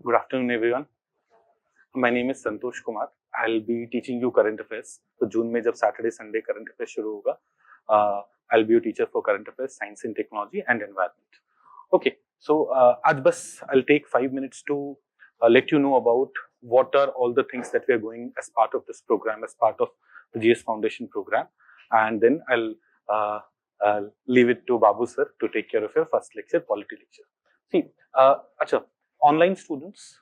Good afternoon, everyone. My name is Santosh Kumar. I'll be teaching you current affairs. So June में जब Saturday, Sunday current affairs शुरू होगा, I'll be your teacher for current affairs, science and technology and environment. Okay. So आज बस I'll take 5 minutes to let you know about what are all the things that we are going as part of this program, as part of the GS Foundation program, and then I'll leave it to Babu sir to take care of your first lecture, polity lecture. See, acha, online students,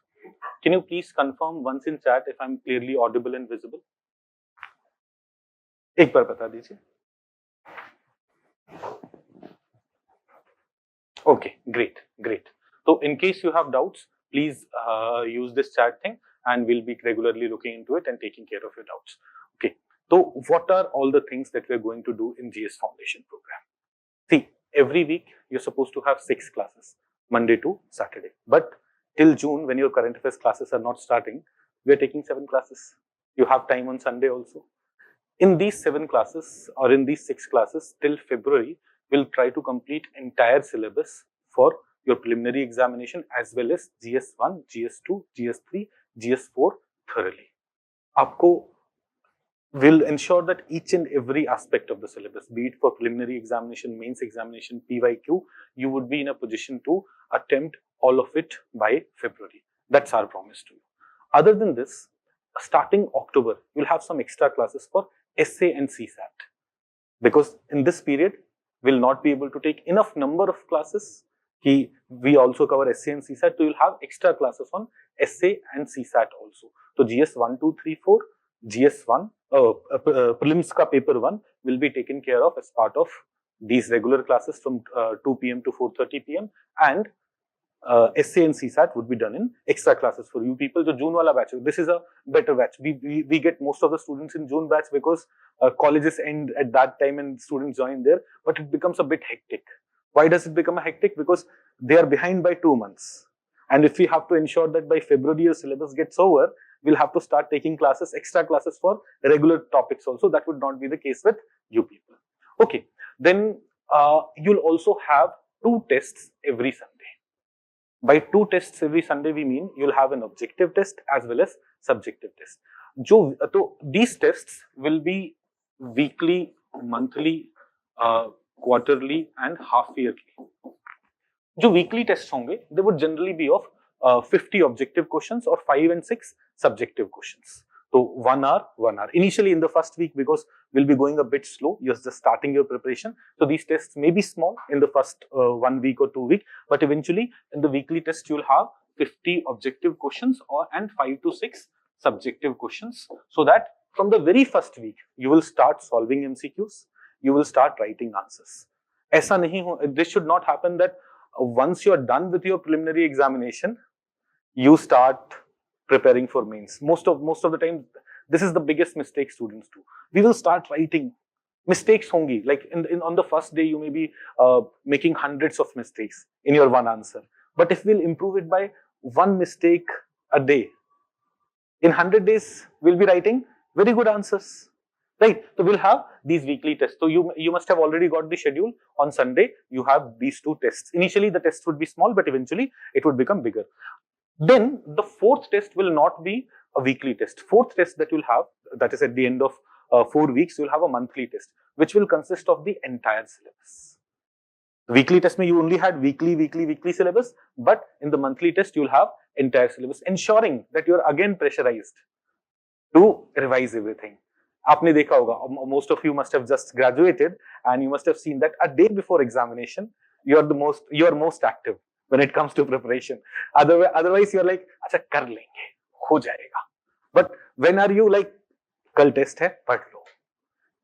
can you please confirm once in chat if I'm clearly audible and visible? एक बार बता दीजिए. Okay, great. So in case you have doubts, please use this chat thing and we'll be regularly looking into it and taking care of your doubts. Okay, so what are all the things that we're going to do in GS Foundation program? See, every week you're supposed to have 6 classes, Monday to Saturday. But till June, when your current affairs classes are not starting, we're taking 7 classes. You have time on Sunday also. In these 7 classes or in these 6 classes till February, we'll try to complete entire syllabus for your preliminary examination as well as GS1, GS2, GS3, GS4 thoroughly. Aapko will ensure that each and every aspect of the syllabus, be it for preliminary examination, mains examination, PYQ, you would be in a position to attempt all of it by February. That's our promise to you. Other than this, starting October, you'll have some extra classes for essay and CSAT. Because in this period, we'll not be able to take enough number of classes. We also cover essay and CSAT, so you'll have extra classes on essay and CSAT also. So GS 1, 2, 3, 4, GS1, prelims ka paper 1 will be taken care of as part of these regular classes from 2 p.m. to 4:30 p.m. and essay and CSAT would be done in extra classes for you people. So June wala batch, this is a better batch. We get most of the students in June batch because colleges end at that time and students join there, but it becomes a bit hectic. Why does it become a hectic? Because they are behind by 2 months. And if we have to ensure that by February your syllabus gets over, we'll have to start taking classes, extra classes for regular topics also. That would not be the case with you people. Okay, then you'll also have 2 tests every Sunday. By 2 tests every Sunday, we mean you'll have an objective test as well as subjective test. So these tests will be weekly, monthly, quarterly and half yearly. जो weekly tests होंगे, they would generally be of 50 objective questions or 5 and 6 subjective questions. So 1 hour. Initially in the first week, because we'll be going a bit slow, you're just starting your preparation. So these tests may be small in the first 1 week or 2 weeks, but eventually in the weekly test, you'll have 50 objective questions and 5 to 6 subjective questions. So that from the very first week, you will start solving MCQs, you will start writing answers. ऐसा नहीं हो, this should not happen that once you're done with your preliminary examination, you start preparing for mains. Most of the time, this is the biggest mistake students do. We will start writing. Mistakes hongi. Like on the first day, you may be making hundreds of mistakes in your one answer. But if we'll improve it by 1 mistake a day, in 100 days, we'll be writing very good answers. Right? So we'll have these weekly tests. So you must have already got the schedule. On Sunday, you have these 2 tests. Initially, the tests would be small, but eventually it would become bigger. Then the 4th test will not be a weekly test. 4th test that you'll have, that is at the end of 4 weeks, you'll have a monthly test, which will consist of the entire syllabus. The weekly test, you only had weekly syllabus, but in the monthly test, you'll have entire syllabus, ensuring that you're again pressurized to revise everything. आपने देखा होगा, most of you must have just graduated and you must have seen that a day before examination, you're most active when it comes to preparation. Otherwise you're like, अच्छा कर लेंगे, हो जाएगा. But when are you like, कल test है, पढ़ लो.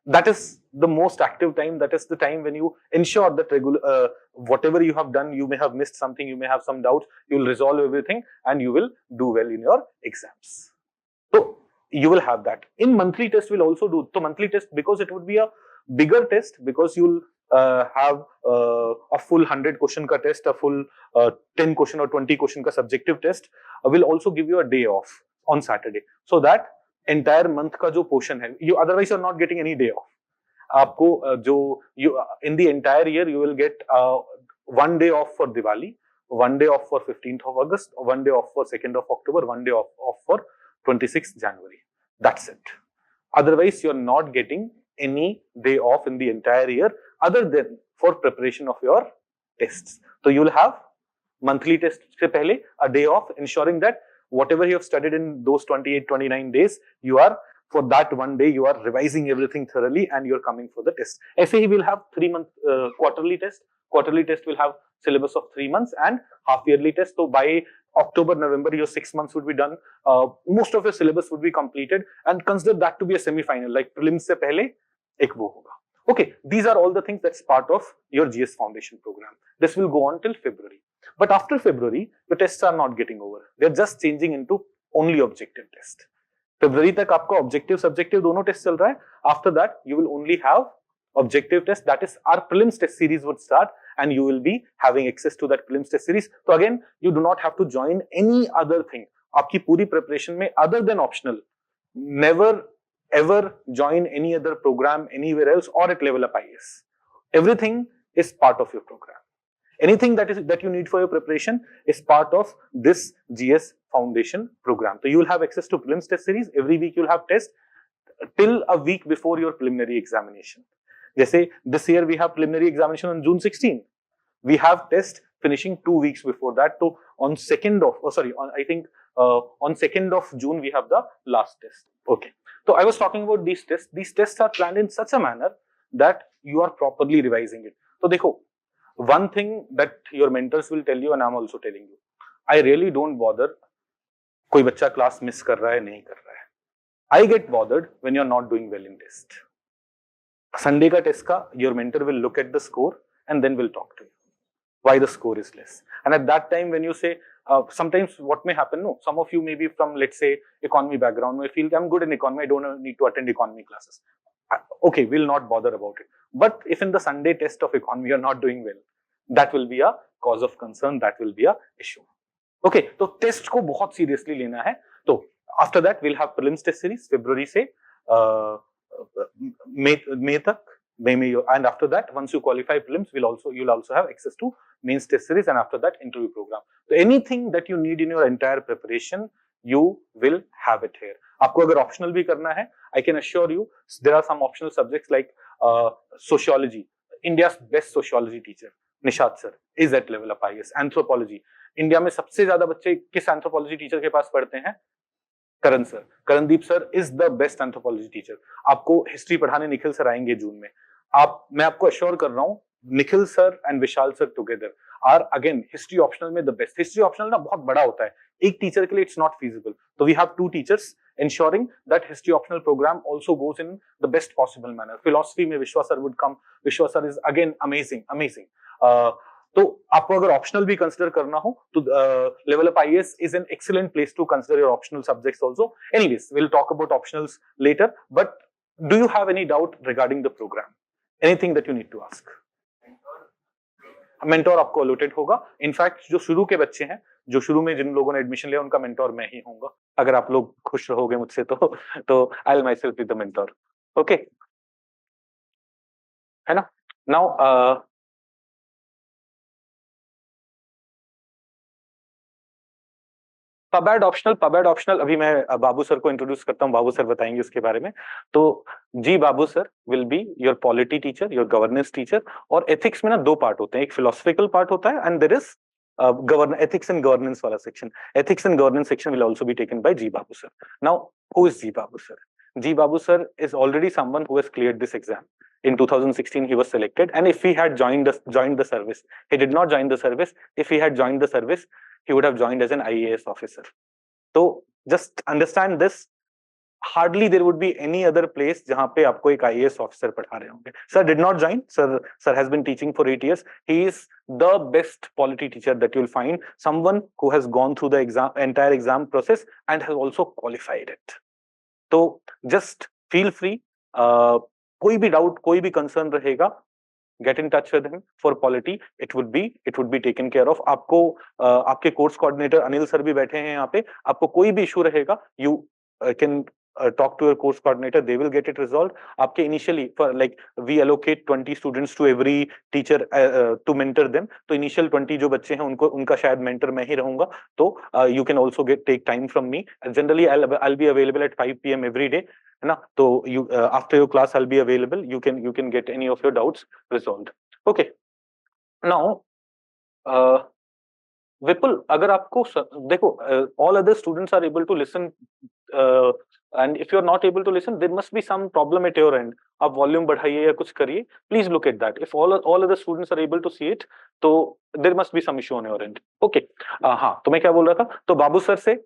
That is the most active time. That is the time when you ensure that whatever you have done, you may have missed something, you may have some doubts, you will resolve everything and you will do well in your exams. So you will have that. In monthly test, we'll also do. So monthly test, because it would be a bigger test, because you'll have a full 100 question ka test, a full 10 question or 20 question ka subjective test, will also give you a day off on Saturday. So that entire month ka jo portion hai, otherwise you're not getting any day off. आपको in the entire year you will get 1 day off for Diwali, 1 day off for 15th of August, 1 day off for 2nd of October, 1 day off for 26th January. That's it. Otherwise, you're not getting any day off in the entire year other than for preparation of your tests. So you will have monthly tests se pehle a day off, ensuring that whatever you have studied in those 28, 29 days, you are for that one day, you are revising everything thoroughly and you're coming for the test. Aise he will have 3-month quarterly test. Quarterly test will have syllabus of 3 months and half yearly test. So by October, November, your 6 months would be done. Most of your syllabus would be completed, and consider that to be a semi-final, like prelims se pehle ek wo hoga. Okay, these are all the things that's part of your GS Foundation program. This will go on till February. But after February, the tests are not getting over. They're just changing into only objective test. February तक आपका objective, subjective दोनों test चल रहा है. After that, you will only have objective test. That is, our prelims test series would start, and you will be having access to that prelims test series. So again, you do not have to join any other thing. आपकी पूरी preparation में, other than optional, never ever join any other program anywhere else or at LevelUp IAS. Everything is part of your program. Anything that you need for your preparation is part of this GS Foundation program. So you will have access to prelims test series. Every week you will have tests till a week before your preliminary examination. Jaise this year we have preliminary examination on June 16. We have test finishing 2 weeks before that. So on 2nd of June we have the last test. Okay. So I was talking about these tests. These tests are planned in such a manner that you are properly revising it. So dekho, one thing that your mentors will tell you, and I'm also telling you, I really don't bother कोई बच्चा class miss कर रहा है नहीं कर रहा है. I get bothered when you're not doing well in test. Sunday का test का your mentor will look at the score and then will talk to you why the score is less. And at that time when you say, sometimes what may happen, no, some of you may be from, let's say, economy background, may feel I'm good in economy, I don't need to attend economy classes. Okay, we'll not bother about it. But if in the Sunday test of economy you're not doing well, that will be a cause of concern, that will be a issue. Okay, so test को बहुत seriously लेना है. So after that we'll have prelims test series February से May तक. And after that, once you qualify prelims, you'll also have access to mains test series, and after that interview program. So anything that you need in your entire preparation, you will have it here. आपको अगर optional भी करना है, I can assure you there are some optional subjects like sociology. India's best sociology teacher, Nishad sir, is at LevelUp IAS. Anthropology. India में सबसे ज्यादा बच्चे किस एंथ्रोपोलॉजी टीचर के पास पढ़ते हैं? Karan sir. Karandeep sir is the best anthropology teacher. आपको हिस्ट्री पढ़ाने निखिल सर आएंगे जून में. मैं आपको अश्योर कर रहा हूं, Nikhil sir and Vishal sir together are again history optional में द बेस्ट. हिस्ट्री ऑप्शनल ना बहुत बड़ा होता है, एक टीचर के लिए इट्स नॉट फीजिबल. तो we have 2 teachers ensuring that history optional program also goes in the best possible manner. Philosophy में विश्वा सर would come. विश्वा सर is again amazing. तो आपको अगर ऑप्शनल भी कंसिडर करना हो तो LevelUp IAS is an excellent place to consider your optional subjects also. Anyways, we'll talk about optionals later. But do you have any doubt regarding the program? Anything that you need to ask? Mentor आपको allotted होगा. In fact जो शुरू के बच्चे हैं, जो शुरू में जिन लोगों ने एडमिशन लिया, उनका मेंटोर मैं ही होऊंगा. अगर आप लोग खुश रहोगे मुझसे तो I will my self be the mentor. Okay, है ना? नाउ पबैड ऑप्शनल अभी मैं बाबू सर को इंट्रोड्यूस करता हूं. बाबू सर बताएंगे उसके बारे में. तो G Babu sir will be your polity teacher, your governance teacher. और एथिक्स में ना 2 पार्ट होते हैं, एक फिलोसफिकल पार्ट होता है and there is ethics and governance wala section. Ethics and governance section will also be taken by G Babu sir. Now, who is G Babu sir? G Babu sir is already someone who has cleared this exam. In 2016, he was selected, and if he had joined the service, he did not join the service. If he had joined the service, he would have joined as an IAS officer. So just understand this. Hardly there would be any other place जहाँ पे आपको एक IAS officer पढ़ा रहे होंगे. Sir did not join. Sir has been teaching for 8 years. He is the best polity teacher that you'll find. Someone who has gone through the entire exam process and has also qualified it. So just feel free. कोई भी doubt, कोई भी concern रहेगा, get in touch with him for polity. It would be taken care of. आपको आपके course coordinator Anil sir भी बैठे हैं यहाँ पे. आपको कोई भी issue रहेगा, you can talk to your course coordinator, they will get it resolved. आपके initially for like we allocate 20 students to every teacher to mentor them. तो initial 20 जो बच्चे हैं उनको उनका शायद mentor मैं ही रहूंगा. तो you can also take time from me. Generally I'll be available at 5 p.m. every day. है ना? तो you after your class I'll be available. You can get any of your doubts resolved. Okay. Now Vipul, अगर आपको देखो all other students are able to listen and if you are not able to listen, there must be some problem at your end. आप volume बढ़ाइए या कुछ करिए. Please look at that. If all other students are able to see it, तो there must be some issue on your end. Okay. हाँ, तो मैं क्या बोल रहा था? तो बाबू सर से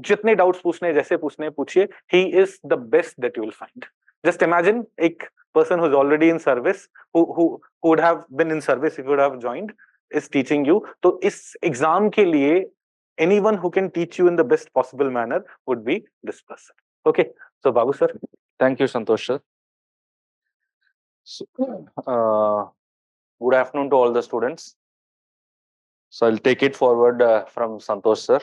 जितने डाउट्स पूछने जैसे पूछने पूछिए. He is the best that you will find. Just imagine एक person who is already in service, who would have been in service if you would have joined, is teaching you. तो इस exam के लिए anyone who can teach you in the best possible manner would be this person. Okay, so Babu sir. Thank you, Santosh sir. So, good afternoon to all the students. So I'll take it forward from Santosh sir.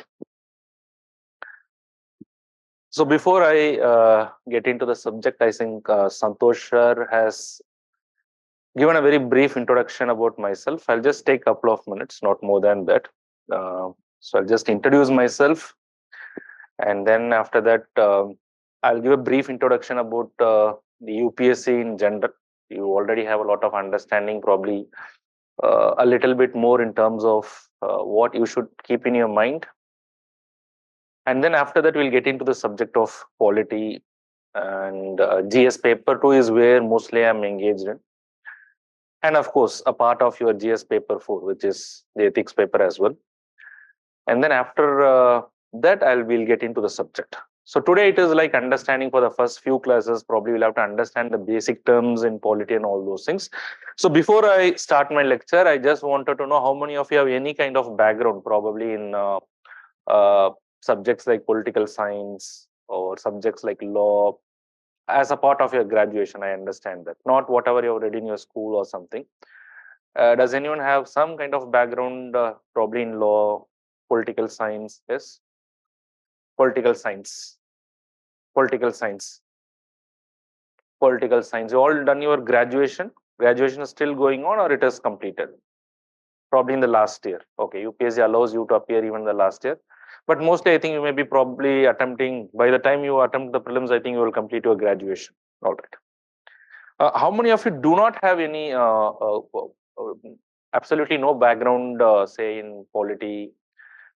So before I get into the subject, I think Santosh sir has given a very brief introduction about myself. I'll just take a couple of minutes, not more than that. So I'll just introduce myself, and then after that, I'll give a brief introduction about the UPSC in general. You already have a lot of understanding, probably a little bit more in terms of what you should keep in your mind. And then after that, we'll get into the subject of polity, and GS paper 2 is where mostly I'm engaged in. And of course, a part of your GS paper 4, which is the ethics paper as well. And then after that, we'll get into the subject. So today it is like understanding for the first few classes. Probably we'll have to understand the basic terms in polity and all those things. So before I start my lecture, I just wanted to know how many of you have any kind of background, probably in subjects like political science or subjects like law as a part of your graduation. I understand that, not whatever you have read in your school or something. Does anyone have some kind of background, probably in law, political science? Yes, political science. You all done your graduation? Graduation is still going on, or it is completed? Probably in the last year. Okay, UPSC allows you to appear even in the last year. But mostly, I think you may be probably attempting, by the time you attempt the prelims, I think you will complete your graduation. All right. How many of you do not have any, absolutely no background, say in polity?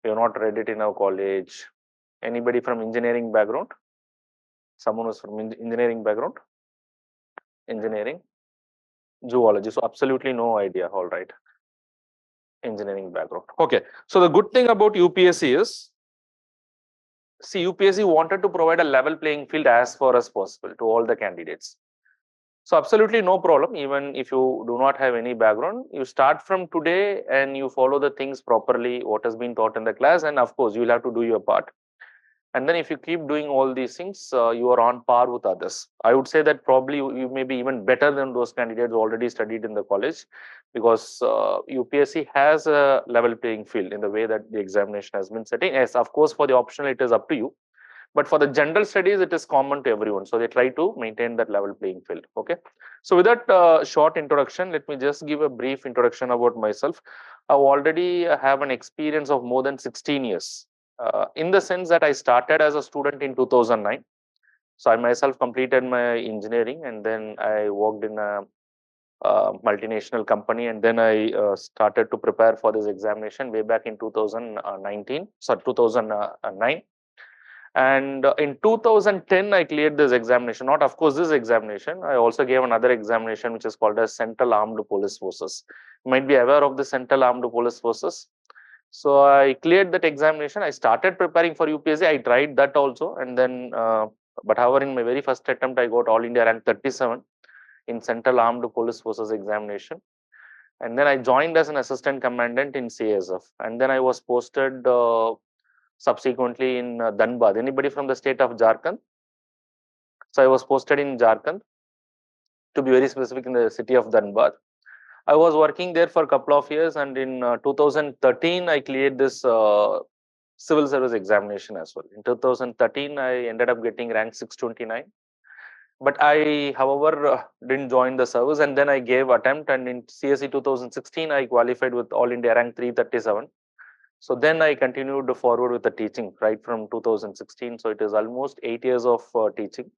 You have not read it in our college. Anybody from engineering background? Someone who's from engineering background? Engineering? Zoology. So absolutely no idea. All right. Engineering background. Okay. So the good thing about UPSC is, see, UPSC wanted to provide a level playing field as far as possible to all the candidates. So absolutely no problem. Even if you do not have any background, you start from today and you follow the things properly, what has been taught in the class. And of course, you will have to do your part. And then if you keep doing all these things, you are on par with others. I would say that probably you may be even better than those candidates who already studied in the college, because UPSC has a level playing field in the way that the examination has been setting. Yes, of course, for the optional, it is up to you. But for the general studies, it is common to everyone. So they try to maintain that level playing field. Okay. So with that short introduction, let me just give a brief introduction about myself. I already have an experience of more than 16 years. In the sense that I started as a student in 2009. So I myself completed my engineering, and then I worked in a multinational company, and then I started to prepare for this examination way back in 2009. And in 2010, I cleared this examination. Not, of course, this examination. I also gave another examination, which is called as Central Armed Police Forces. You might be aware of the Central Armed Police Forces. So I cleared that examination. I started preparing for UPSC. I tried that also. And then, but however, in my very first attempt, I got All India rank 37 in Central Armed Police Forces examination. And then I joined as an assistant commandant in CSF. And then I was posted subsequently in Dhanbad. Anybody from the state of Jharkhand? So I was posted in Jharkhand, to be very specific, in the city of Dhanbad. I was working there for a couple of years, and in 2013, I cleared this civil service examination as well. In 2013, I ended up getting rank 629. But I, however, didn't join the service, and then I gave attempt, and in CSE 2016, I qualified with All India rank 337. So then I continued forward with the teaching right from 2016. So it is almost 8 years of teaching.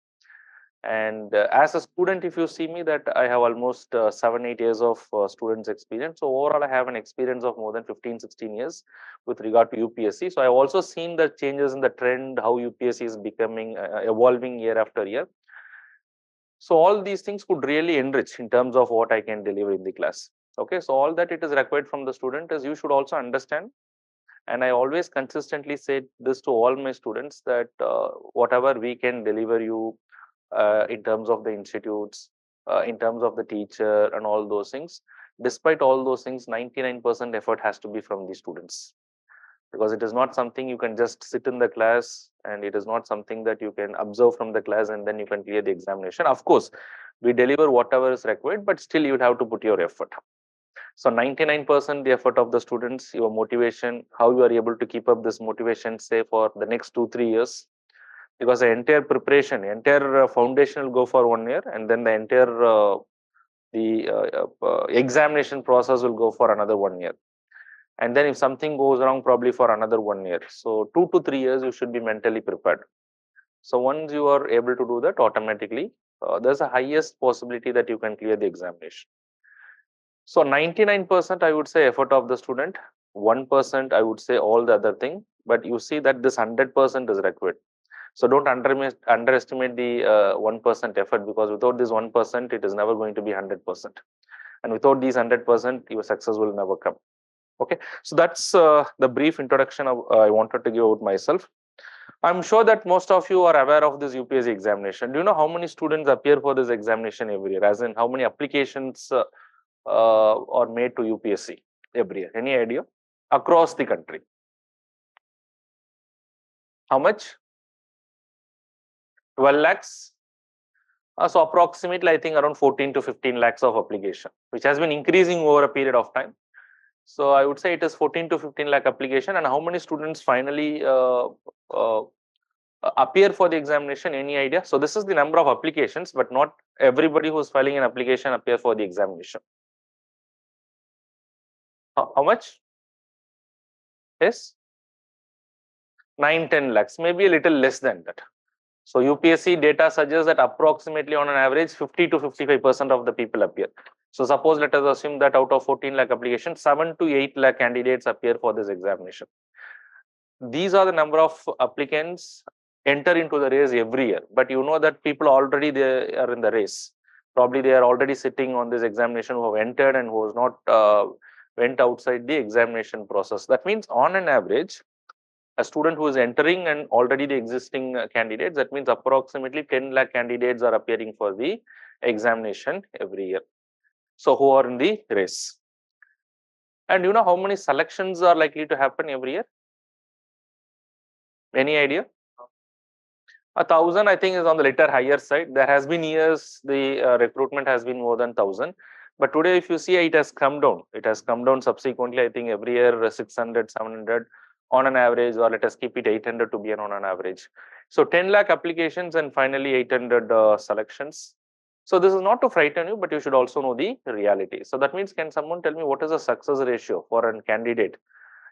And as a student, if you see me, that I have almost 7-8 years of students experience. So overall, I have an experience of more than 15-16 years with regard to UPSC. So I've also seen the changes in the trend, how UPSC is becoming, evolving year after year. So all these things could really enrich in terms of what I can deliver in the class. Okay, so all that it is required from the student is you should also understand. And I always consistently say this to all my students that whatever we can deliver you in terms of the institutes, in terms of the teacher and all those things, despite all those things, 99% effort has to be from the students. Because it is not something you can just sit in the class, and it is not something that you can observe from the class and then you can clear the examination. Of course, we deliver whatever is required, but still you would have to put your effort. So 99% the effort of the students, your motivation, how you are able to keep up this motivation, say for the next 2-3 years, because the entire preparation, entire foundation will go for 1 year, and then the entire examination process will go for another 1 year. And then if something goes wrong, probably for another 1 year. So 2 to 3 years, you should be mentally prepared. So once you are able to do that, automatically, there's a highest possibility that you can clear the examination. So 99% I would say effort of the student, 1% I would say all the other thing, but you see that this 100% is required. So don't underestimate the 1% effort, because without this 1%, it is never going to be 100%. And without these 100%, your success will never come. Okay, so that's the brief introduction I wanted to give out myself. I'm sure that most of you are aware of this UPSC examination. Do you know how many students appear for this examination every year? As in, how many applications are made to UPSC every year? Any idea? Across the country. How much? 12 lakhs. So approximately, I think around 14 to 15 lakhs of application, which has been increasing over a period of time. So I would say it is 14 to 15 lakh application. And how many students finally appear for the examination? Any idea? So this is the number of applications, but not everybody who is filing an application appear for the examination. How much? Yes, 9-10 lakhs, maybe a little less than that. So UPSC data suggests that approximately on an average 50 to 55% of the people appear. So suppose let us assume that out of 14 lakh applications, 7 to 8 lakh candidates appear for this examination. These are the number of applicants enter into the race every year. But you know that people already they are in the race. Probably they are already sitting on this examination who have entered and who has not went outside the examination process. That means on an average, a student who is entering and already the existing candidates, that means approximately 10 lakh candidates are appearing for the examination every year. So who are in the race? And you know how many selections are likely to happen every year? Any idea? 1,000, I think, is on the little higher side. There has been years the recruitment has been more than 1,000. But today, if you see, it has come down. It has come down subsequently. I think every year 600, 700 on an average, or let us keep it 800 to be on an average. So 10 lakh applications and finally 800 selections. So this is not to frighten you, but you should also know the reality. So that means, can someone tell me what is the success ratio for a candidate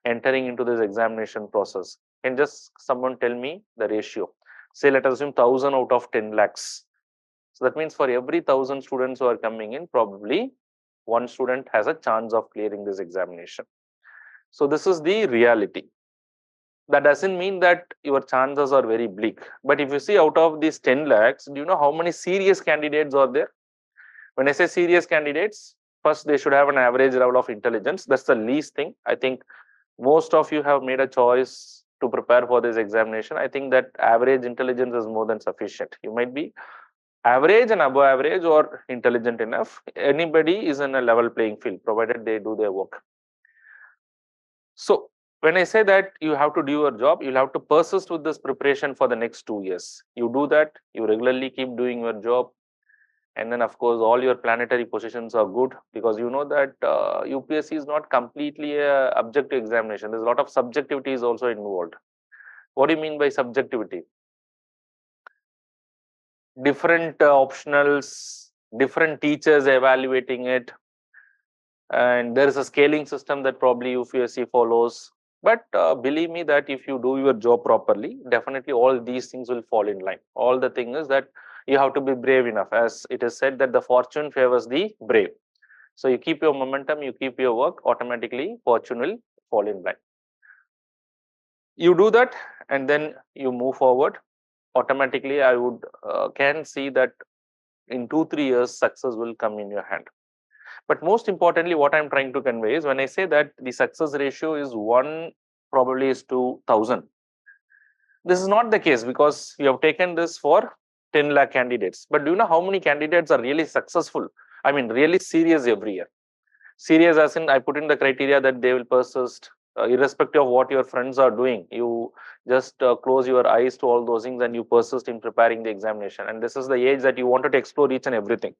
entering into this examination process? Can just someone tell me the ratio? Say, let us assume 1,000 out of 10 lakhs. So that means for every 1,000 students who are coming in, probably one student has a chance of clearing this examination. So this is the reality. That doesn't mean that your chances are very bleak. But if you see out of these 10 lakhs, do you know how many serious candidates are there? When I say serious candidates, first they should have an average level of intelligence. That's the least thing. I think most of you have made a choice to prepare for this examination. I think that average intelligence is more than sufficient. You might be average and above average or intelligent enough. Anybody is in a level playing field, provided they do their work. So when I say that you have to do your job, you'll have to persist with this preparation for the next 2 years. You do that, you regularly keep doing your job. And then of course all your planetary positions are good, because you know that UPSC is not completely a objective examination. There's a lot of subjectivity is also involved. What do you mean by subjectivity? Different optionals, different teachers evaluating it, and there is a scaling system that probably UPSC follows. But believe me that if you do your job properly, definitely all these things will fall in line. All the thing is that you have to be brave enough. As it is said that the fortune favors the brave. So you keep your momentum, you keep your work, automatically fortune will fall in line. You do that and then you move forward. Automatically, I would can see that in 2-3 years, success will come in your hand. But most importantly, what I'm trying to convey is when I say that the success ratio is 1 probably is to 1,000. This is not the case because you have taken this for 10 lakh candidates. But do you know how many candidates are really successful? I mean, really serious every year. Serious as in I put in the criteria that they will persist irrespective of what your friends are doing. You just close your eyes to all those things and you persist in preparing the examination. And this is the age that you wanted to explore each and everything.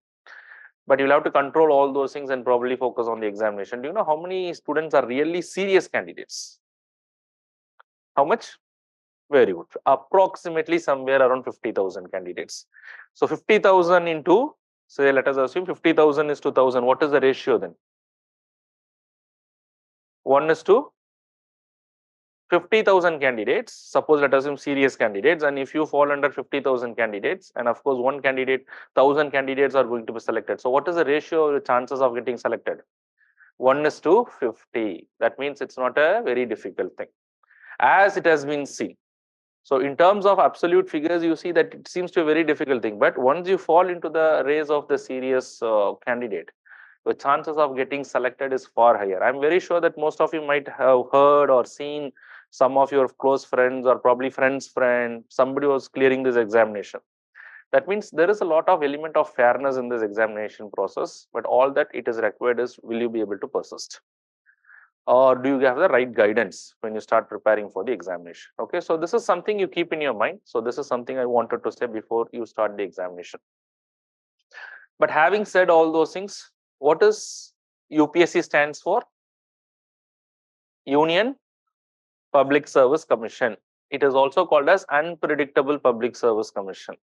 But you'll have to control all those things and probably focus on the examination. Do you know how many students are really serious candidates? How much? Very good. Approximately somewhere around 50,000 candidates. So 50,000 into, say, let us assume 50,000 is to 1,000. What is the ratio then? 1 is to 50,000 candidates. Suppose let us assume serious candidates. And if you fall under 50,000 candidates, and of course, one candidate, 1,000 candidates are going to be selected. So what is the ratio, the chances of getting selected? 1 is to 50. That means it's not a very difficult thing, as it has been seen. So in terms of absolute figures, you see that it seems to be a very difficult thing. But once you fall into the race of the serious candidate, the chances of getting selected is far higher. I'm very sure that most of you might have heard or seen some of your close friends or probably friend's friend, somebody was clearing this examination. That means there is a lot of element of fairness in this examination process, but all that it is required is, will you be able to persist? Or do you have the right guidance when you start preparing for the examination? Okay, so this is something you keep in your mind. So this is something I wanted to say before you start the examination. But having said all those things, what is UPSC stands for? Union Public Service Commission. It is also called as Unpredictable Public Service Commission.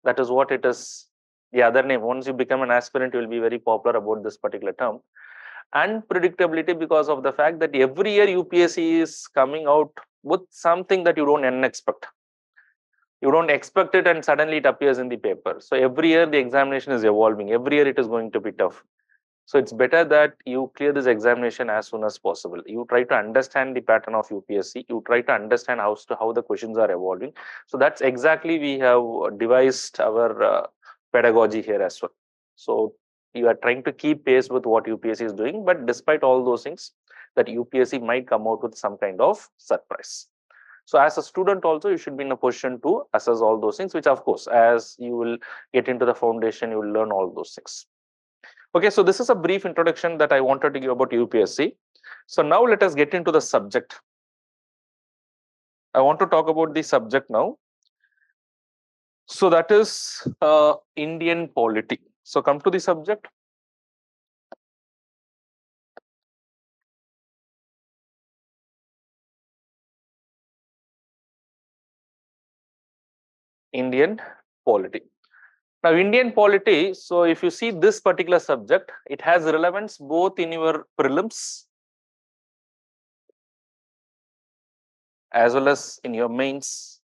That is what it is. The other name, once you become an aspirant, you will be very popular about this particular term. Unpredictability because of the fact that every year UPSC is coming out with something that you don't expect. You don't expect it and suddenly it appears in the paper. So every year the examination is evolving. Every year it is going to be tough. So it's better that you clear this examination as soon as possible. You try to understand the pattern of UPSC. You try to understand how the questions are evolving. So that's exactly we have devised our pedagogy here as well. So you are trying to keep pace with what UPSC is doing, but despite all those things, that UPSC might come out with some kind of surprise. So as a student also, you should be in a position to assess all those things, which of course, as you will get into the foundation, you will learn all those things. Okay, so this is a brief introduction that I wanted to give about UPSC. So now let us get into the subject. I want to talk about the subject now. So that is Indian polity. So come to the subject. Indian polity. Now, Indian polity, so if you see this particular subject, it has relevance both in your prelims as well as in your mains.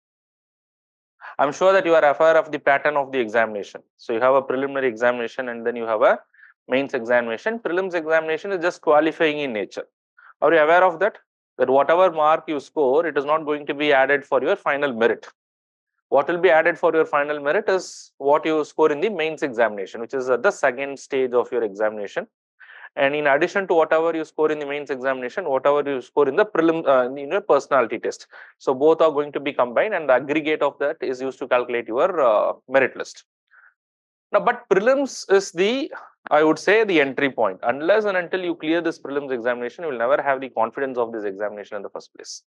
I'm sure that you are aware of the pattern of the examination. So you have a preliminary examination and then you have a mains examination. Prelims examination is just qualifying in nature. Are you aware of that? That whatever mark you score, it is not going to be added for your final merit. What will be added for your final merit is what you score in the mains examination, which is at the second stage of your examination. And in addition to whatever you score in the mains examination, whatever you score in the prelim, in your personality test. So both are going to be combined, and the aggregate of that is used to calculate your merit list. Now, but prelims is the, I would say, the entry point. Unless and until you clear this prelims examination, you will never have the confidence of this examination in the first place.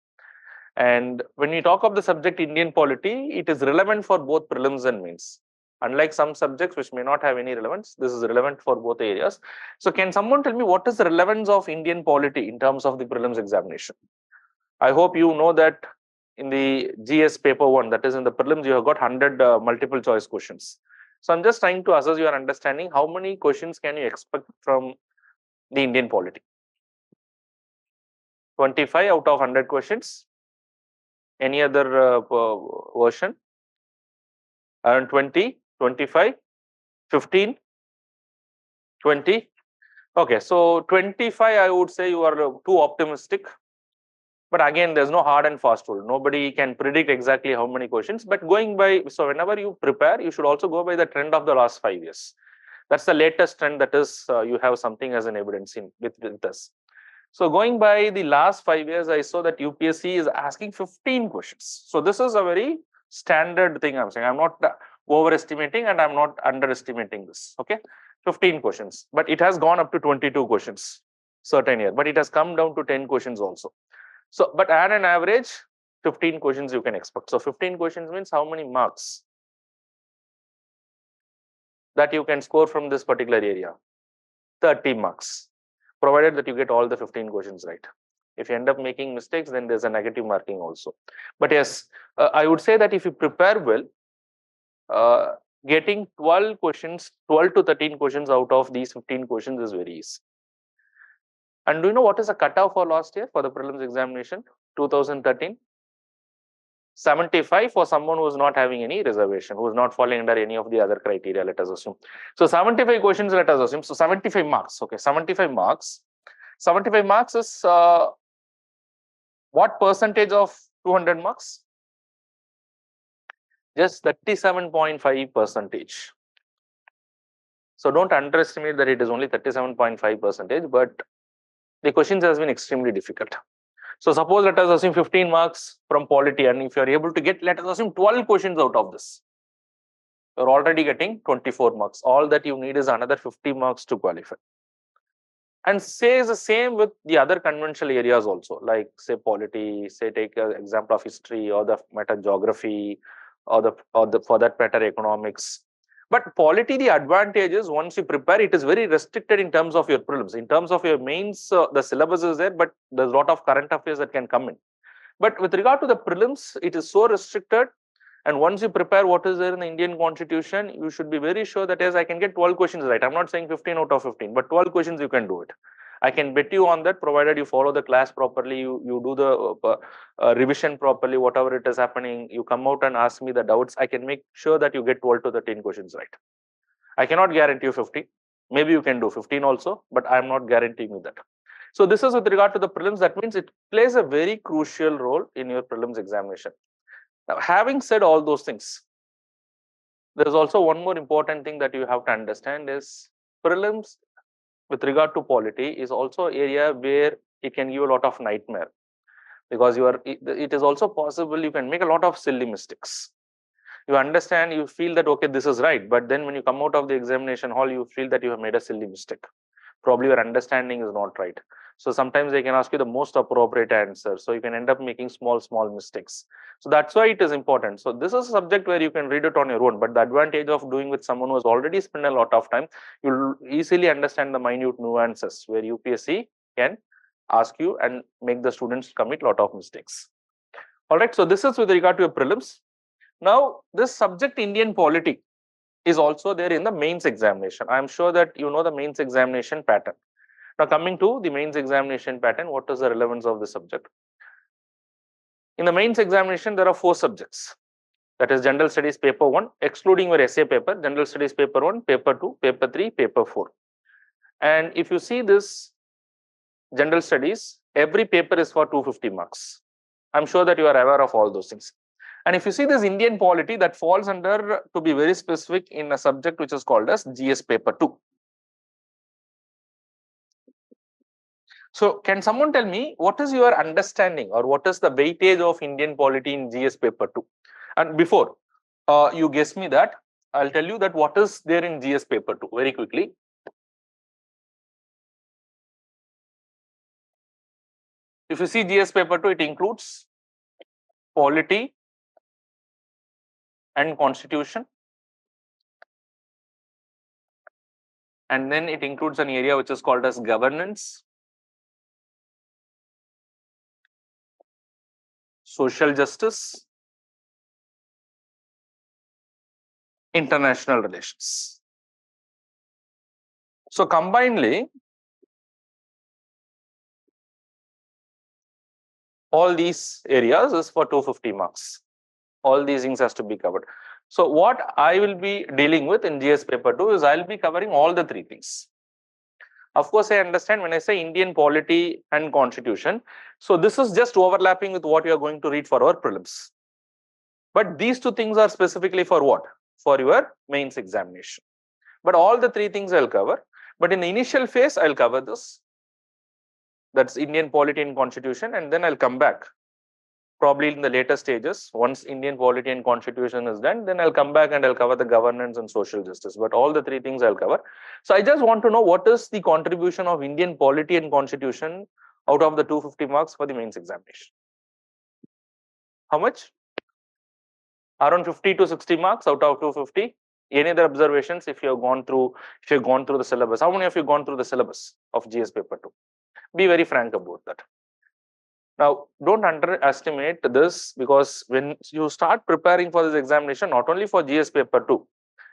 And when we talk of the subject Indian polity, it is relevant for both prelims and mains. Unlike some subjects which may not have any relevance, this is relevant for both areas. So can someone tell me what is the relevance of Indian polity in terms of the prelims examination? I hope you know that in the GS paper 1, that is in the prelims, you have got 100 multiple choice questions. So I'm just trying to assess your understanding. How many questions can you expect from the Indian polity? 25 out of 100 questions. Any other version? Around 20, 25, 15, 20. Okay, so 25, I would say you are too optimistic. But again, there's no hard and fast rule. Nobody can predict exactly how many questions. But going by, so whenever you prepare, you should also go by the trend of the last 5 years. That's the latest trend, that is, you have something as an evidence in with this. So going by the last 5 years, I saw that UPSC is asking 15 questions. So this is a very standard thing I'm saying. I'm not overestimating and I'm not underestimating this. Okay, 15 questions, but it has gone up to 22 questions certain year, but it has come down to 10 questions also. So, but at an average, 15 questions you can expect. So 15 questions means how many marks that you can score from this particular area? 30 marks, provided that you get all the 15 questions right. If you end up making mistakes, then there's a negative marking also. But yes, I would say that if you prepare well, getting 12 questions, 12 to 13 questions out of these 15 questions is very easy. And do you know what is the cutoff for last year for the prelims examination, 2013? 75 for someone who is not having any reservation, who is not falling under any of the other criteria, let us assume. So 75 questions, let us assume. So 75 marks, okay, 75 marks. 75 marks is what percentage of 200 marks? Just 37.5 percentage. So don't underestimate that it is only 37.5 percentage, but the questions has been extremely difficult. So suppose let us assume 15 marks from polity, and if you are able to get, let us assume 12 questions out of this, you're already getting 24 marks. All that you need is another 50 marks to qualify. And say the same with the other conventional areas also, like say polity, say take an example of history or the matter geography, or the for that matter economics. But polity, the advantage is once you prepare, it is very restricted in terms of your prelims. In terms of your mains, the syllabus is there, but there's a lot of current affairs that can come in. But with regard to the prelims, it is so restricted. And once you prepare what is there in the Indian constitution, you should be very sure that yes, I can get 12 questions right. I'm not saying 15 out of 15, but 12 questions you can do it. I can bet you on that, provided you follow the class properly, you do the revision properly, whatever it is happening, you come out and ask me the doubts, I can make sure that you get 12 to 13 questions right. I cannot guarantee you 15. Maybe you can do 15 also, but I'm not guaranteeing you that. So this is with regard to the prelims. That means it plays a very crucial role in your prelims examination. Now, having said all those things, there is also one more important thing that you have to understand is prelims with regard to polity is also area where it can give a lot of nightmare, because it is also possible you can make a lot of silly mistakes. You understand, you feel that okay, this is right, but then when you come out of the examination hall, you feel that you have made a silly mistake. Probably your understanding is not right. So sometimes they can ask you the most appropriate answer, so you can end up making small mistakes. So that's why it is important. So this is a subject where you can read it on your own, but the advantage of doing with someone who has already spent a lot of time, you'll easily understand the minute nuances where UPSC can ask you and make the students commit a lot of mistakes. All right, so this is with regard to your prelims. Now this subject Indian polity is also there in the mains examination. I am sure that you know the mains examination pattern. Now coming to the mains examination pattern, what is the relevance of the subject? In the mains examination, there are 4 subjects. That is general studies paper 1, excluding your essay paper, general studies paper 1, paper 2, paper 3, paper 4. And if you see this general studies, every paper is for 250 marks. I'm sure that you are aware of all those things. And if you see this Indian polity, that falls under, to be very specific, in a subject which is called as GS paper 2. So can someone tell me what is your understanding or what is the weightage of Indian polity in GS paper 2? And before you guess me that, I'll tell you that what is there in GS paper 2 very quickly. If you see GS paper 2, it includes polity and constitution, and then it includes an area which is called as governance, social justice, international relations. So combinedly, all these areas is for 250 marks. All these things has to be covered. So what I will be dealing with in GS paper 2 is I'll be covering all the three things. Of course, I understand when I say Indian polity and constitution. So this is just overlapping with what you are going to read for our prelims. But these two things are specifically for what? For your mains examination. But all the three things I'll cover. But in the initial phase, I'll cover this. That's Indian polity and constitution, and then I'll come back. Probably in the later stages, once Indian polity and constitution is done, then I'll come back and I'll cover the governance and social justice. But all the three things I'll cover. So I just want to know what is the contribution of Indian polity and constitution out of the 250 marks for the mains examination. How much? Around 50 to 60 marks out of 250. Any other observations if you have gone through the syllabus? How many of you gone through the syllabus of GS paper 2? Be very frank about that. Now, don't underestimate this, because when you start preparing for this examination, not only for GS paper 2,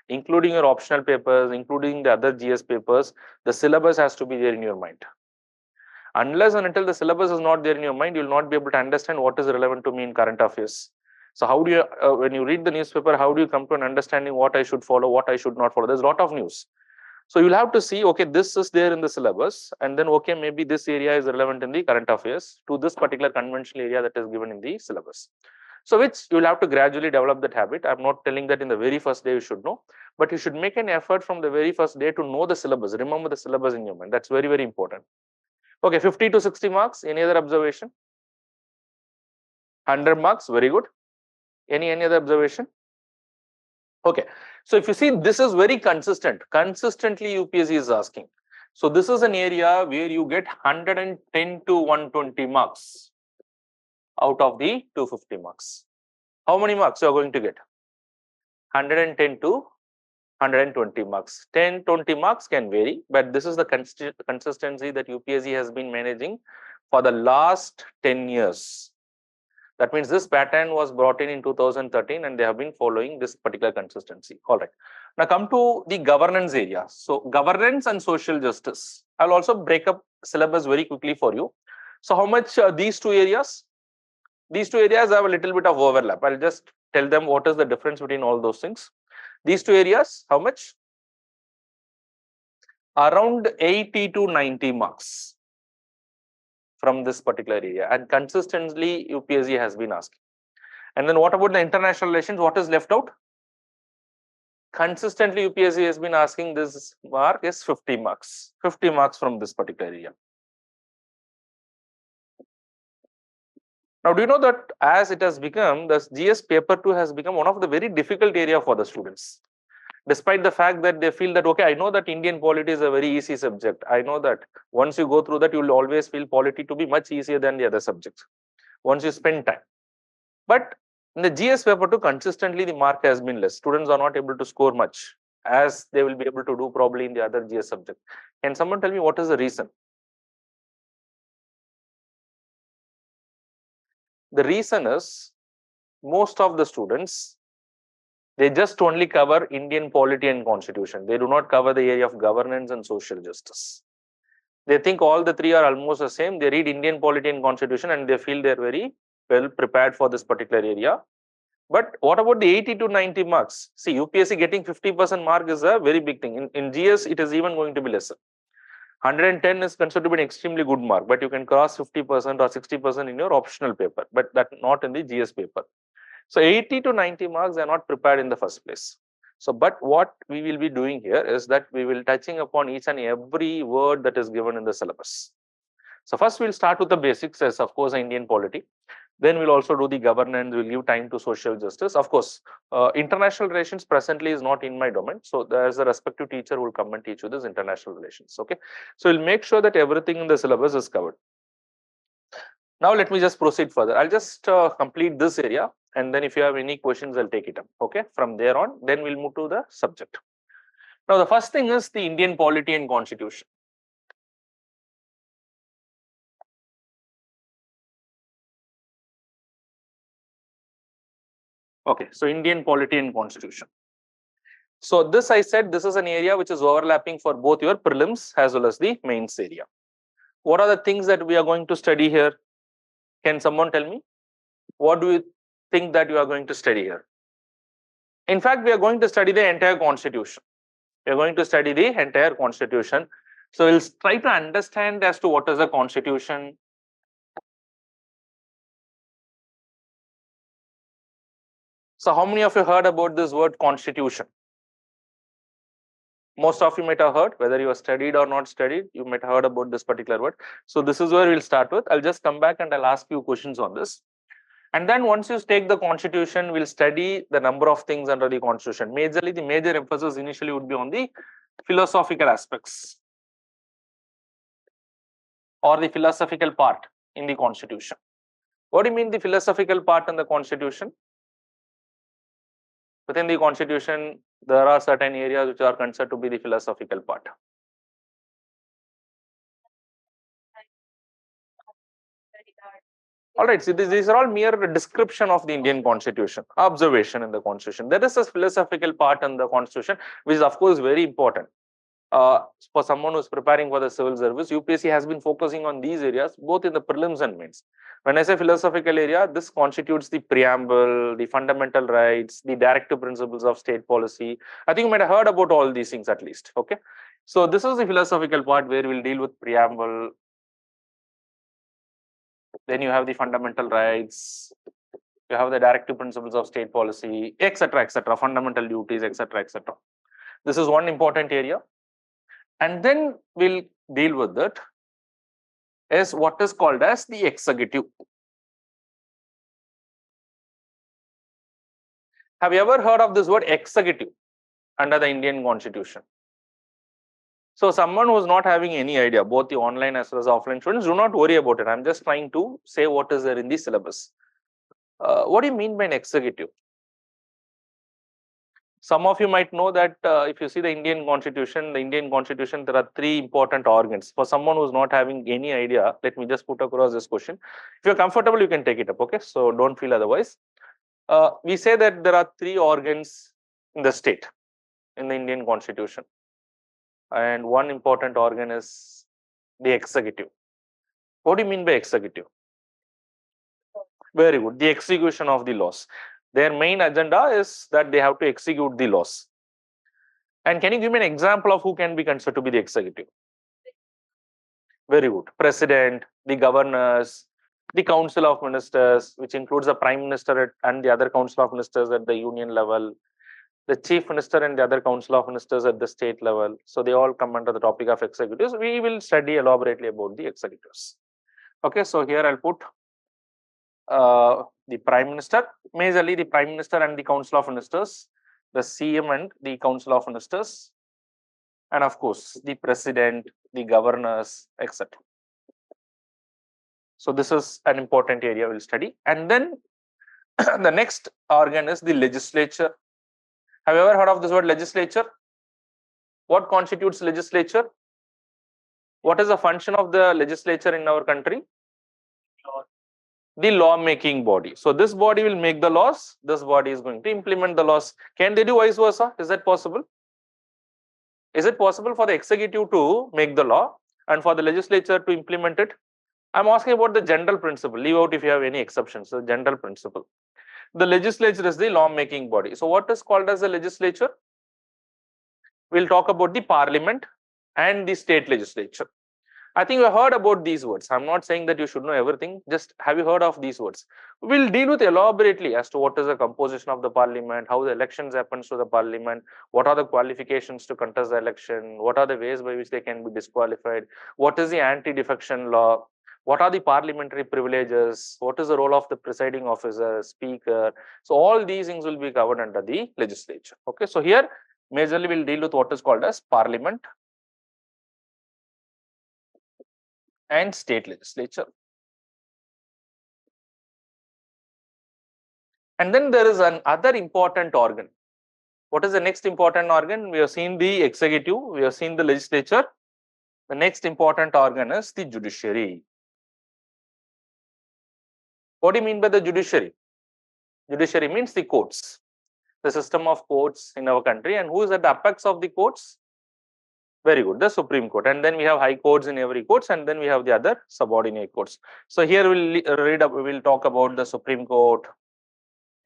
including your optional papers, including the other GS papers, the syllabus has to be there in your mind. Unless and until the syllabus is not there in your mind, you will not be able to understand what is relevant to me in current affairs. So how do you, when you read the newspaper, how do you come to an understanding what I should follow, what I should not follow? There's a lot of news. So you'll have to see, okay, this is there in the syllabus, and then, okay, maybe this area is relevant in the current affairs to this particular conventional area that is given in the syllabus. So which you'll have to gradually develop that habit. I'm not telling that in the very first day you should know, but you should make an effort from the very first day to know the syllabus. Remember the syllabus in your mind. That's very, very important. Okay, 50 to 60 marks. Any other observation? 100 marks. Very good. Any other observation? Okay, so if you see, this is very consistent. Consistently, UPSC is asking. So this is an area where you get 110 to 120 marks out of the 250 marks. How many marks you are going to get? 110 to 120 marks. 10, 20 marks can vary, but this is the consistency that UPSC has been managing for the last 10 years. That means this pattern was brought in 2013, and they have been following this particular consistency. All right. Now come to the governance area. So governance and social justice. I'll also break up syllabus very quickly for you. So how much these two areas? These two areas have a little bit of overlap. I'll just tell them what is the difference between all those things. These two areas, how much? Around 80 to 90 marks from this particular area, and consistently UPSC has been asking. And then what about the international relations? What is left out? Consistently UPSC has been asking this mark is 50 marks. 50 marks from this particular area. Now, do you know that as it has become, the GS paper 2 has become one of the very difficult area for the students, despite the fact that they feel that, okay, I know that Indian polity is a very easy subject. I know that once you go through that, you will always feel polity to be much easier than the other subjects once you spend time. But in the GS paper 2, consistently the mark has been less. Students are not able to score much as they will be able to do probably in the other GS subject. Can someone tell me what is the reason? The reason is most of the students, they just only cover Indian polity and constitution. They do not cover the area of governance and social justice. They think all the three are almost the same. They read Indian polity and constitution and they feel they're very well prepared for this particular area. But what about the 80 to 90 marks? See, UPSC getting 50% mark is a very big thing. In GS, it is even going to be lesser. 110 is considered to be an extremely good mark, but you can cross 50% or 60% in your optional paper, but that not in the GS paper. So 80 to 90 marks are not prepared in the first place. So, but what we will be doing here is that we will touching upon each and every word that is given in the syllabus. So first we'll start with the basics as, of course, Indian polity. Then we'll also do the governance, we'll give time to social justice. Of course, international relations presently is not in my domain. So there's a respective teacher who will come and teach you this international relations. Okay. So we'll make sure that everything in the syllabus is covered. Now let me just proceed further. I'll just complete this area, and then if you have any questions, I'll take it up. Okay. From there on, then we'll move to the subject. Now, the first thing is the Indian Polity and Constitution. Okay, so Indian Polity and Constitution. So this I said, this is an area which is overlapping for both your prelims as well as the mains area. What are the things that we are going to study here? Can someone tell me? What do you think that you are going to study here? In fact, we are going to study the entire constitution. We are going to study the entire constitution. So we'll try to understand as to what is the constitution. So how many of you heard about this word constitution? Most of you might have heard, whether you have studied or not studied, you might have heard about this particular word. So this is where we'll start with. I'll just come back and I'll ask you questions on this. And then once you take the constitution, we'll study the number of things under the constitution. Majorly, the major emphasis initially would be on the philosophical aspects or the philosophical part in the constitution. What do you mean the philosophical part in the constitution? Within the constitution, there are certain areas which are considered to be the philosophical part. All right, so these are all mere description of the Indian constitution, observation in the constitution. There is a philosophical part in the constitution, which is of course very important. For someone who's preparing for the civil service, UPSC has been focusing on these areas, both in the prelims and mains. When I say philosophical area, this constitutes the preamble, the fundamental rights, the directive principles of state policy. I think you might have heard about all these things at least, okay? So this is the philosophical part where we'll deal with preamble. Then you have the fundamental rights, you have the directive principles of state policy, etc., fundamental duties, etc., etc. This is one important area. And then we'll deal with it is what is called as the executive. Have you ever heard of this word executive under the Indian Constitution? So someone who is not having any idea, both the online as well as offline students, do not worry about it. I'm just trying to say what is there in the syllabus. What do you mean by an executive? Some of you might know that if you see the Indian Constitution, there are three important organs. For someone who's not having any idea, let me just put across this question. If you're comfortable, you can take it up, okay? So don't feel otherwise. We say that there are three organs in the state, in the Indian Constitution. And one important organ is the executive. What do you mean by executive? Very good. The execution of the laws. Their main agenda is that they have to execute the laws. And can you give me an example of who can be considered to be the executive? Very good. President, the governors, the Council of Ministers, which includes the Prime Minister and the other Council of Ministers at the union level, the Chief Minister and the other Council of Ministers at the state level. So they all come under the topic of executives. We will study elaborately about the executives. Okay, so here I'll put the Prime Minister, majorly the Prime Minister and the Council of Ministers, the CM and the Council of Ministers, and of course the President, the governors, etc. So this is an important area we'll study. And then the next organ is the legislature. Have you ever heard of this word legislature? What constitutes legislature? What is the function of the legislature in our country? The law-making body. So this body will make the laws. This body is going to implement the laws. Can they do vice versa? Is that possible? Is it possible for the executive to make the law and for the legislature to implement it? I'm asking about the general principle. Leave out if you have any exceptions. The general principle. The legislature is the law-making body. So what is called as the legislature? We'll talk about the parliament and the state legislature. I think you have heard about these words. I'm not saying that you should know everything. Just have you heard of these words? We'll deal with elaborately as to what is the composition of the parliament, how the elections happens to the parliament, what are the qualifications to contest the election, what are the ways by which they can be disqualified, what is the anti-defection law, what are the parliamentary privileges, what is the role of the presiding officer, speaker. So all these things will be covered under the legislature. Okay, so here majorly we'll deal with what is called as parliament and state legislature. And then there is another important organ. What is the next important organ? We have seen the executive, we have seen the legislature. The next important organ is the judiciary. What do you mean by the judiciary? Judiciary means the courts, the system of courts in our country. And who is at the apex of the courts? Very good, the Supreme Court. And then we have high courts in every courts, and then we have the other subordinate courts. So here we will talk about the Supreme Court,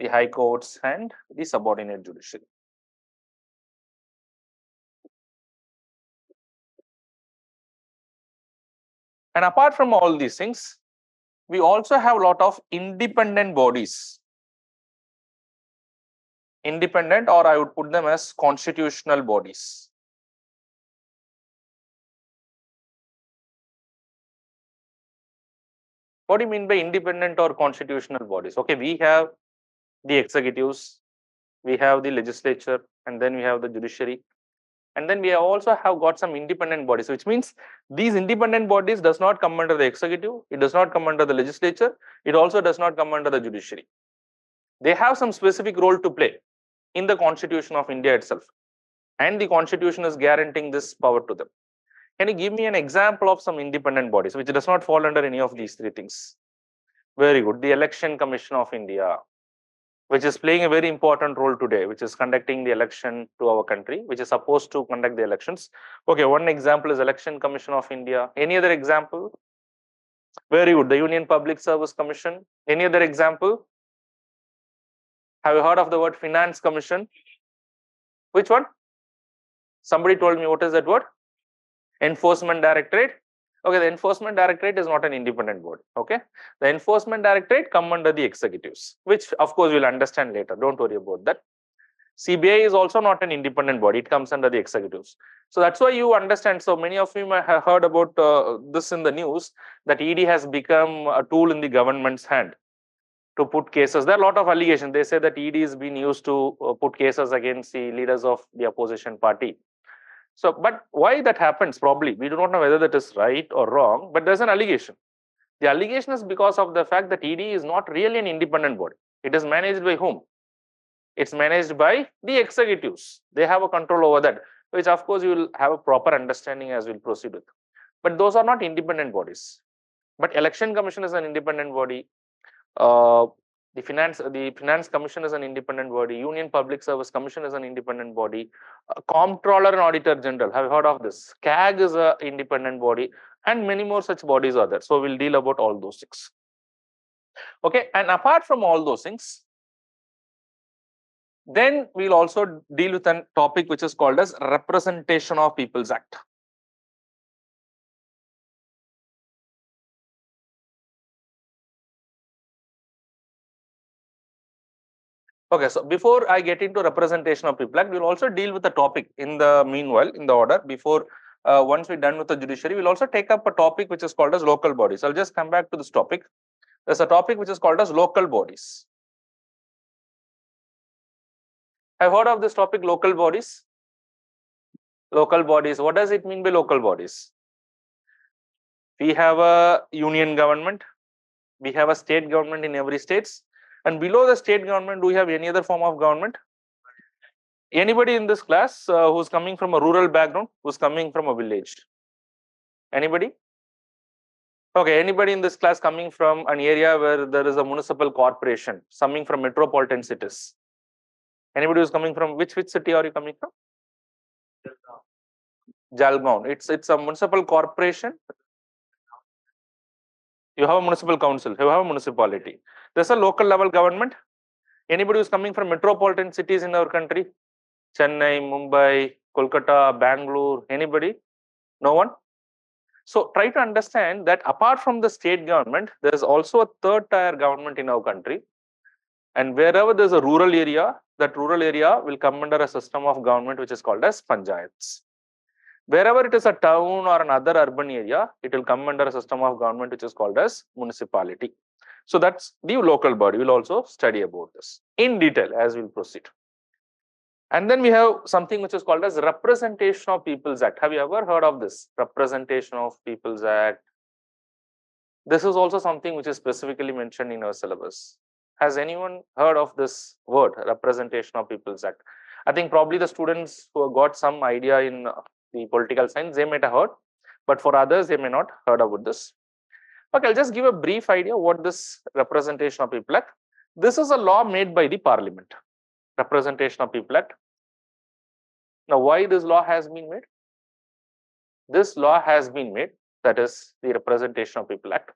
the high courts, and the subordinate judiciary. And apart from all these things, we also have a lot of independent bodies. Independent, or I would put them as constitutional bodies. What do you mean by independent or constitutional bodies? Okay, we have the executives, we have the legislature, and then we have the judiciary. And then we also have got some independent bodies, which means these independent bodies does not come under the executive, it does not come under the legislature, it also does not come under the judiciary. They have some specific role to play in the Constitution of India itself. And the Constitution is guaranteeing this power to them. Can you give me an example of some independent bodies which does not fall under any of these three things? Very good. The Election Commission of India, which is playing a very important role today, which is conducting the election to our country, which is supposed to conduct the elections. Okay, one example is Election Commission of India. Any other example? Very good. The Union Public Service Commission. Any other example? Have you heard of the word Finance Commission? Which one? Somebody told me, what is that word? Enforcement Directorate. Okay, the Enforcement Directorate is not an independent body. Okay, the Enforcement Directorate come under the executives, which of course we'll understand later. Don't worry about that. CBI is also not an independent body. It comes under the executives. So that's why you understand. So many of you might have heard about this in the news, that ED has become a tool in the government's hand to put cases. There are a lot of allegations. They say that ED is being used to put cases against the leaders of the opposition party. So, but why that happens, probably, we do not know whether that is right or wrong, but there's an allegation. The allegation is because of the fact that ED is not really an independent body. It is managed by whom? It's managed by the executives. They have a control over that, which of course you will have a proper understanding as we'll proceed with. But those are not independent bodies. But Election Commission is an independent body. The Finance Commission is an independent body. Union Public Service Commission is an independent body. Comptroller and Auditor General, have you heard of this? CAG is an independent body, and many more such bodies are there. So we'll deal about all those things. Okay, and apart from all those things, then we'll also deal with a topic which is called as Representation of People's Act. Okay, so before I get into Representation of People Act, we'll also deal with the topic in the meanwhile, in the order. Before, once we're done with the judiciary, we'll also take up a topic which is called as local bodies. I'll just come back to this topic. There's a topic which is called as local bodies. I've heard of this topic, local bodies. Local bodies, what does it mean by local bodies? We have a union government, we have a state government in every state, and below the state government, do we have any other form of government? Anybody in this class who's coming from a rural background, who's coming from a village? Anybody? Okay, anybody in this class coming from an area where there is a municipal corporation, coming from metropolitan cities? Anybody who's coming from which city are you coming from? Jalgaon. It's a municipal corporation. You have a municipal council, you have a municipality. There's a local level government. Anybody who's coming from metropolitan cities in our country? Chennai, Mumbai, Kolkata, Bangalore, anybody? No one? So try to understand that apart from the state government, there is also a third tier government in our country. And wherever there's a rural area, that rural area will come under a system of government which is called as panchayats. Wherever it is a town or another urban area, it will come under a system of government which is called as municipality. So that's the local body. We'll also study about this in detail as we'll proceed. And then we have something which is called as Representation of People's Act. Have you ever heard of this? Representation of People's Act. This is also something which is specifically mentioned in our syllabus. Has anyone heard of this word, Representation of People's Act? I think probably the students who have got some idea in the political science, they might have heard, but for others, they may not heard about this. Okay, I'll just give a brief idea what this representation of people act. This is a law made by the parliament, representation of people act. Now, why this law has been made? This law has been made, that is the representation of people act.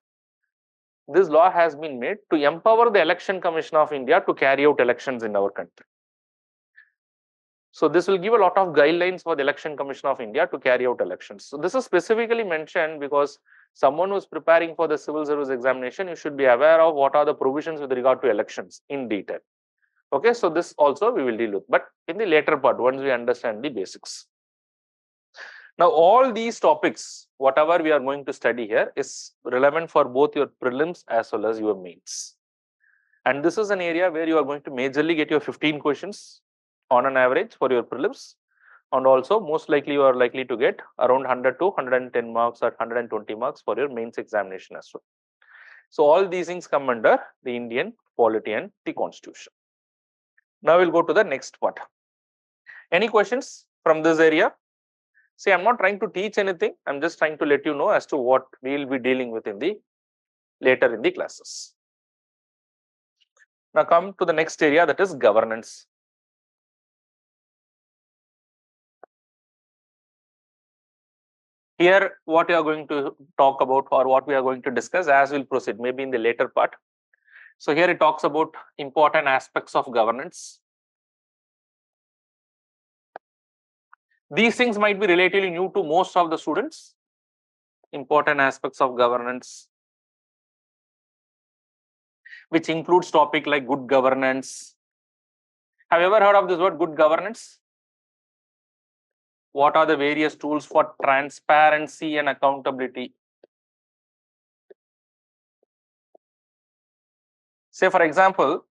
This law has been made to empower the Election Commission of India to carry out elections in our country. So this will give a lot of guidelines for the Election Commission of India to carry out elections. So this is specifically mentioned because someone who is preparing for the civil service examination, you should be aware of what are the provisions with regard to elections in detail. Okay, so this also we will deal with, but in the later part, once we understand the basics. Now, all these topics, whatever we are going to study here, is relevant for both your prelims as well as your mains. And this is an area where you are going to majorly get your 15 questions on an average for your prelims. And also, most likely, you are likely to get around 100 to 110 marks or 120 marks for your mains examination as well. So, all these things come under the Indian polity and the constitution. Now, we'll go to the next part. Any questions from this area? See, I'm not trying to teach anything. I'm just trying to let you know as to what we will be dealing with in the later in the classes. Now, come to the next area, that is governance. Here, what we are going to talk about or what we are going to discuss as we'll proceed, maybe in the later part. So here it talks about important aspects of governance. These things might be relatively new to most of the students. Important aspects of governance, which includes topic like good governance. Have you ever heard of this word, good governance? What are the various tools for transparency and accountability? Say, for example,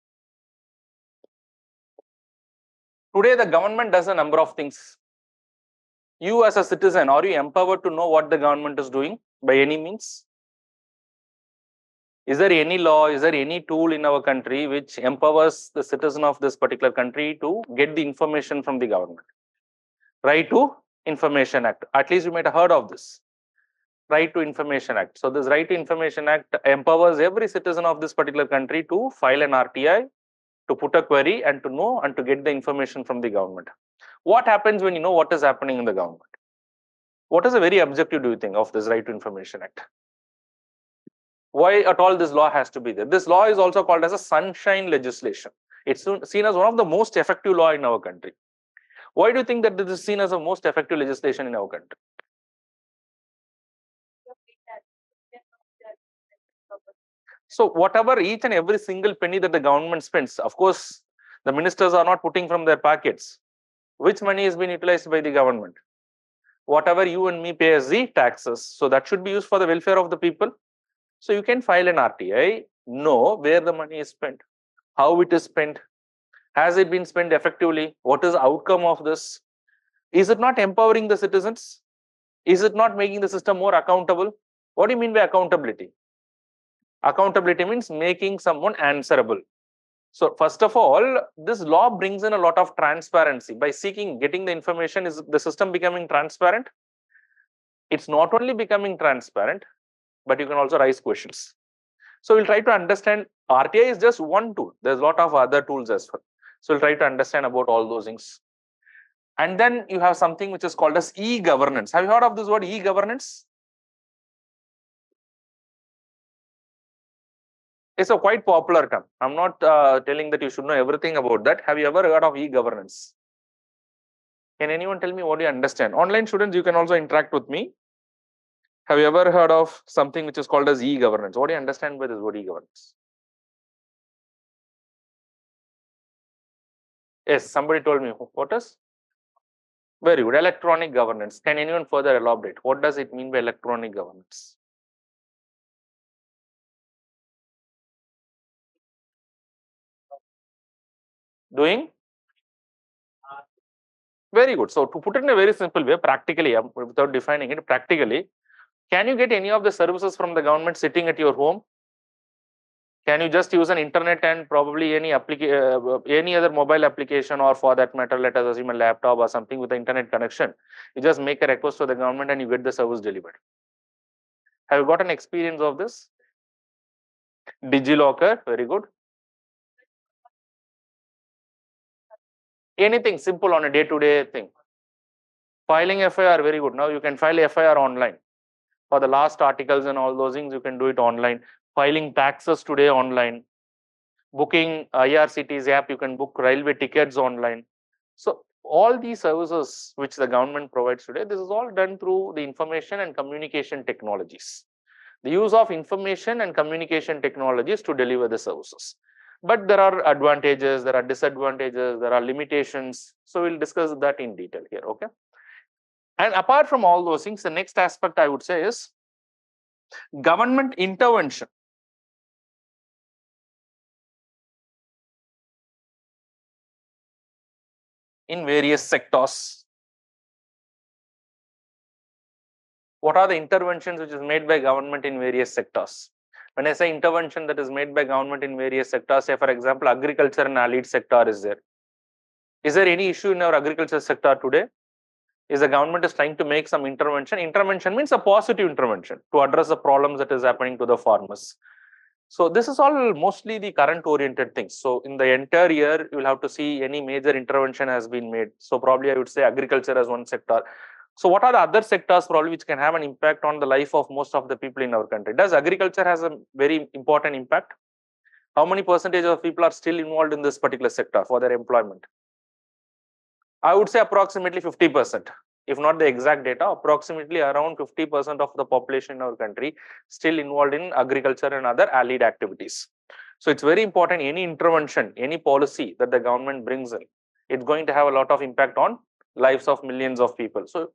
today the government does a number of things. You as a citizen, are you empowered to know what the government is doing by any means? Is there any law, is there any tool in our country which empowers the citizen of this particular country to get the information from the government? Right to Information Act. At least you might have heard of this. Right to Information Act. So this Right to Information Act empowers every citizen of this particular country to file an RTI, to put a query and to know and to get the information from the government. What happens when you know what is happening in the government? What is the very objective, do you think, of this Right to Information Act? Why at all this law has to be there? This law is also called as a sunshine legislation. It's seen as one of the most effective law in our country. Why do you think that this is seen as the most effective legislation in our country? So whatever each and every single penny that the government spends, of course, the ministers are not putting from their pockets. Which money has been utilized by the government? Whatever you and me pay as the taxes. So that should be used for the welfare of the people. So you can file an RTI, know where the money is spent, how it is spent, has it been spent effectively, what is the outcome of this? Is it not empowering the citizens? Is it not making the system more accountable? What do you mean by accountability? Accountability means making someone answerable. So first of all, this law brings in a lot of transparency. By getting the information, is the system becoming transparent? It's not only becoming transparent, but you can also raise questions. So we'll try to understand. RTI is just one tool. There's a lot of other tools as well. So we'll try to understand about all those things. And then you have something which is called as e-governance. Have you heard of this word, e-governance? It's a quite popular term. I'm not telling that you should know everything about that. Have you ever heard of e-governance? Can anyone tell me what do you understand? Online students, you can also interact with me. Have you ever heard of something which is called as e-governance? What do you understand by this word e-governance? Yes, somebody told me. What is? Very good. Electronic governance. Can anyone further elaborate? What does it mean by electronic governance? Doing? Very good. So to put it in a very simple way, practically, without defining it, practically, can you get any of the services from the government sitting at your home? Can you just use an internet and probably any other mobile application, or for that matter, let us assume a laptop or something with the internet connection? You just make a request to the government and you get the service delivered. Have you got an experience of this? DigiLocker, very good. Anything simple on a day-to-day thing. Filing FIR, very good. Now you can file FIR online. For the last articles and all those things, you can do it online. Filing taxes today online. Booking IRCTC app, you can book railway tickets online. So all these services which the government provides today, this is all done through the information and communication technologies. The use of information and communication technologies to deliver the services. But there are advantages, there are disadvantages, there are limitations. So we'll discuss that in detail here, okay? And apart from all those things, the next aspect I would say is government intervention. In various sectors. What are the interventions which is made by government in various sectors? When I say intervention that is made by government in various sectors, say for example, agriculture and allied sector is there. Is there any issue in our agriculture sector today? Is the government is trying to make some intervention? Intervention means a positive intervention to address the problems that is happening to the farmers. So this is all mostly the current oriented things. So in the entire year, you will have to see any major intervention has been made. So probably I would say agriculture as one sector. So what are the other sectors probably which can have an impact on the life of most of the people in our country? Does agriculture has a very important impact? How many percentage of people are still involved in this particular sector for their employment? I would say approximately 50%. If not the exact data, approximately around 50% of the population in our country still involved in agriculture and other allied activities. So it's very important, any intervention, any policy that the government brings in, it's going to have a lot of impact on lives of millions of people. So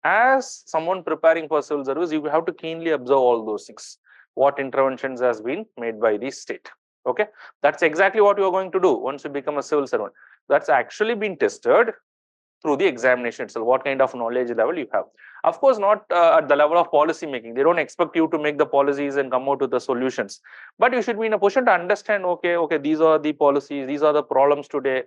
as someone preparing for civil service, you have to keenly observe all those things. What interventions has been made by the state. Okay, that's exactly what you are going to do once you become a civil servant. That's actually been tested through the examination itself, what kind of knowledge level you have. Of course, not at the level of policy making. They don't expect you to make the policies and come out with the solutions. But you should be in a position to understand, okay, these are the policies, these are the problems today.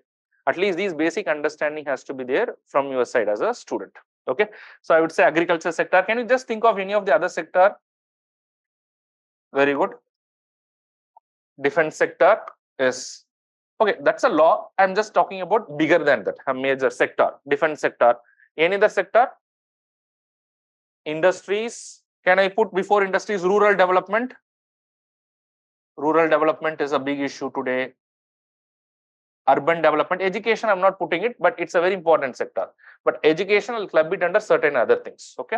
At least these basic understanding has to be there from your side as a student. Okay, so I would say agriculture sector. Can you just think of any of the other sector? Very good. Defense sector is okay. That's a law. I'm just talking about bigger than that, a major sector, defense sector. Any other sector? Industries. Can I put before industries rural development? Rural development is a big issue today. Urban development. Education, I'm not putting it, but it's a very important sector. But education will club it under certain other things. Okay.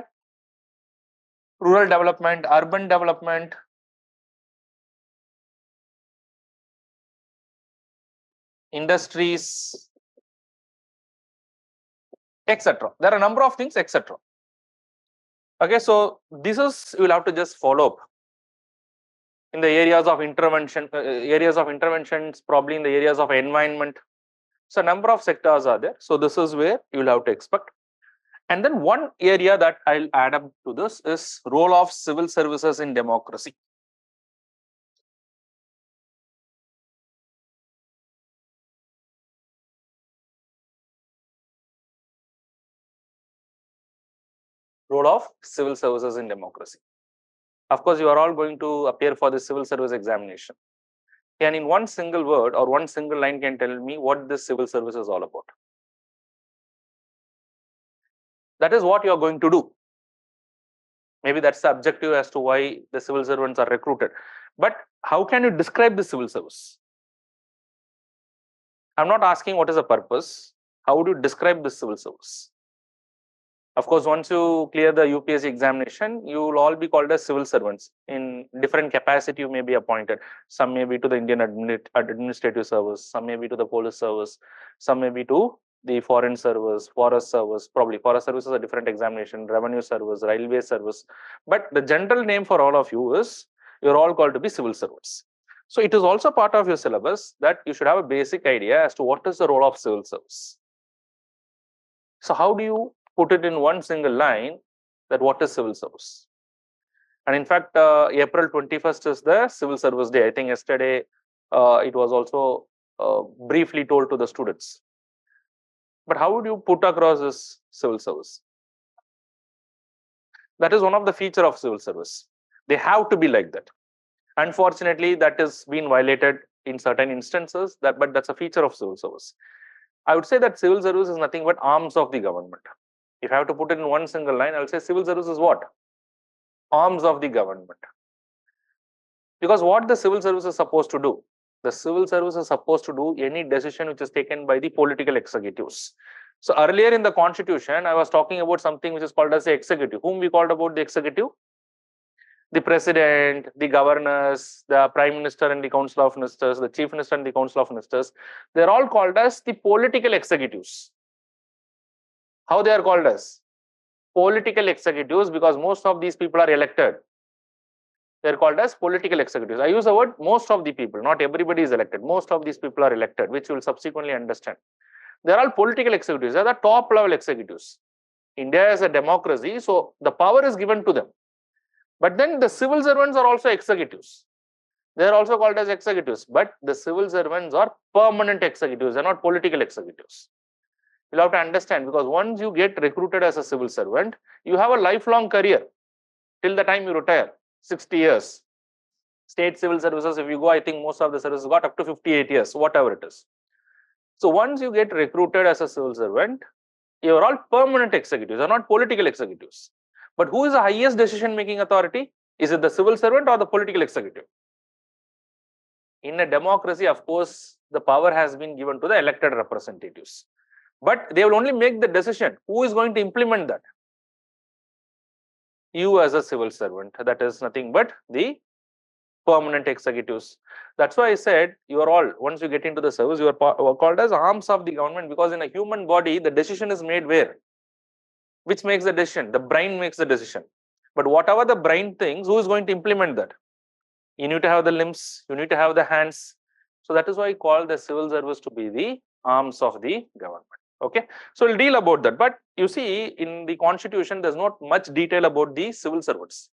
Rural development, urban development. Industries, etc. There are a number of things, etc. Okay, so this is, you will have to just follow up in the areas of intervention, interventions, probably in the areas of environment. So number of sectors are there. So this is where you will have to expect. And then one area that I'll add up to this is role of civil services in democracy. Role of civil services in democracy. Of course, you are all going to appear for the civil service examination. And in one single word or one single line can tell me what this civil service is all about. That is what you are going to do. Maybe that's the objective as to why the civil servants are recruited. But how can you describe the civil service? I'm not asking what is the purpose. How would you describe the civil service? Of course, once you clear the UPSC examination, you will all be called as civil servants. In different capacity, you may be appointed. Some may be to the Indian administrative service, some may be to the police service, some may be to the foreign service, forest service, probably forest service is a different examination, revenue service, railway service. But the general name for all of you is, you're all called to be civil servants. So it is also part of your syllabus that you should have a basic idea as to what is the role of civil service. So how do you put it in one single line that what is civil service? And in fact, April 21st is the Civil Service Day. I think yesterday it was also briefly told to the students. But how would you put across this civil service? That is one of the feature of civil service. They have to be like that. Unfortunately, that is being violated in certain instances, but that's a feature of civil service. I would say that civil service is nothing but arms of the government. If I have to put it in one single line, I'll say civil service is what? Arms of the government. Because what the civil service is supposed to do? The civil service is supposed to do any decision which is taken by the political executives. So earlier in the constitution, I was talking about something which is called as the executive. Whom we called about the executive? The president, the governors, the prime minister and the council of ministers, the chief minister and the council of ministers. They're all called as the political executives. How they are called as? Political executives, because most of these people are elected. They're called as political executives. I use the word most of the people, not everybody is elected. Most of these people are elected, which you will subsequently understand. They're all political executives. They're the top level executives. India is a democracy, so the power is given to them. But then the civil servants are also executives. They are also called as executives, but the civil servants are permanent executives. They're not political executives. You'll have to understand, because once you get recruited as a civil servant, you have a lifelong career till the time you retire, 60 years. State civil services, if you go, I think most of the services got up to 58 years, whatever it is. So once you get recruited as a civil servant, you are all permanent executives, are not political executives. But who is the highest decision-making authority? Is it the civil servant or the political executive? In a democracy, of course, the power has been given to the elected representatives. But they will only make the decision. Who is going to implement that? You as a civil servant. That is nothing but the permanent executives. That's why I said you are all, once you get into the service, you are called as arms of the government, because in a human body, the decision is made where? Which makes the decision? The brain makes the decision. But whatever the brain thinks, who is going to implement that? You need to have the limbs, you need to have the hands. So that is why I call the civil service to be the arms of the government. Okay, so we'll deal about that. But you see, in the constitution, there's not much detail about the civil servants.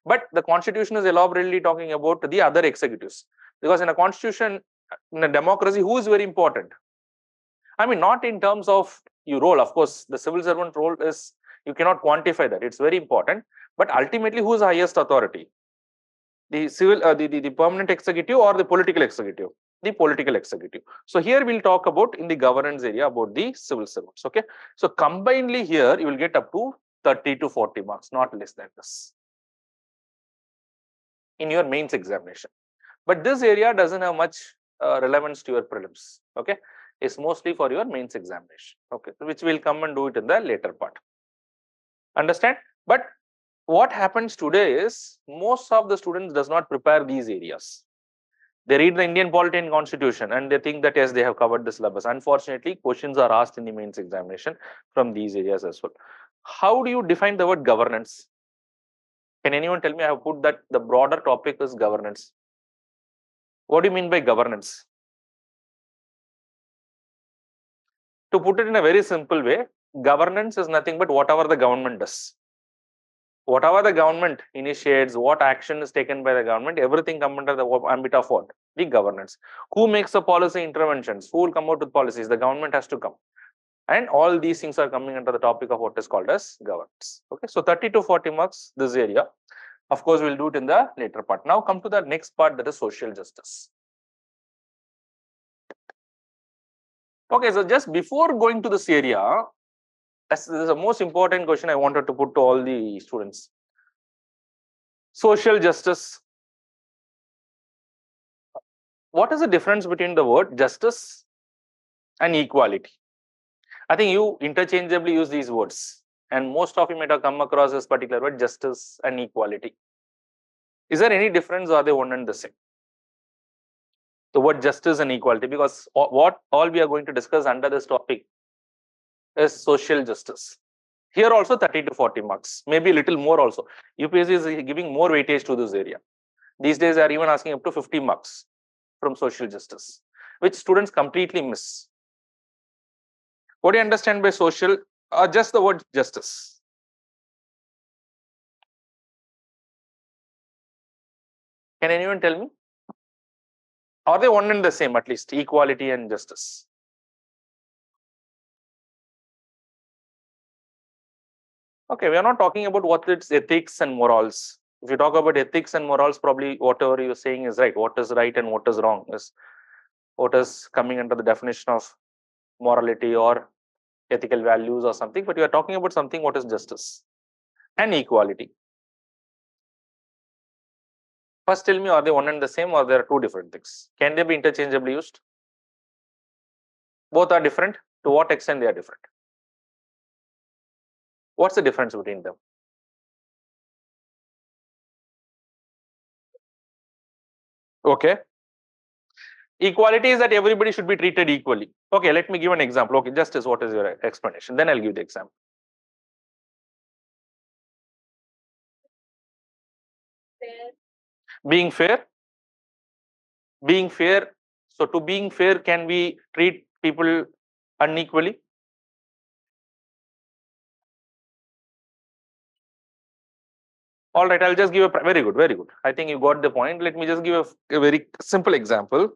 But the constitution is elaborately talking about the other executives. Because in a constitution, in a democracy, who is very important? I mean, not in terms of your role. Of course, the civil servant role is, you cannot quantify that. It's very important. But ultimately, who is the highest authority? The civil, the permanent executive or the political executive? The political executive. So here we'll talk about in the governance area about the civil servants. Okay. So combinedly here, you will get up to 30 to 40 marks, not less than this, in your mains examination. But this area doesn't have much relevance to your prelims. Okay. It's mostly for your mains examination. Okay. Which we'll come and do it in the later part. Understand? But what happens today is most of the students does not prepare these areas. They read the Indian Polity and Constitution and they think that yes, they have covered the syllabus. Unfortunately, questions are asked in the mains examination from these areas as well. How do you define the word governance? Can anyone tell me? I have put that the broader topic is governance. What do you mean by governance? To put it in a very simple way, governance is nothing but whatever the government does. Whatever the government initiates, what action is taken by the government, everything comes under the ambit of what? The governance. Who makes the policy interventions? Who will come out with policies? The government has to come. And all these things are coming under the topic of what is called as governance. Okay, so 30 to 40 marks, this area. Of course, we'll do it in the later part. Now come to the next part, that is social justice. Okay, so just before going to this area, this is the most important question I wanted to put to all the students. Social justice. What is the difference between the word justice and equality? I think you interchangeably use these words, and most of you might have come across this particular word, justice and equality. Is there any difference, or are they one and the same? The word justice and equality, because what all we are going to discuss under this topic is social justice. Here also 30 to 40 marks, maybe a little more also. UPSC is giving more weightage to this area. These days, they are even asking up to 50 marks from social justice, which students completely miss. What do you understand by social, or just the word justice? Can anyone tell me? Are they one and the same, at least equality and justice? Okay, we are not talking about what it's ethics and morals. If you talk about ethics and morals, probably whatever you're saying is right. What is right and what is wrong is what is coming under the definition of morality or ethical values or something. But you are talking about something what is justice and equality. First, tell me, are they one and the same or there are two different things? Can they be interchangeably used? Both are different. To what extent they are different? What's the difference between them? Okay. Equality is that everybody should be treated equally. Okay, let me give an example. Okay, justice, what is your explanation? Then I'll give the example. Being fair. Being fair. So to being fair, can we treat people unequally? All right, I'll just give a very good, very good. I think you got the point. Let me just give a very simple example.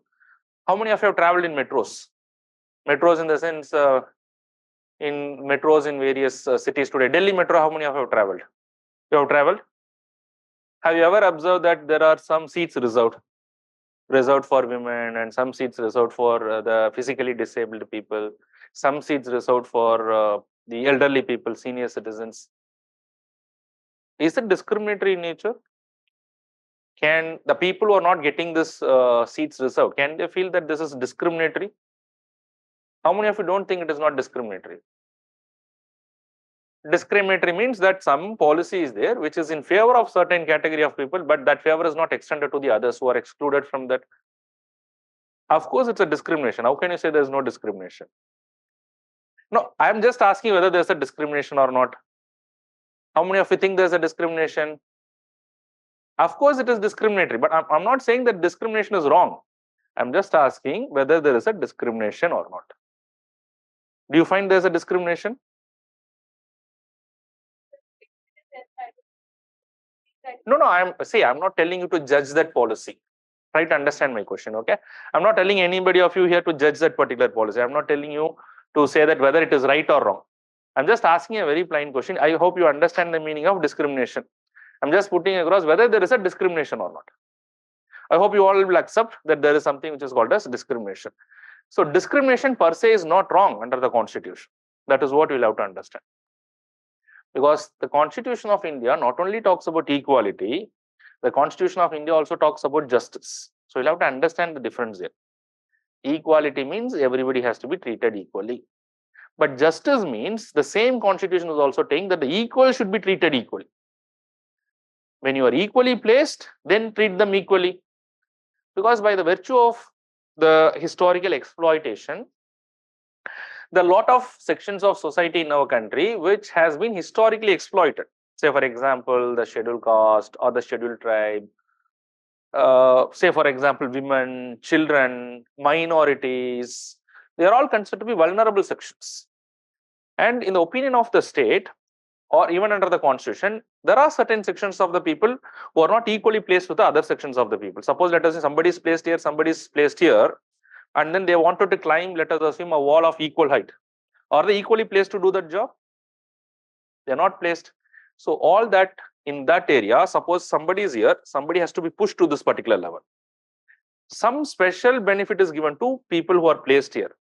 How many of you have traveled in metros? Metros in the sense, in metros in various cities today. Delhi metro, how many of you have traveled? You have traveled? Have you ever observed that there are some seats reserved for women and some seats reserved for the physically disabled people, some seats reserved for the elderly people, senior citizens? Is it discriminatory in nature? Can the people who are not getting this seats reserved, can they feel that this is discriminatory? How many of you don't think it is not discriminatory? Discriminatory means that some policy is there which is in favor of certain category of people, but that favor is not extended to the others who are excluded from that. Of course, it's a discrimination. How can you say there's no discrimination? No, I'm just asking whether there's a discrimination or not. How many of you think there's a discrimination? Of course, it is discriminatory, but I'm not saying that discrimination is wrong. I'm just asking whether there is a discrimination or not. Do you find there's a discrimination? No, I'm not telling you to judge that policy. Try to understand my question, okay? I'm not telling anybody of you here to judge that particular policy. I'm not telling you to say that whether it is right or wrong. I'm just asking a very plain question. I hope you understand the meaning of discrimination. I'm just putting across whether there is a discrimination or not. I hope you all will accept that there is something which is called as discrimination. So discrimination per se is not wrong under the Constitution. That is what you'll have to understand. Because the Constitution of India not only talks about equality, the Constitution of India also talks about justice. So you'll have to understand the difference here. Equality means everybody has to be treated equally. But justice means the same Constitution is also saying that the equal should be treated equally. When you are equally placed, then treat them equally. Because by the virtue of the historical exploitation, there are a lot of sections of society in our country which has been historically exploited. Say, for example, the scheduled caste or the scheduled tribe. Say, for example, women, children, minorities. They are all considered to be vulnerable sections. And in the opinion of the state, or even under the Constitution, there are certain sections of the people who are not equally placed with the other sections of the people. Suppose, let us say somebody is placed here, somebody is placed here, and then they wanted to climb, let us assume, a wall of equal height. Are they equally placed to do that job? They are not placed. So all that in that area, suppose somebody is here, somebody has to be pushed to this particular level. Some special benefit is given to people who are placed here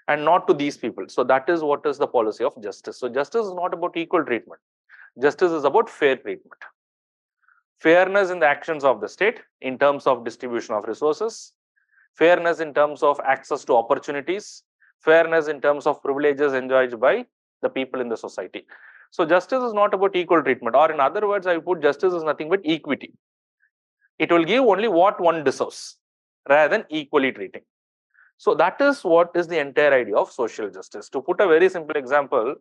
and not to these people. So that is what is the policy of justice. So justice is not about equal treatment. Justice is about fair treatment. Fairness in the actions of the state in terms of distribution of resources, fairness in terms of access to opportunities, fairness in terms of privileges enjoyed by the people in the society. So justice is not about equal treatment, or in other words, I put justice is nothing but equity. It will give only what one deserves rather than equally treating. So that is what is the entire idea of social justice. To put a very simple example,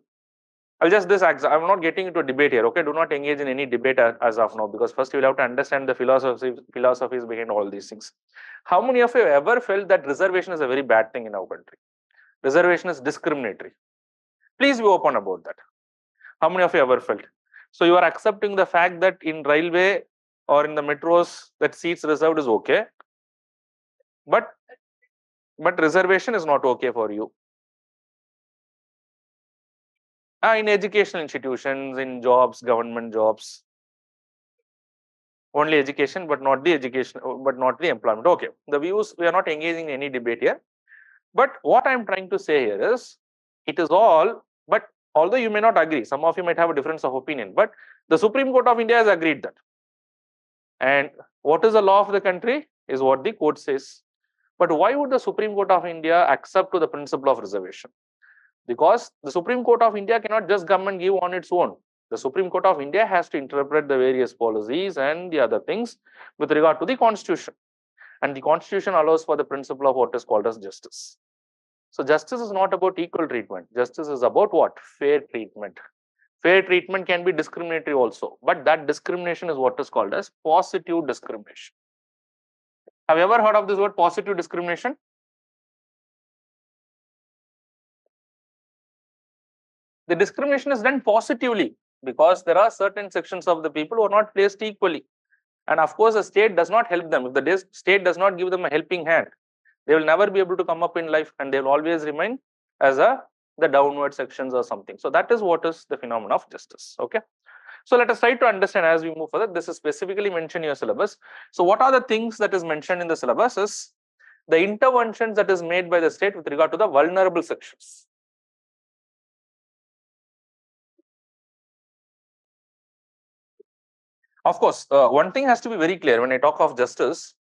I'm not getting into a debate here, okay? Do not engage in any debate as of now, because first you will have to understand the philosophies behind all these things. How many of you have ever felt that reservation is a very bad thing in our country? Reservation is discriminatory. Please be open about that. How many of you ever felt? So you are accepting the fact that in railway, or in the metros that seats reserved is okay, but reservation is not okay for you. In educational institutions, in jobs, government jobs, only education, but not the education, but not the employment. Okay, the views, we are not engaging in any debate here. But what I'm trying to say here is, it is all, but although you may not agree, some of you might have a difference of opinion, but the Supreme Court of India has agreed that. And what is the law of the country is what the court says. But why would the Supreme Court of India accept to the principle of reservation? Because the Supreme Court of India cannot just come and give on its own. The Supreme Court of India has to interpret the various policies and the other things with regard to the Constitution. And the Constitution allows for the principle of what is called as justice. So justice is not about equal treatment. Justice is about what? Fair treatment. Fair treatment can be discriminatory also, but that discrimination is what is called as positive discrimination. Have you ever heard of this word positive discrimination? The discrimination is done positively because there are certain sections of the people who are not placed equally. And of course, the state does not help them. If the state does not give them a helping hand, they will never be able to come up in life, and they will always remain as the downward sections or something. So that is what is the phenomenon of justice. Okay. So let us try to understand as we move further. This is specifically mentioned in your syllabus. So what are the things that is mentioned in the syllabus is the interventions that is made by the state with regard to the vulnerable sections. Of course, one thing has to be very clear when I talk of justice.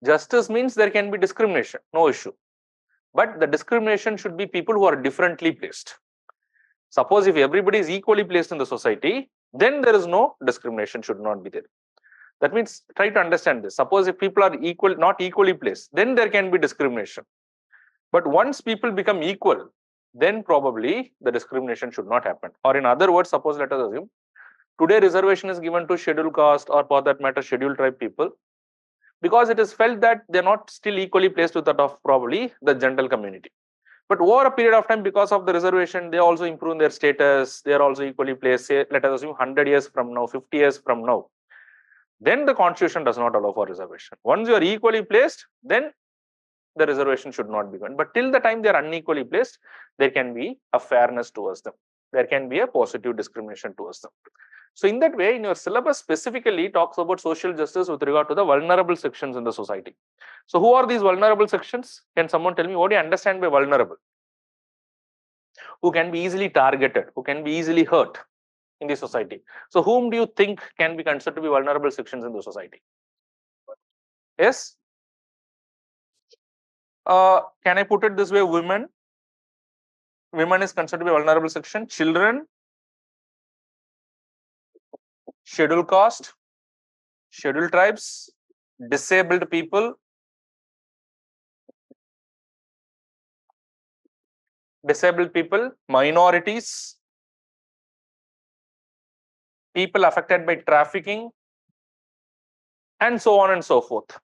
Justice means there can be discrimination, no issue. But the discrimination should be people who are differently placed. Suppose if everybody is equally placed in the society, then there is no discrimination, should not be there. That means try to understand this. Suppose if people are not equally placed, then there can be discrimination. But once people become equal, then probably the discrimination should not happen. Or in other words, suppose let us assume today reservation is given to scheduled caste or for that matter scheduled tribe people, because it is felt that they're not still equally placed with that of probably the general community. But over a period of time, because of the reservation, they also improve their status, they are also equally placed, say, let us assume 100 years from now, 50 years from now. Then the Constitution does not allow for reservation. Once you are equally placed, then the reservation should not be given. But till the time they are unequally placed, there can be a fairness towards them. There can be a positive discrimination towards them. So in that way, in your syllabus specifically talks about social justice with regard to the vulnerable sections in the society. So who are these vulnerable sections? Can someone tell me what do you understand by vulnerable? Who can be easily targeted, who can be easily hurt in the society. So whom do you think can be considered to be vulnerable sections in the society? Yes? Can I put it this way? Women. Women is considered to be a vulnerable section. Children. Scheduled caste. Scheduled tribes. Disabled people. Disabled people. Minorities. People affected by trafficking. And so on and so forth.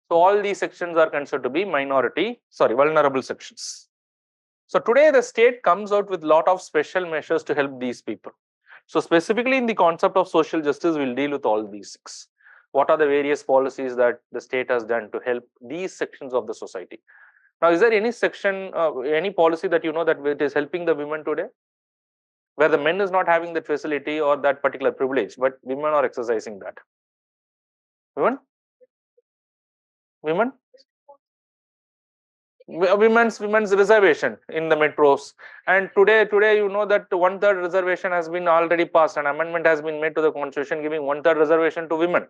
So all these sections are considered to be vulnerable sections. So today the state comes out with a lot of special measures to help these people. So specifically in the concept of social justice, we'll deal with all these things. What are the various policies that the state has done to help these sections of the society? Now, is there any section, any policy that you know that it is helping the women today? Where the men is not having that facility or that particular privilege, but women are exercising that. Women? Women's reservation in the metros, and today you know that 1/3 reservation has been already passed. An amendment has been made to the Constitution giving 1/3 reservation to women.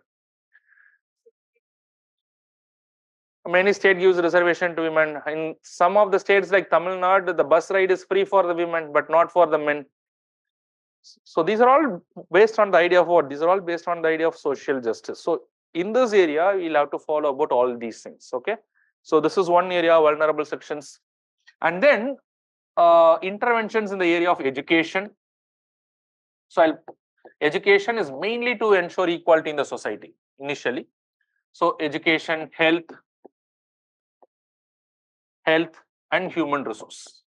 Many states gives reservation to women. In some of the states like Tamil Nadu, the bus ride is free for the women but not for the men. So these are all based on the idea of what? These are all based on the idea of social justice. So in this area, we'll have to follow about all these things. Okay. So this is one area, vulnerable sections. And then interventions in the area of education. So education is mainly to ensure equality in the society initially. So education, health and human resource.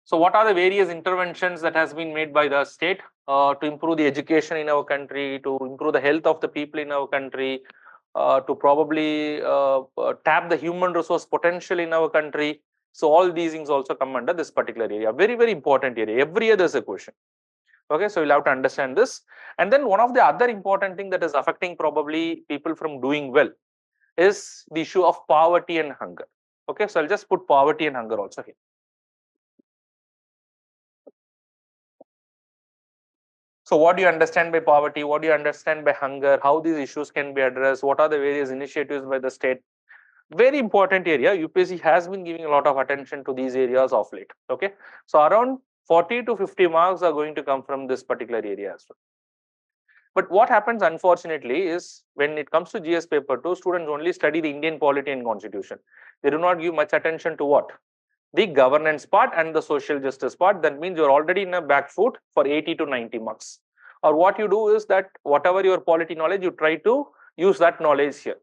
So what are the various interventions that has been made by the state? to improve the education in our country, to improve the health of the people in our country, to probably tap the human resource potential in our country. So all these things also come under this particular area. Very, very important area. Every year there's a question. Okay, so you'll have to understand this. And then one of the other important thing that is affecting probably people from doing well is the issue of poverty and hunger. Okay, so I'll just put poverty and hunger also here. So what do you understand by poverty? What do you understand by hunger? How these issues can be addressed? What are the various initiatives by the state? Very important area. UPSC has been giving a lot of attention to these areas of late. Okay, so around 40 to 50 marks are going to come from this particular area as well. But what happens, unfortunately, is when it comes to GS paper 2, students only study the Indian polity and constitution. They do not give much attention to what? The governance part and the social justice part. That means you're already in a back foot for 80 to 90 marks. Or what you do is that whatever your polity knowledge, you try to use that knowledge here.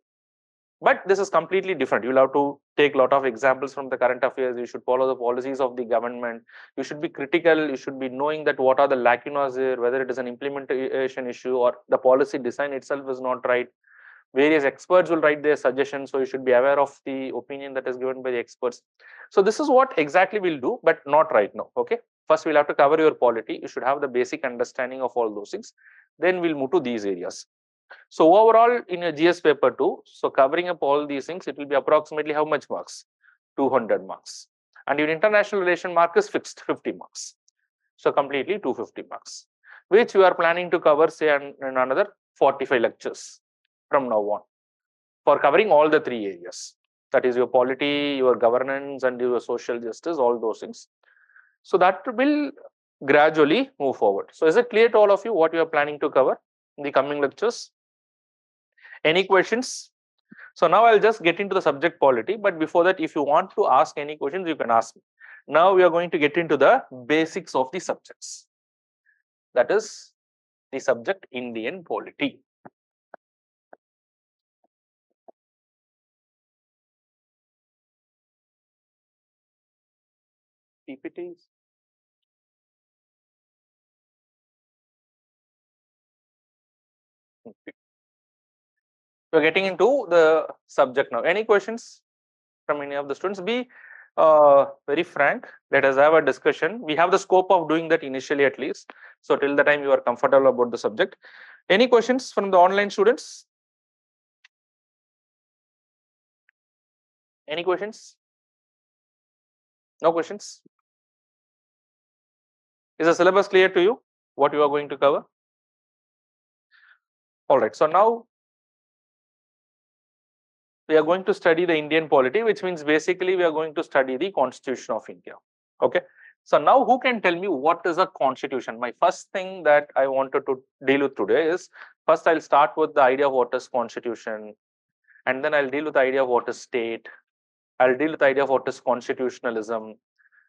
But this is completely different. You'll have to take a lot of examples from the current affairs. You should follow the policies of the government. You should be critical. You should be knowing that what are the lacunas there, whether it is an implementation issue or the policy design itself is not right. Various experts will write their suggestions. So you should be aware of the opinion that is given by the experts. So this is what exactly we'll do, but not right now. Okay. First, we'll have to cover your polity. You should have the basic understanding of all those things. Then we'll move to these areas. So overall in a GS paper 2, so covering up all these things, it will be approximately how much marks? 200 marks. And your international relation mark is fixed, 50 marks. So completely 250 marks, which you are planning to cover, say, in another 45 lectures from now on for covering all the three areas. That is your polity, your governance, and your social justice, all those things. So that will gradually move forward. So is it clear to all of you what you are planning to cover in the coming lectures? Any questions? So now I'll just get into the subject polity, but before that, if you want to ask any questions, you can ask me. Now we are going to get into the basics of the subjects. That is the subject Indian polity. PPTs. Okay. We're getting into the subject now. Any questions from any of the students? Be very frank. Let us have a discussion. We have the scope of doing that initially at least. So till the time you are comfortable about the subject. Any questions from the online students? Any questions? No questions? Is the syllabus clear to you? What you are going to cover? All right. So now we are going to study the Indian polity, which means basically we are going to study the Constitution of India. Okay. So now who can tell me what is a constitution? My first thing that I wanted to deal with today is, first I'll start with the idea of what is constitution, and then I'll deal with the idea of what is state. I'll deal with the idea of what is constitutionalism.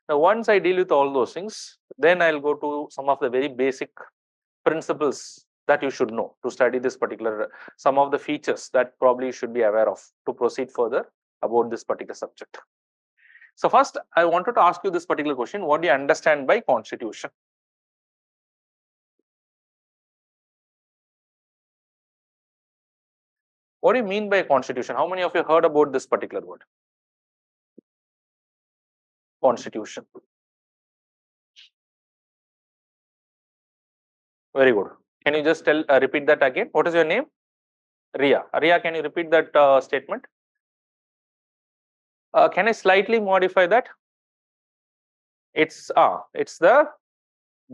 Now, once I deal with all those things, then I'll go to some of the very basic principles that you should know to study this particular, some of the features that probably you should be aware of to proceed further about this particular subject. So first, I wanted to ask you this particular question. What do you understand by constitution? What do you mean by constitution? How many of you heard about this particular word? Constitution. Very good. Can you just repeat that again? What is your name? Ria. Ria, can you repeat that statement? Can I slightly modify that? It's the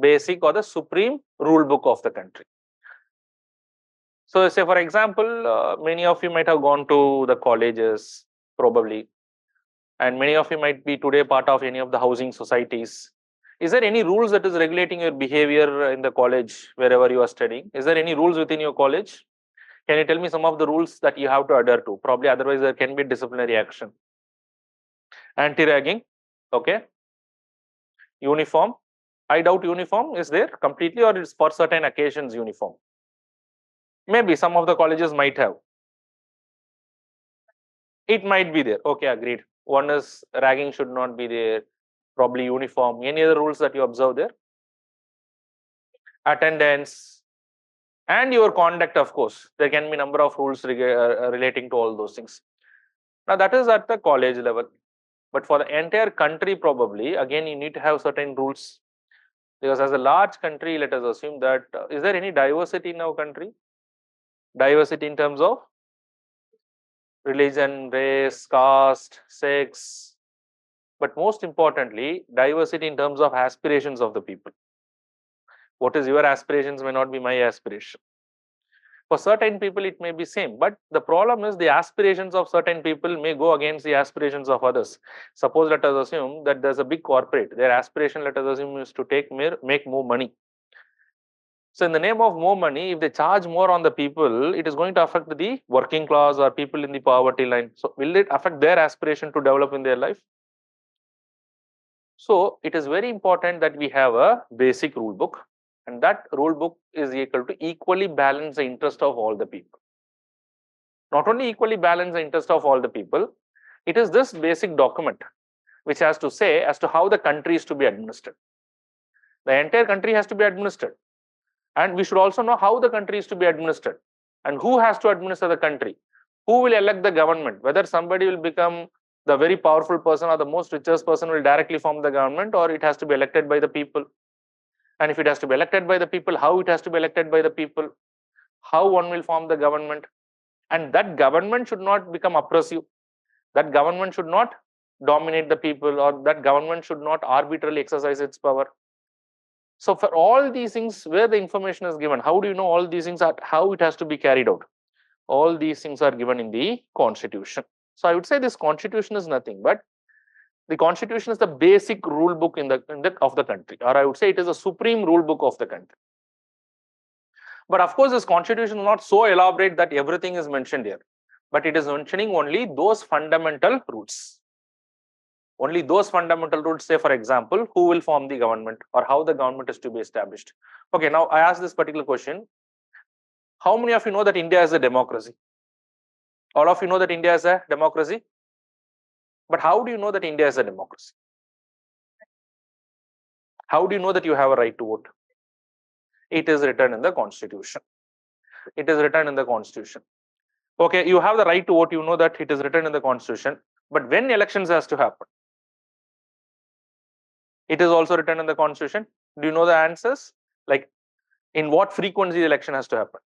basic or the supreme rule book of the country. So say for example, many of you might have gone to the colleges probably, and many of you might be today part of any of the housing societies. Is there any rules that is regulating your behavior in the college wherever you are studying? Is there any rules within your college? Can you tell me some of the rules that you have to adhere to? Probably otherwise there can be disciplinary action. Anti-ragging, okay. Uniform, I doubt uniform is there completely, or it's for certain occasions uniform. Maybe some of the colleges might have. It might be there. Okay, agreed. One is ragging should not be there. Probably uniform. Any other rules that you observe there? attendance, and your conduct, of course. There can be number of rules relating to all those things. Now, that is at the college level. But for the entire country, probably, again, you need to have certain rules. Because as a large country, let us assume that, is there any diversity in our country? Diversity in terms of religion, race, caste, sex, but most importantly, diversity in terms of aspirations of the people. What is your aspirations may not be my aspiration. For certain people, it may be same, but the problem is the aspirations of certain people may go against the aspirations of others. Suppose let us assume that there's a big corporate. Their aspiration, let us assume, is to make more money. So in the name of more money, if they charge more on the people, it is going to affect the working class or people in the poverty line. So will it affect their aspiration to develop in their life? So it is very important that we have a basic rule book, and that rule book is equal to equally balance the interest of all the people. Not only equally balance the interest of all the people, it is this basic document which has to say as to how the country is to be administered. The entire country has to be administered, and we should also know how the country is to be administered and who has to administer the country, who will elect the government, whether somebody will become the very powerful person or the most richest person will directly form the government, or it has to be elected by the people. And if it has to be elected by the people, how it has to be elected by the people, how one will form the government. And that government should not become oppressive. That government should not dominate the people, or that government should not arbitrarily exercise its power. So for all these things, where the information is given, how do you know all these things are, how it has to be carried out? All these things are given in the Constitution. So I would say this Constitution is nothing but the Constitution is the basic rule book of the country, or I would say it is a supreme rule book of the country. But of course, this Constitution is not so elaborate that everything is mentioned here, but it is mentioning only those fundamental rules. Only those fundamental rules, say for example, who will form the government or how the government is to be established. Okay, now I ask this particular question. How many of you know that India is a democracy? All of you know that India is a democracy? But how do you know that India is a democracy? How do you know that you have a right to vote? It is written in the Constitution. It is written in the Constitution. Okay, you have the right to vote, you know that it is written in the Constitution. But when elections has to happen, it is also written in the Constitution. Do you know the answers? Like, in what frequency the election has to happen?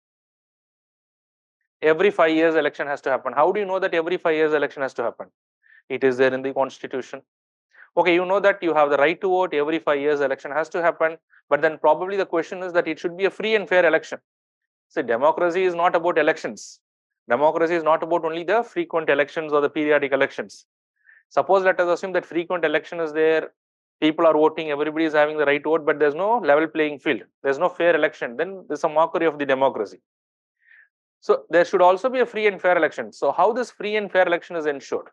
Every 5 years election has to happen. How do you know that every 5 years election has to happen? It is there in the Constitution. Okay, you know that you have the right to vote, every 5 years election has to happen, but then probably the question is that it should be a free and fair election. See, democracy is not about elections. Democracy is not about only the frequent elections or the periodic elections. Suppose let us assume that frequent election is there, people are voting, everybody is having the right to vote, but there's no level playing field, there's no fair election, then there's a mockery of the democracy. So there should also be a free and fair election. So how this free and fair election is ensured?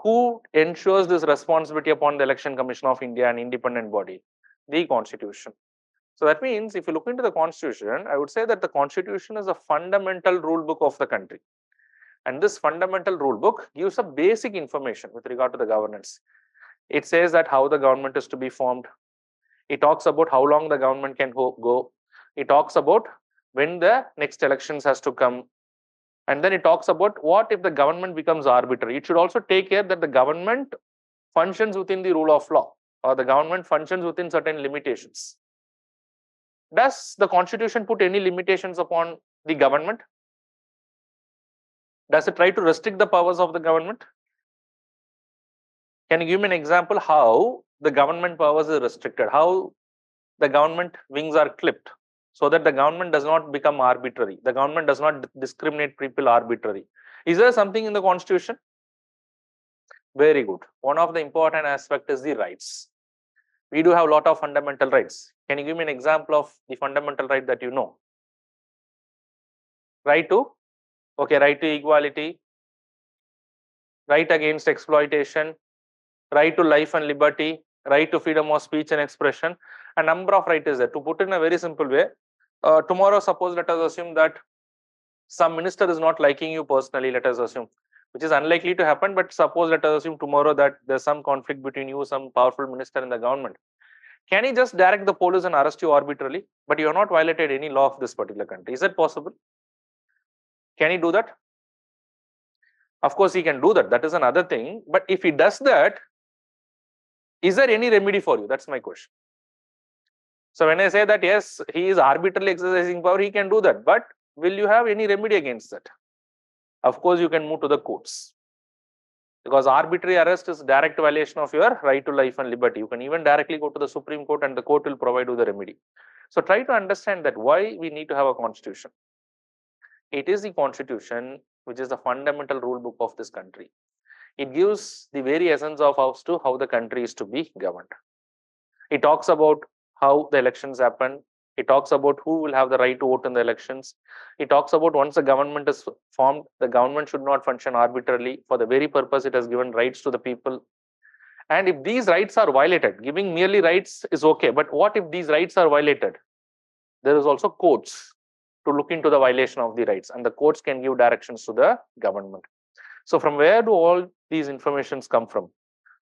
Who ensures this responsibility upon the Election Commission of India, an independent body? The Constitution. So that means if you look into the Constitution, I would say that the Constitution is a fundamental rule book of the country. And this fundamental rule book gives a basic information with regard to the governance. It says that how the government is to be formed. It talks about how long the government can go. It talks about when the next elections has to come. And then it talks about what if the government becomes arbitrary. It should also take care that the government functions within the rule of law, or the government functions within certain limitations. Does the Constitution put any limitations upon the government? Does it try to restrict the powers of the government? Can you give me an example how the government powers are restricted, how the government wings are clipped so that the government does not become arbitrary, the government does not discriminate people arbitrarily? Is there something in the Constitution? Very good. One of the important aspects is the rights. We do have a lot of fundamental rights. Can you give me an example of the fundamental right that you know? Right to? Okay, right to equality, right against exploitation, right to life and liberty, right to freedom of speech and expression. A number of rights is there. To put it in a very simple way, tomorrow suppose let us assume that some minister is not liking you personally, let us assume, which is unlikely to happen, but suppose let us assume tomorrow that there's some conflict between you, some powerful minister in the government. Can he just direct the police and arrest you arbitrarily? But you have not violated any law of this particular country. Is that possible? Can he do that? Of course, he can do that. That is another thing. But if he does that, is there any remedy for you? That's my question. So when I say that, yes, he is arbitrarily exercising power, he can do that. But will you have any remedy against that? Of course, you can move to the courts. Because arbitrary arrest is direct violation of your right to life and liberty. You can even directly go to the Supreme Court and the court will provide you the remedy. So try to understand that why we need to have a constitution. It is the constitution which is the fundamental rule book of this country. It gives the very essence of how the country is to be governed. It talks about how the elections happen. It talks about who will have the right to vote in the elections. It talks about once a government is formed, the government should not function arbitrarily. For the very purpose, it has given rights to the people. And if these rights are violated, giving merely rights is okay. But what if these rights are violated? There is also courts to look into the violation of the rights, and the courts can give directions to the government. So from where do all these informations come from?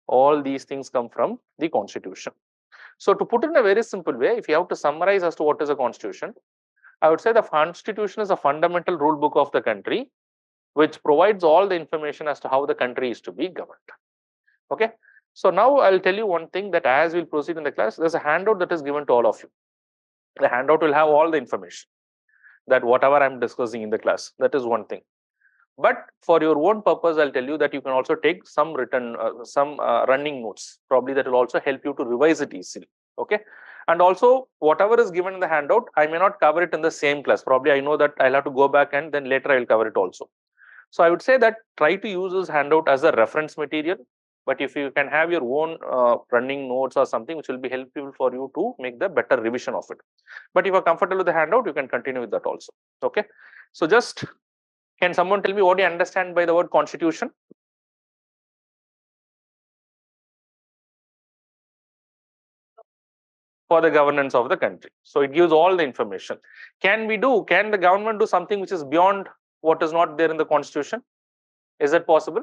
All these things come from the constitution. So to put it in a very simple way, if you have to summarize as to what is a constitution, I would say the constitution is a fundamental rule book of the country, which provides all the information as to how the country is to be governed. Okay. So now I'll tell you one thing, that as we'll proceed in the class, there's a handout that is given to all of you. The handout will have all the information that whatever I'm discussing in the class, that is one thing. But for your own purpose, I'll tell you that you can also take some written, running notes. Probably that will also help you to revise it easily. Okay. And also, whatever is given in the handout, I may not cover it in the same class. Probably I know that I'll have to go back and then later I will cover it also. So I would say that try to use this handout as a reference material. But if you can have your own running notes or something, which will be helpful for you to make the better revision of it. But if you're comfortable with the handout, you can continue with that also. Okay. So just, can someone tell me what do you understand by the word constitution? For the governance of the country. So it gives all the information. Can the government do something which is beyond what is not there in the constitution? Is that possible?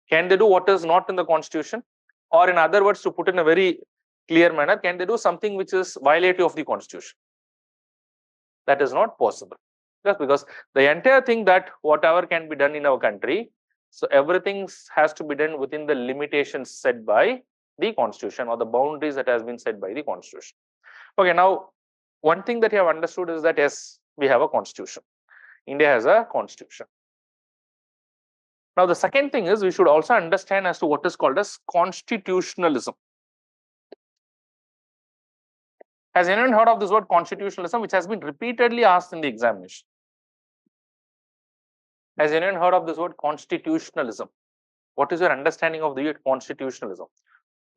Can they do what is not in the constitution? Or in other words, to put in a very clear manner, can they do something which is violative of the constitution? That is not possible. Just because the entire thing that whatever can be done in our country, so everything has to be done within the limitations set by the constitution, or the boundaries that has been set by the constitution. Okay, now one thing that you have understood is that yes, we have a constitution. India has a constitution. Now the second thing is we should also understand as to what is called as constitutionalism. Has anyone heard of this word constitutionalism, which has been repeatedly asked in the examination? Has anyone heard of this word constitutionalism? What is your understanding of the word constitutionalism?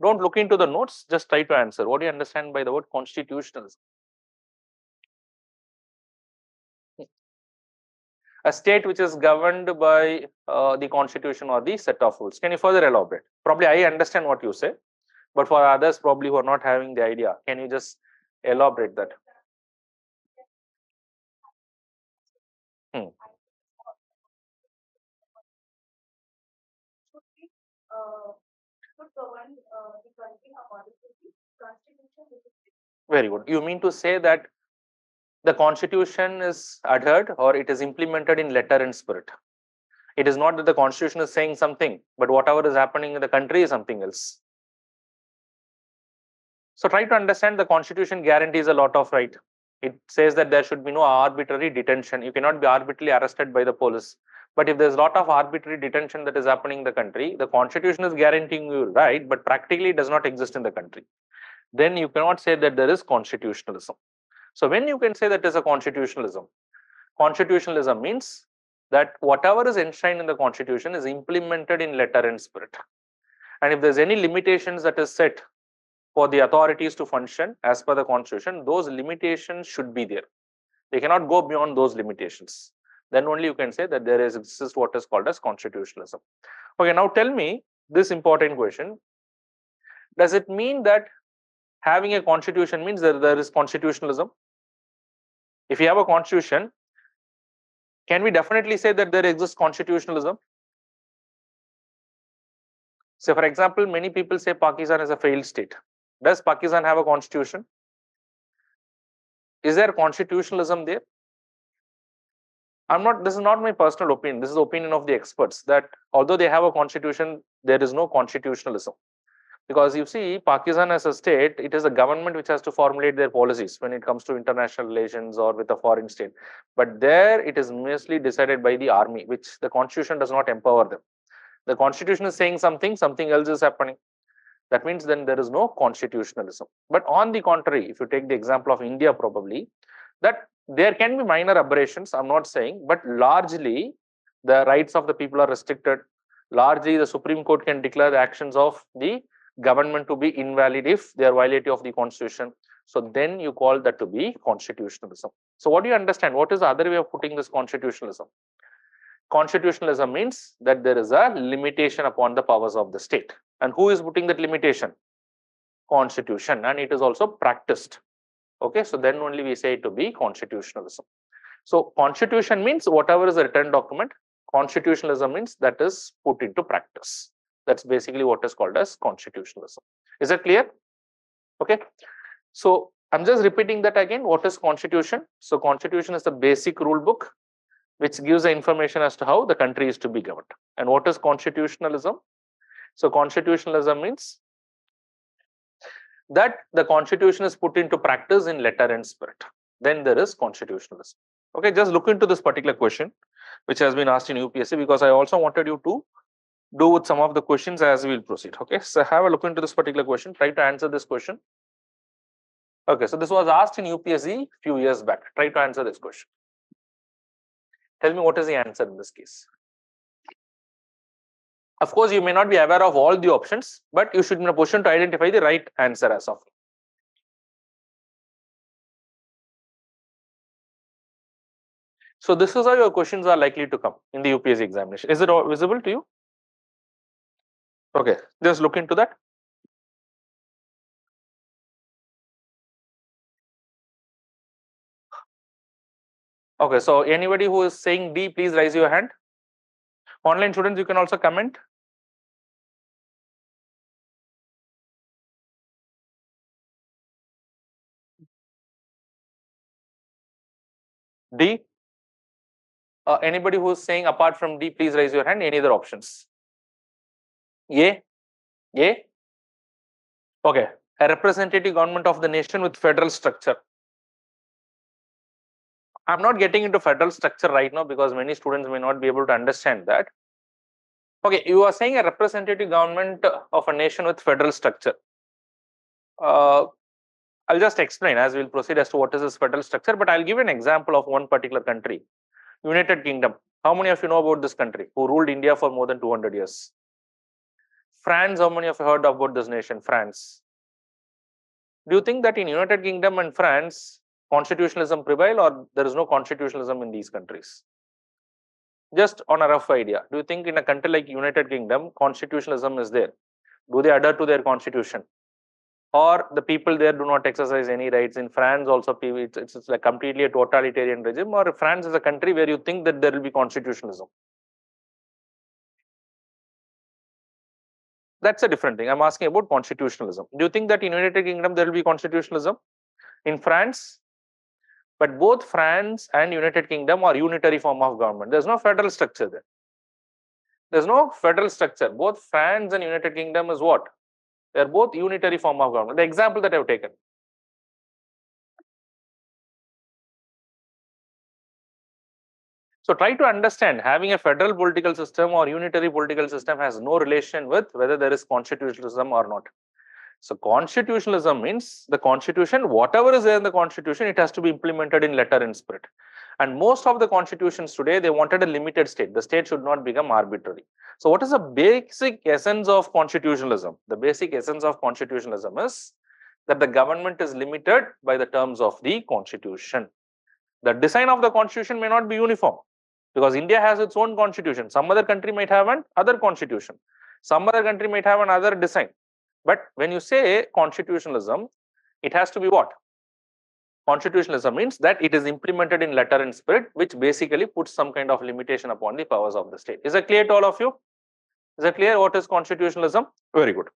Don't look into the notes, just try to answer. What do you understand by the word constitutionalism? A state which is governed by the constitution or the set of rules. Can you further elaborate? Probably I understand what you say, but for others probably who are not having the idea, can you just elaborate that? Very good. You mean to say that the constitution is adhered or it is implemented in letter and spirit? It is not that the constitution is saying something, but whatever is happening in the country is something else. So try to understand the constitution guarantees a lot of right. It says that there should be no arbitrary detention. You cannot be arbitrarily arrested by the police. But if there's a lot of arbitrary detention that is happening in the country, the constitution is guaranteeing you right, but practically it does not exist in the country. Then you cannot say that there is constitutionalism. So when you can say that there's a constitutionalism, constitutionalism means that whatever is enshrined in the constitution is implemented in letter and spirit. And if there's any limitations that is set for the authorities to function as per the constitution, those limitations should be there. They cannot go beyond those limitations. Then only you can say that there exists what is called as constitutionalism. Okay, now tell me this important question. Does it mean that having a constitution means that there is constitutionalism? If you have a constitution, can we definitely say that there exists constitutionalism? So for example, many people say Pakistan is a failed state. Does Pakistan have a constitution? Is there constitutionalism there? This is not my personal opinion. This is the opinion of the experts that although they have a constitution, there is no constitutionalism. Because you see, Pakistan as a state, it is the government which has to formulate their policies when it comes to international relations or with a foreign state. But there it is mostly decided by the army, which the constitution does not empower them. The constitution is saying something, something else is happening. That means then there is no constitutionalism. But on the contrary, if you take the example of India, probably, that there can be minor aberrations, I'm not saying, but largely the rights of the people are restricted. Largely, the Supreme Court can declare the actions of the government to be invalid if they are violative of the constitution. So then you call that to be constitutionalism. So what do you understand? What is the other way of putting this constitutionalism? Constitutionalism means that there is a limitation upon the powers of the state. And who is putting that limitation? Constitution. And it is also practiced. Okay, so then only we say it to be constitutionalism. So constitution means whatever is a written document. Constitutionalism means that is put into practice. That's basically what is called as constitutionalism. Is that clear? Okay. So I'm just repeating that again. What is constitution? So constitution is the basic rule book which gives the information as to how the country is to be governed. And what is constitutionalism? So constitutionalism means that the constitution is put into practice in letter and spirit. Then there is constitutionalism. Okay, just look into this particular question which has been asked in UPSC, because I also wanted you to do with some of the questions as we will proceed. Okay, so have a look into this particular question. Try to answer this question. Okay, so this was asked in UPSC few years back. Try to answer this question. Tell me what is the answer in this case. Of course, you may not be aware of all the options, but you should be in a position to identify the right answer as of now. So this is how your questions are likely to come in the UPSC examination. Is it all visible to you? Okay, just look into that. Okay, so anybody who is saying D, please raise your hand. Online students, you can also comment. D. Anybody who is saying apart from D, please raise your hand. Any other options? A. A. Okay, a representative government of the nation with federal structure. I'm not getting into federal structure right now because many students may not be able to understand that. Okay, you are saying a representative government of a nation with federal structure. I'll just explain as we'll proceed as to what is this federal structure, but I'll give an example of one particular country, United Kingdom. How many of you know about this country who ruled India for more than 200 years? France, how many of you heard about this nation, France? Do you think that in United Kingdom and France, constitutionalism prevail, or there is no constitutionalism in these countries? Just on a rough idea, do you think in a country like United Kingdom, constitutionalism is there? Do they adhere to their constitution? Or the people there do not exercise any rights? In France also, it's like completely a totalitarian regime, or France is a country where you think that there will be constitutionalism? That's a different thing. I'm asking about constitutionalism. Do you think that in United Kingdom there will be constitutionalism? In France? But both France and United Kingdom are unitary form of government. There's no federal structure there. There's no federal structure. Both France and United Kingdom is what? They're both unitary form of government. The example that I've taken. So try to understand, having a federal political system or unitary political system has no relation with whether there is constitutionalism or not. So constitutionalism means the constitution, whatever is there in the constitution, it has to be implemented in letter and spirit. And most of the constitutions today, they wanted a limited state. The state should not become arbitrary. So what is the basic essence of constitutionalism? The basic essence of constitutionalism is that the government is limited by the terms of the constitution. The design of the constitution may not be uniform because India has its own constitution. Some other country might have another constitution. Some other country might have another design. But when you say constitutionalism, it has to be what? Constitutionalism means that it is implemented in letter and spirit, which basically puts some kind of limitation upon the powers of the state. Is that clear to all of you? Is that clear what is constitutionalism? Very good.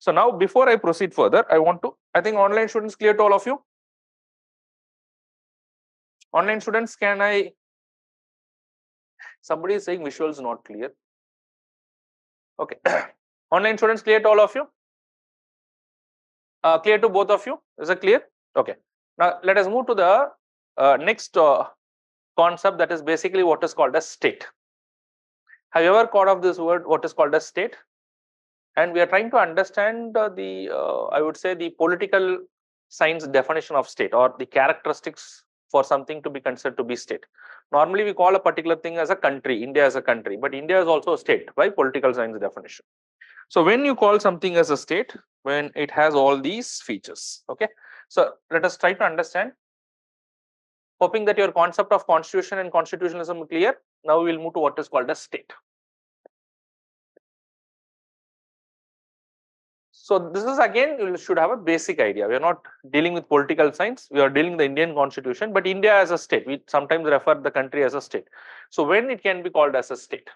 So now before I proceed further, I think online students clear to all of you? Online students, somebody is saying visuals not clear. Okay. Online students clear to all of you? Clear to both of you? Is it clear? Okay. Now let us move to the next concept, that is basically what is called as state. Have you ever heard of this word, what is called as state? And we are trying to understand I would say the political science definition of state, or the characteristics for something to be considered to be state. Normally we call a particular thing as a country, India as a country, but India is also a state by political science definition. So when you call something as a state, when it has all these features, okay. So let us try to understand, hoping that your concept of constitution and constitutionalism is clear. Now we will move to what is called as state. So this is, again, you should have a basic idea. We are not dealing with political science. We are dealing with the Indian constitution, but India as a state. We sometimes refer the country as a state. So when it can be called as a state?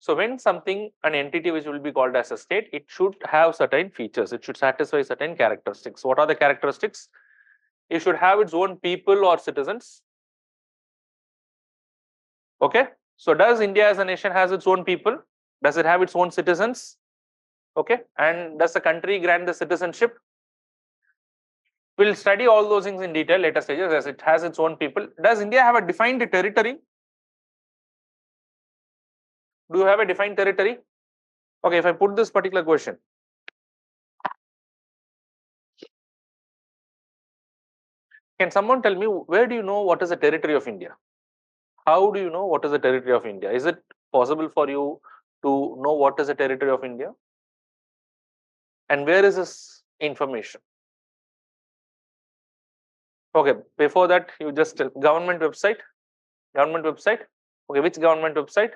So when something, an entity which will be called as a state, it should have certain features. It should satisfy certain characteristics. What are the characteristics? It should have its own people or citizens. Okay. So does India as a nation has its own people? Does it have its own citizens? Okay. And does the country grant the citizenship? We'll study all those things in detail later stages, as it has its own people. Does India have a defined territory? Do you have a defined territory? Okay, if I put this particular question, can someone tell me, where do you know what is the territory of India? How do you know what is the territory of India? Is it possible for you to know what is the territory of India? And where is this information? Okay, before that, you just tell government website. Government website. Okay, which government website?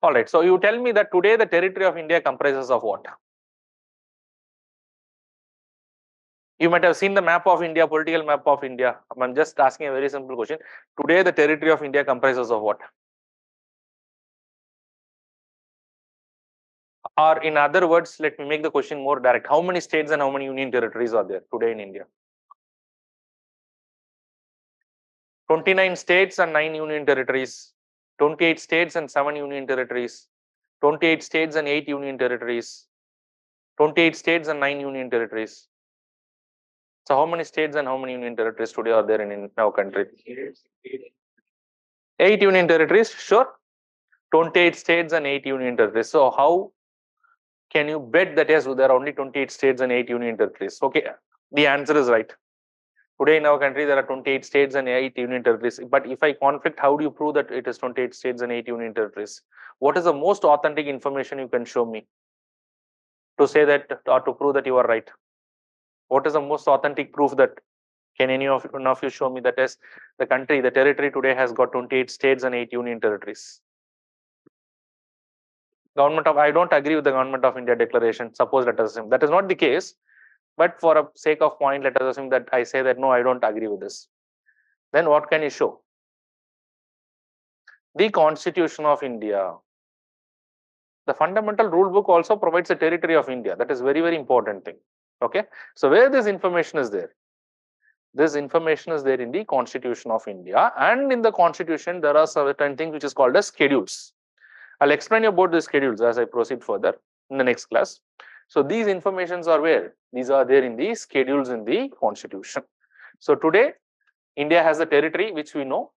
All right, so you tell me that today the territory of India comprises of what? You might have seen the map of India, political map of India. I'm just asking a very simple question. Today the territory of India comprises of what? Or in other words, let me make the question more direct. How many states and how many union territories are there today in India? 29 states and 9 union territories. 28 states and 7 union territories. 28 states and 8 union territories. 28 states and 9 union territories. So how many states and how many union territories today are there in our country? 8 union territories, sure. 28 states and 8 union territories. So how can you bet that yes, there are only 28 states and 8 union territories? Okay, the answer is right. Today in our country, there are 28 states and 8 union territories. But if I conflict, how do you prove that it is 28 states and 8 union territories? What is the most authentic information you can show me to say that, or to prove that you are right? What is the most authentic proof that, can any of you show me that is the country, the territory today has got 28 states and 8 union territories? I don't agree with the Government of India declaration. Suppose, let us assume that is not the case, but for a sake of point, let us assume that I say that no, I don't agree with this. Then what can you show? The Constitution of India. The fundamental rule book also provides the territory of India. That is very, very important thing. Okay. So where this information is there? This information is there in the Constitution of India, and in the Constitution there are certain things which is called as schedules. I'll explain you about the schedules as I proceed further in the next class. So these informations are where? These are there in the schedules in the Constitution. So today India has a territory which we know.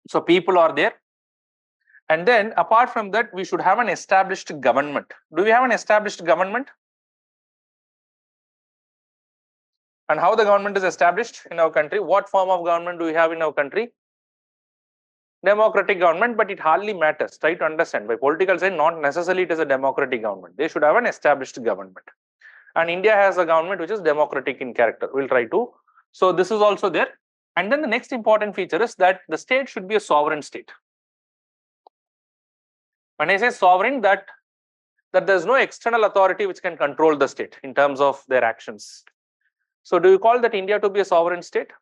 So people are there. And then apart from that, we should have an established government. Do we have an established government? And how the government is established in our country? What form of government do we have in our country? Democratic government, but it hardly matters. Try to understand. By political science, not necessarily it is a democratic government. They should have an established government. And India has a government which is democratic in character. We'll try to. So this is also there. And then the next important feature is that the state should be a sovereign state. When I say sovereign, that there's no external authority which can control the state in terms of their actions. So do you call that India to be a sovereign state?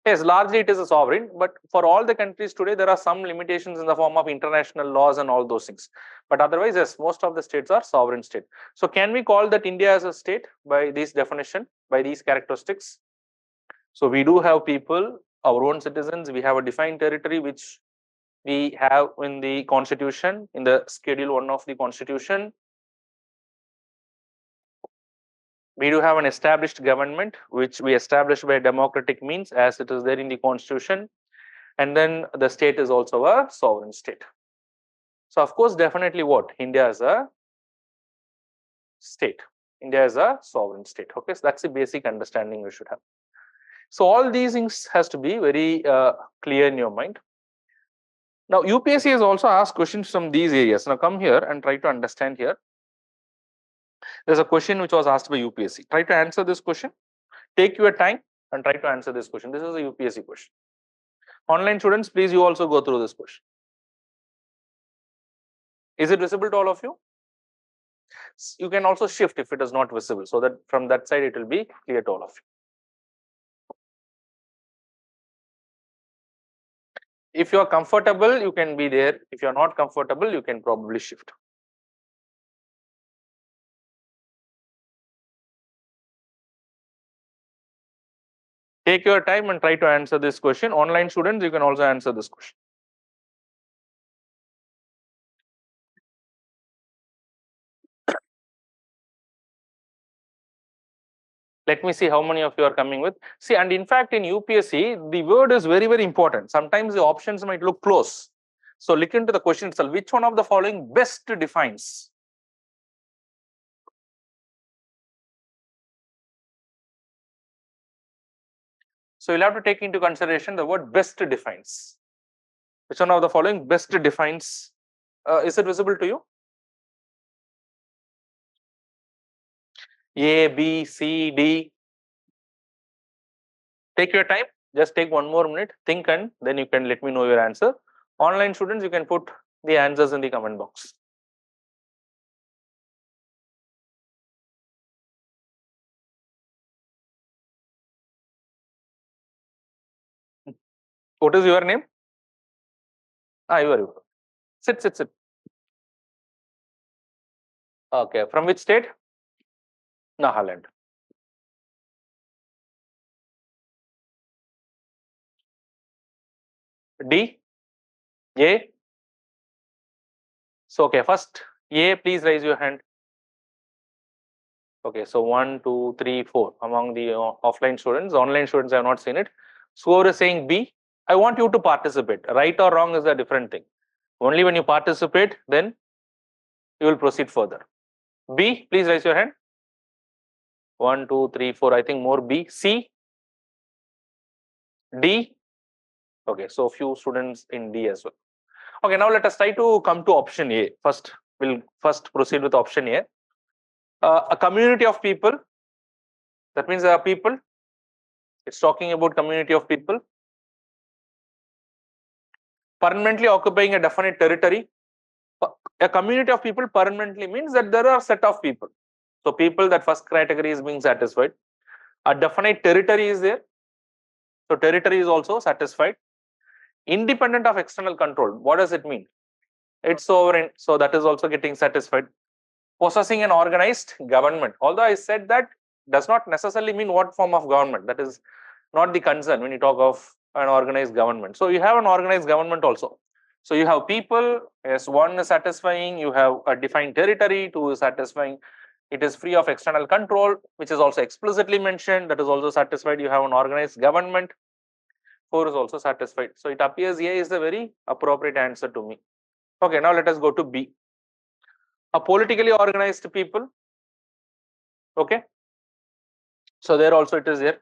Yes, largely it is a sovereign, but for all the countries today, there are some limitations in the form of international laws and all those things. But otherwise, yes, most of the states are sovereign state. So can we call that India as a state by this definition, by these characteristics? So we do have people, our own citizens, we have a defined territory which we have in the constitution, in the schedule 1 of the constitution. We do have an established government which we established by democratic means as it is there in the constitution. And then the state is also a sovereign state. So of course, definitely what? India is a state. India is a sovereign state. Okay, so that's the basic understanding you should have. So all these things has to be very clear in your mind. Now UPSC has also asked questions from these areas. Now come here and try to understand here. There's a question which was asked by UPSC. Try to answer this question. Take your time and try to answer this question. This is a UPSC question. Online students, please you also go through this question. Is it visible to all of you? You can also shift if it is not visible, so that from that side it will be clear to all of you. If you are comfortable, you can be there. If you are not comfortable, you can probably shift. Take your time and try to answer this question. Online students, you can also answer this question. Let me see how many of you are coming with. See, and in fact, in UPSC, the word is very, very important. Sometimes the options might look close. So look into the question itself. Which one of the following best defines? So you'll have to take into consideration the word best defines. Which one of the following best defines? Is it visible to you? A, B, C, D. Take your time. Just take 1 more minute. Think and then you can let me know your answer. Online students, you can put the answers in the comment box. What is your name? You. Sit. Okay. From which state? Nagaland. D? A? So, okay. First, A, please raise your hand. Okay. So, 1, 2, 3, 4 among the offline students. Online students, I have not seen it. So, whoever is saying B, I want you to participate. Right or wrong is a different thing. Only when you participate, then you will proceed further. B, please raise your hand. 1, 2, 3, 4. I think more B. C? D? Okay, so few students in D as well. Okay, now let us try to come to option A. First, we'll proceed with option A. A community of people. That means there are people. It's talking about community of people. Permanently occupying a definite territory. A community of people permanently means that there are a set of people. So people, that first category is being satisfied. A definite territory is there. So territory is also satisfied. Independent of external control. What does it mean? It's sovereign. So that is also getting satisfied. Possessing an organized government. Although I said that does not necessarily mean what form of government. That is not the concern when you talk of an organized government. So you have an organized government also. So you have people, yes, 1 is satisfying, you have a defined territory, 2 is satisfying, it is free of external control, which is also explicitly mentioned, that is also satisfied. You have an organized government, 4 is also satisfied. So it appears A is the very appropriate answer to me. Okay, now let us go to B. A politically organized people. Okay. So there also it is there.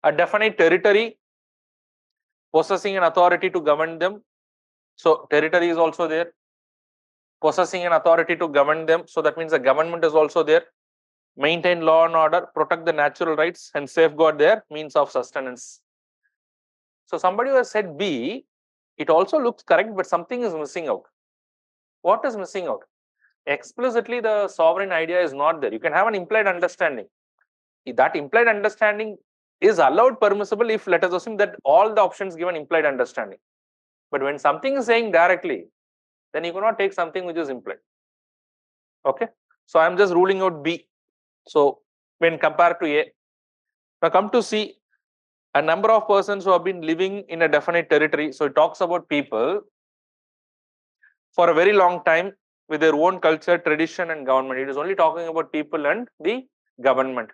A definite territory, possessing an authority to govern them. So territory is also there. Possessing an authority to govern them. So that means the government is also there. Maintain law and order, protect the natural rights, and safeguard their means of sustenance. So somebody who has said B, it also looks correct, but something is missing out. What is missing out? Explicitly, the sovereign idea is not there. You can have an implied understanding. that implied understanding is allowed, permissible, if let us assume that all the options given implied understanding. But when something is saying directly, then you cannot take something which is implied. Okay. So I am just ruling out B. So when compared to A, now come to C, a number of persons who have been living in a definite territory. So it talks about people for a very long time with their own culture, tradition, and government. It is only talking about people and the government.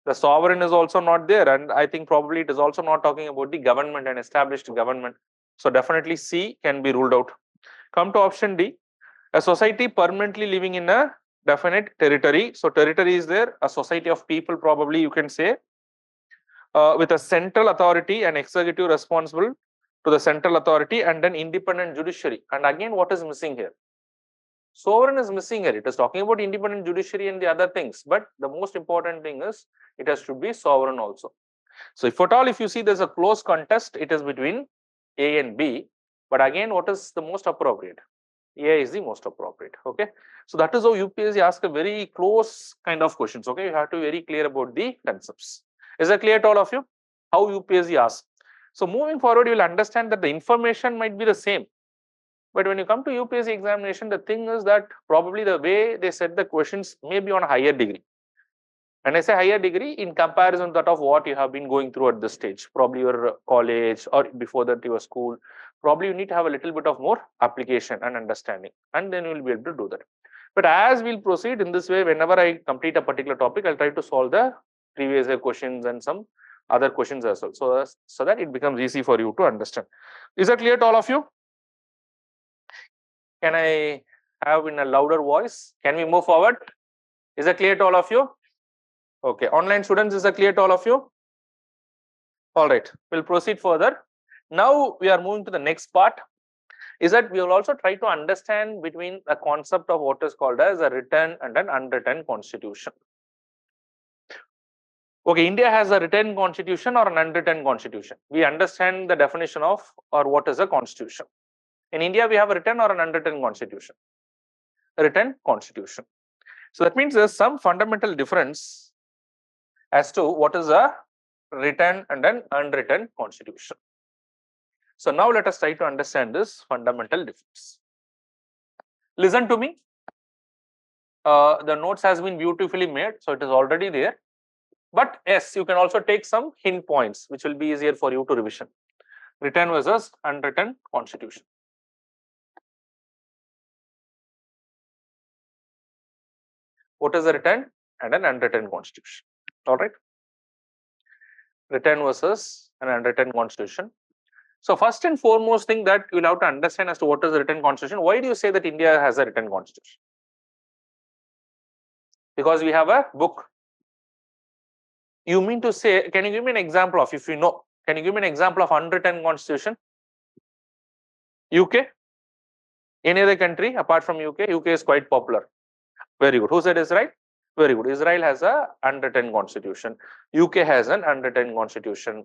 The sovereign is also not there, and I think probably it is also not talking about the government and established government. So definitely C can be ruled out. Come to option D, a society permanently living in a definite territory. So territory is there, a society of people, probably you can say, with a central authority and executive responsible to the central authority and an independent judiciary. And again, what is missing here? Sovereign is missing here. It is talking about independent judiciary and the other things, but the most important thing is it has to be sovereign also. So if at all, if you see there's a close contest, it is between A and B, but again, what is the most appropriate? A is the most appropriate. Okay, so that is how UPSC asks a very close kind of questions. Okay, you have to be very clear about the concepts. Is that clear to all of you? How UPSC asks. So moving forward, you will understand that the information might be the same, but when you come to UPSC examination, the thing is that probably the way they set the questions may be on a higher degree. And I say higher degree in comparison to that of what you have been going through at this stage, probably your college or before that your school. Probably you need to have a little bit of more application and understanding, and then you will be able to do that. But as we'll proceed in this way, whenever I complete a particular topic, I'll try to solve the previous year questions and some other questions as well, so that it becomes easy for you to understand. Is that clear to all of you? Can I have in a louder voice? Can we move forward? Is that clear to all of you? Okay, online students, is that clear to all of you? All right, we'll proceed further. Now we are moving to the next part, is that we will also try to understand between the concept of what is called as a written and an unwritten constitution. Okay, India has a written constitution or an unwritten constitution. We understand the definition of or what is a constitution. In India, we have a written or an unwritten constitution. A written constitution. So that means there's some fundamental difference as to what is a written and an unwritten constitution. So now let us try to understand this fundamental difference. Listen to me. The notes has been beautifully made, so it is already there. But yes, you can also take some hint points, which will be easier for you to revision. Written versus unwritten constitution. What is a written and an unwritten constitution? All right. Written versus an unwritten constitution. So first and foremost thing that you'll have to understand as to what is the written constitution. Why do you say that India has a written constitution? Because we have a book. You mean to say, can you give me an example of, if you know, can you give me an example of unwritten constitution? UK? Any other country apart from UK? UK is quite popular. Very good. Who said Israel? Very good. Israel has a unwritten constitution. UK has an unwritten constitution.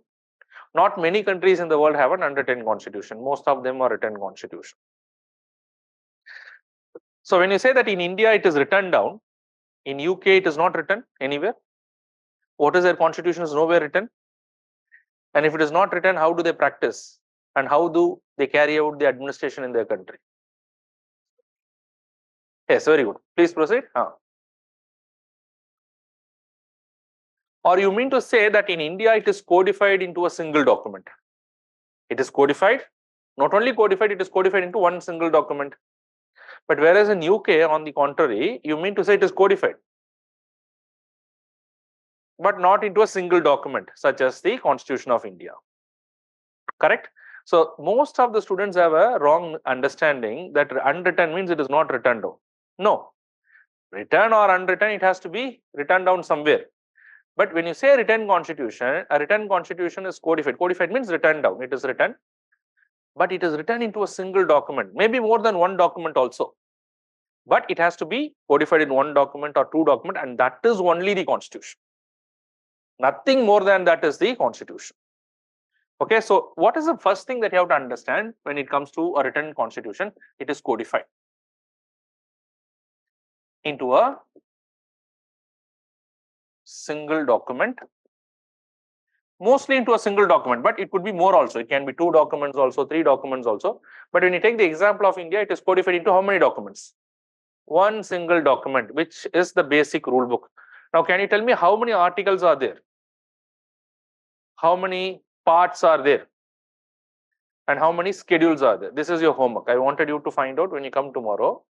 Not many countries in the world have an unwritten constitution. Most of them are written constitution. So when you say that in India it is written down, in UK it is not written anywhere. What is their constitution is nowhere written. And if it is not written, how do they practice? And how do they carry out the administration in their country? Yes, very good. Please proceed. Or you mean to say that in India it is codified into a single document? It is codified, not only codified, it is codified into one single document. But whereas in UK, on the contrary, you mean to say it is codified, but not into a single document, such as the Constitution of India. Correct? So most of the students have a wrong understanding that unwritten means it is not written down. No. Written or unwritten, it has to be written down somewhere. But when you say written constitution, a written constitution is codified. Codified means written down. It is written, but it is written into a single document, maybe more than one document also. But it has to be codified in one document or two documents, and that is only the constitution. Nothing more than that is the constitution. Okay, so what is the first thing that you have to understand when it comes to a written constitution? It is codified into a single document, mostly into a single document, but it could be more also. It can be 2 documents also, 3 documents also. But when you take the example of India, it is codified into how many documents? One single document, which is the basic rule book. Now, can you tell me how many articles are there? How many parts are there? And how many schedules are there? This is your homework. I wanted you to find out when you come tomorrow.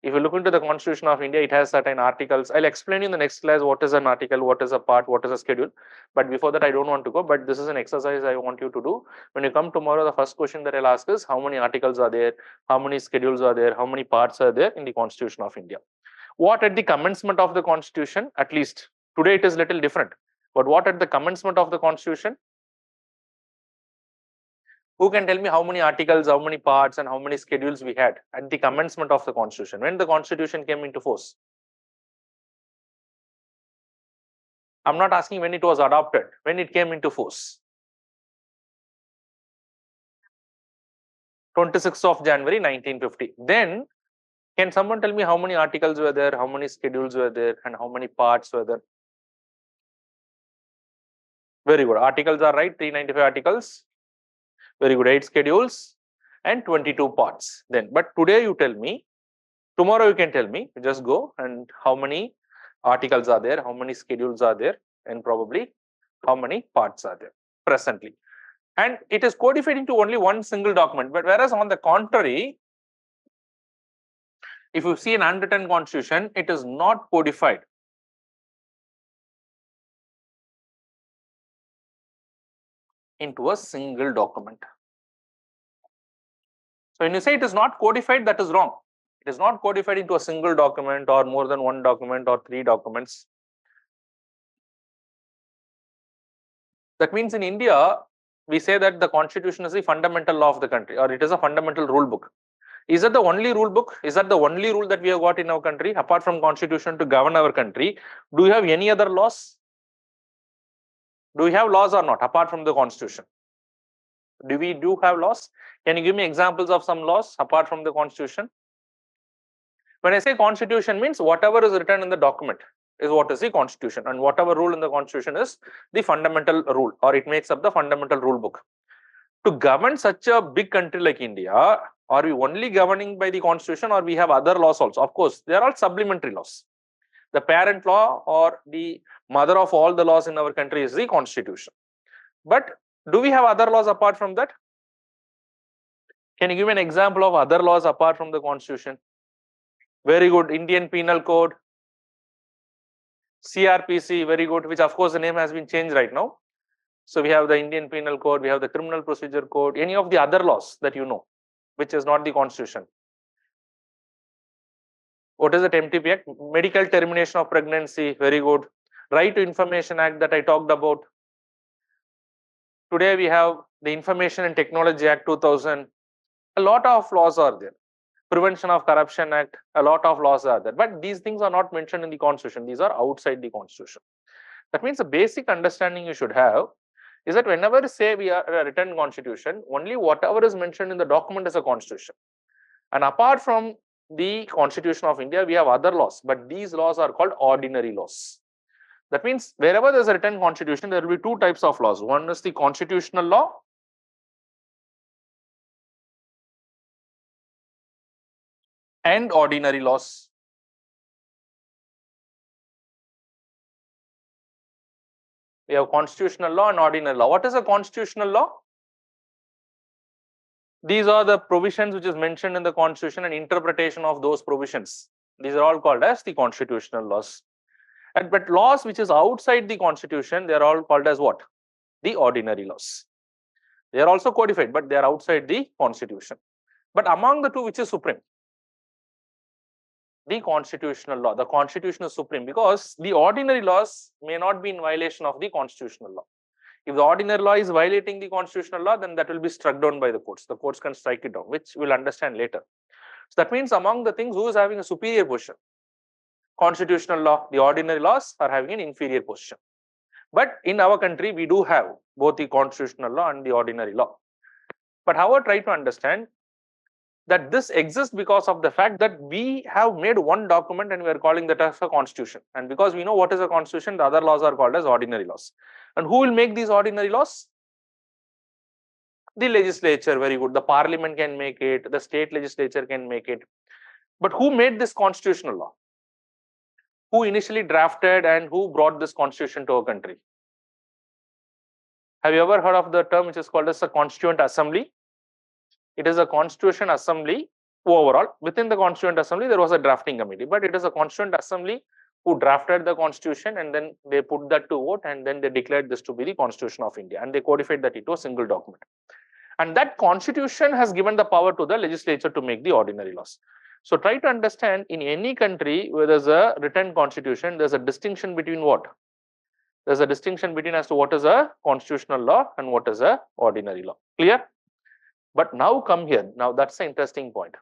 If you look into the Constitution of India, it has certain articles. I'll explain in the next class what is an article, what is a part, what is a schedule. But before that, I don't want to go. But this is an exercise I want you to do. When you come tomorrow, the first question that I'll ask is how many articles are there, how many schedules are there, how many parts are there in the Constitution of India. What at the commencement of the Constitution, at least today it is little different. But what at the commencement of the Constitution? Who can tell me how many articles, how many parts, and how many schedules we had at the commencement of the Constitution, when the Constitution came into force? I'm not asking when it was adopted, when it came into force. 26th of January 1950. Then, can someone tell me how many articles were there, how many schedules were there, and how many parts were there? Very good. Articles are right, 395 articles. Very good. 8 schedules and 22 parts. Then, but today you tell me, tomorrow you can tell me, just go and how many articles are there, how many schedules are there, and probably how many parts are there presently. And it is codified into only one single document. But whereas on the contrary, if you see an unwritten constitution, it is not codified. Into a single document. So when you say it is not codified, that is wrong. It is not codified into a single document or more than one document or 3 documents. That means in India, we say that the constitution is the fundamental law of the country, or it is a fundamental rule book. Is that the only rule book? Is that the only rule that we have got in our country, apart from constitution to govern our country? Do we have any other laws? Do we have laws or not, apart from the constitution? Do we have laws? Can you give me examples of some laws apart from the constitution? When I say constitution, means whatever is written in the document is what is the constitution, and whatever rule in the constitution is the fundamental rule, or it makes up the fundamental rule book. To govern such a big country like India, are we only governing by the constitution, or we have other laws also? Of course, they are all supplementary laws. The parent law or the mother of all the laws in our country is the constitution. But do we have other laws apart from that? Can you give me an example of other laws apart from the constitution? Very good. Indian Penal Code, CRPC, very good, which of course the name has been changed right now. So we have the Indian Penal Code, we have the Criminal Procedure Code, any of the other laws that you know, which is not the constitution. What is it? MTP Act? Medical Termination of Pregnancy, very good. Right to Information Act that I talked about. Today we have the Information and Technology Act 2000. A lot of laws are there. Prevention of Corruption Act, a lot of laws are there. But these things are not mentioned in the constitution. These are outside the constitution. That means the basic understanding you should have is that whenever say we are a written constitution, only whatever is mentioned in the document is a constitution. And apart from the Constitution of India, we have other laws, but these laws are called ordinary laws. That means wherever there is a written constitution, there will be 2 types of laws. One is the constitutional law, and ordinary laws. We have constitutional law and ordinary law. What is a constitutional law? These are the provisions which is mentioned in the constitution and interpretation of those provisions. These are all called as the constitutional laws. But laws which is outside the constitution, they are all called as what? The ordinary laws. They are also codified, but they are outside the constitution. But among the two, which is supreme? The constitutional law. The constitution is supreme because the ordinary laws may not be in violation of the constitutional law. If the ordinary law is violating the constitutional law, then that will be struck down by the courts. The courts can strike it down, which we'll understand later. So that means among the things, who is having a superior position? Constitutional law. The ordinary laws are having an inferior position. But in our country, we do have both the constitutional law and the ordinary law. But however, try to understand, that this exists because of the fact that we have made one document and we are calling that as a constitution. And because we know what is a constitution, the other laws are called as ordinary laws. And who will make these ordinary laws? The legislature. Very good. The parliament can make it, the state legislature can make it. But who made this constitutional law? Who initially drafted and who brought this constitution to our country? Have you ever heard of the term which is called as a constituent assembly? It is a constitution assembly overall. Within the constituent assembly, there was a drafting committee, but it is a constituent assembly who drafted the constitution, and then they put that to vote, and then they declared this to be the Constitution of India, and they codified that into a single document. And that constitution has given the power to the legislature to make the ordinary laws. So try to understand, in any country where there's a written constitution, there's a distinction between what? There's a distinction between as to what is a constitutional law and what is a ordinary law. Clear? But now come here. Now that's the interesting point.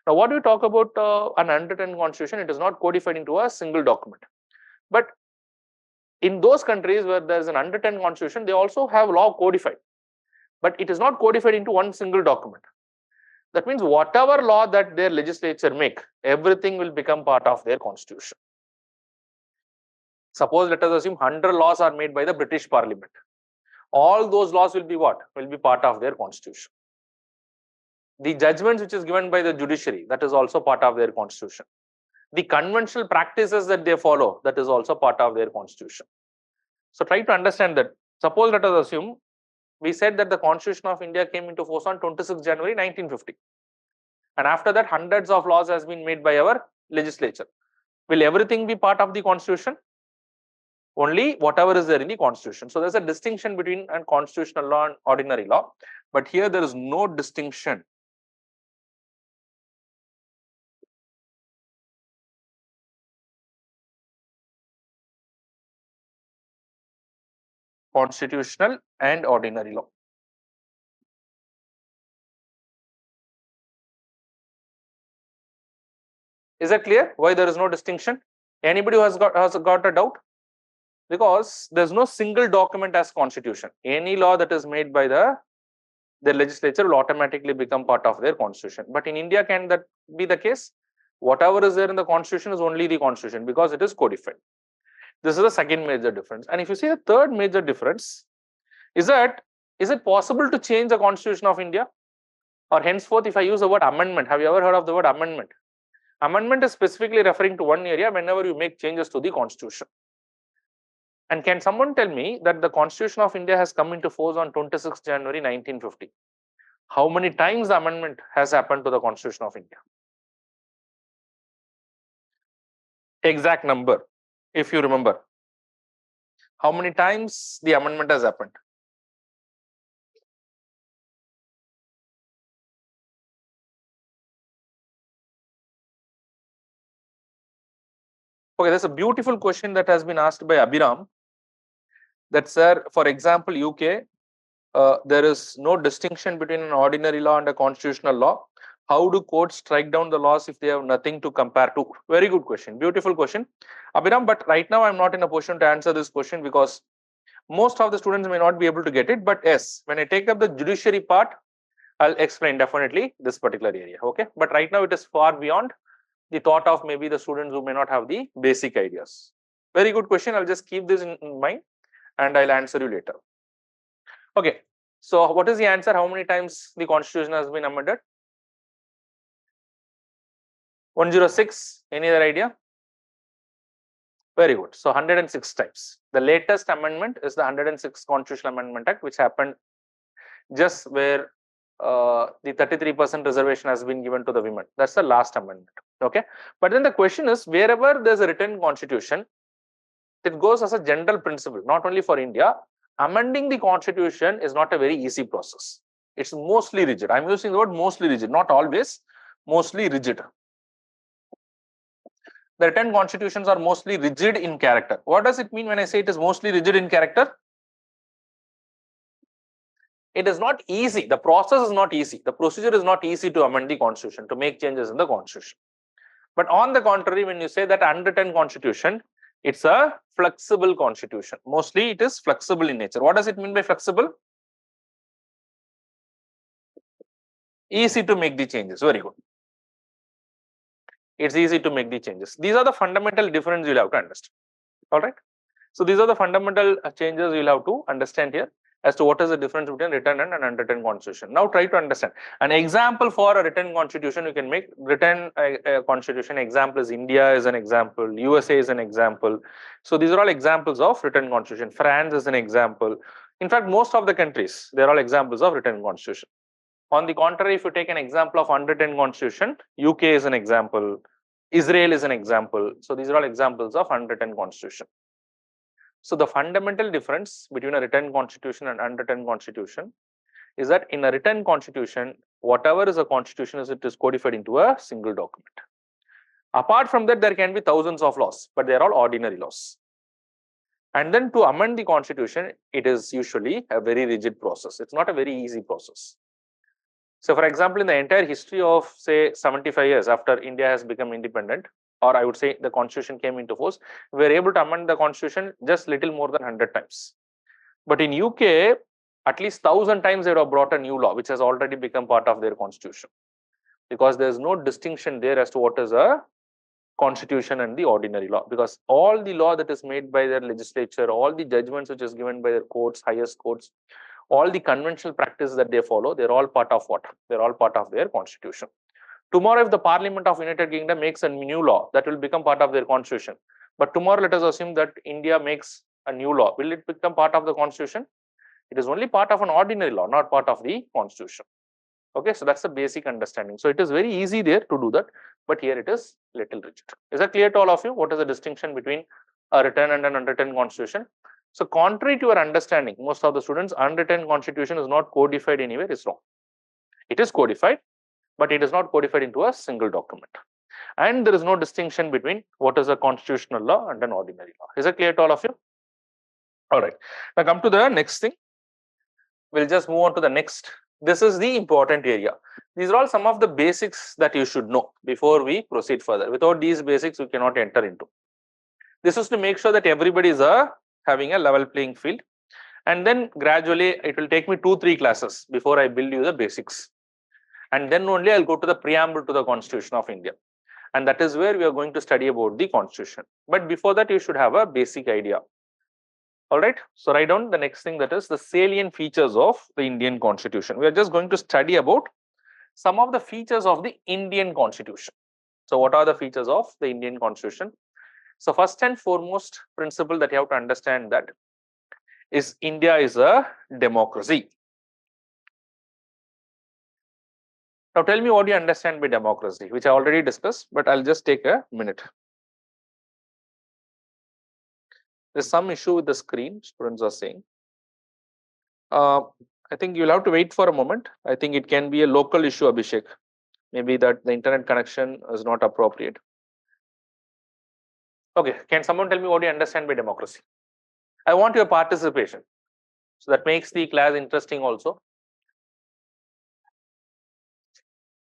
Now, what do you talk about an unwritten constitution? It is not codified into a single document. But in those countries where there is an unwritten constitution, they also have law codified. But it is not codified into one single document. That means whatever law that their legislature make, everything will become part of their constitution. Suppose let us assume 100 laws are made by the British Parliament. All those laws will be what? Will be part of their constitution. The judgments which is given by the judiciary, that is also part of their constitution. The conventional practices that they follow, that is also part of their constitution. So try to understand that. Suppose let us assume we said that the Constitution of India came into force on 26 January 1950. And after that, hundreds of laws has been made by our legislature. Will everything be part of the constitution? Only whatever is there in the constitution. So there's a distinction between a constitutional law and ordinary law. But here there is no distinction. Constitutional and ordinary law. Is that clear? Why there is no distinction? Anybody who has got a doubt? Because there's no single document as constitution. Any law that is made by the legislature will automatically become part of their constitution. But in India, can that be the case? Whatever is there in the constitution is only the constitution because it is codified. This is the second major difference. And if you see the third major difference, is that, is it possible to change the Constitution of India? Or henceforth, if I use the word amendment, have you ever heard of the word amendment? Amendment is specifically referring to one area whenever you make changes to the Constitution. And can someone tell me that the Constitution of India has come into force on 26 January 1950? How many times the amendment has happened to the Constitution of India? Exact number, if you remember. How many times the amendment has happened? Okay, that's a beautiful question that has been asked by Abhiram. That, sir, for example, UK, there is no distinction between an ordinary law and a constitutional law. How do courts strike down the laws if they have nothing to compare to? Very good question, beautiful question, Abhiram. But right now, I'm not in a position to answer this question because most of the students may not be able to get it. But yes, when I take up the judiciary part, I'll explain definitely this particular area. Okay, but right now it is far beyond the thought of maybe the students who may not have the basic ideas. Very good question. I'll just keep this in mind and I'll answer you later. Okay, so what is the answer? How many times the constitution has been amended? 106. Any other idea? Very good. So 106 times. The latest amendment is the 106 Constitutional Amendment Act, which happened just where the 33% reservation has been given to the women. That's the last amendment. Okay, but then the question is, wherever there's a written constitution, it goes as a general principle, not only for India. Amending the constitution is not a very easy process. It's mostly rigid. I'm using the word mostly rigid, not always, mostly rigid. The written constitutions are mostly rigid in character. What does it mean when I say it is mostly rigid in character? It is not easy. The process is not easy. The procedure is not easy to amend the constitution, to make changes in the constitution. But on the contrary, when you say that unwritten constitution, it's a flexible constitution. Mostly it is flexible in nature. What does it mean by flexible? Easy to make the changes. Very good. It's easy to make the changes. These are the fundamental difference you'll have to understand. All right. So these are the fundamental changes you'll have to understand here as to what is the difference between written and an unwritten constitution. Now try to understand. An example for a written constitution you can make. Written constitution example is India is an example, USA is an example. So these are all examples of written constitution. France is an example. In fact, most of the countries, they're all examples of written constitution. On the contrary, if you take an example of unwritten constitution, UK is an example, Israel is an example. So these are all examples of unwritten constitution. So the fundamental difference between a written constitution and unwritten constitution is that in a written constitution, whatever is a constitution it is codified into a single document. Apart from that, there can be thousands of laws, but they are all ordinary laws. And then to amend the constitution, it is usually a very rigid process. It's not a very easy process. So for example, in the entire history of say 75 years after India has become independent, or I would say the constitution came into force, we were able to amend the constitution just little more than 100 times. But in UK, at least 1,000 times they would have brought a new law, which has already become part of their constitution. Because there is no distinction there as to what is a constitution and the ordinary law. Because all the law that is made by their legislature, all the judgments which is given by their courts, highest courts, all the conventional practices that they follow, they're all part of what? They're all part of their constitution. Tomorrow, if the Parliament of United Kingdom makes a new law, that will become part of their constitution. But tomorrow, let us assume that India makes a new law. Will it become part of the constitution? It is only part of an ordinary law, not part of the constitution. Okay, so that's the basic understanding. So it is very easy there to do that, but here it is little rigid. Is that clear to all of you? What is the distinction between a written and an unwritten constitution? So contrary to your understanding, most of the students, unwritten constitution is not codified anywhere is wrong. It is codified, but it is not codified into a single document. And there is no distinction between what is a constitutional law and an ordinary law. Is it clear to all of you? All right. Now come to the next thing. We'll just move on to the next. This is the important area. These are all some of the basics that you should know before we proceed further. Without these basics, we cannot enter into. This is to make sure that everybody is having a level playing field. And then gradually, it will take me 2-3 classes before I build you the basics. And then only I'll go to the preamble to the Constitution of India. And that is where we are going to study about the Constitution. But before that, you should have a basic idea. All right. So write down the next thing, that is the salient features of the Indian Constitution. We are just going to study about some of the features of the Indian Constitution. So what are the features of the Indian Constitution? So first and foremost principle that you have to understand that is India is a democracy. Now tell me what you understand by democracy, which I already discussed, but I'll just take a minute. There's some issue with the screen, students are saying. I think you'll have to wait for a moment. I think it can be a local issue, Abhishek. Maybe that the internet connection is not appropriate. Okay, can someone tell me what you understand by democracy? I want your participation. So that makes the class interesting also.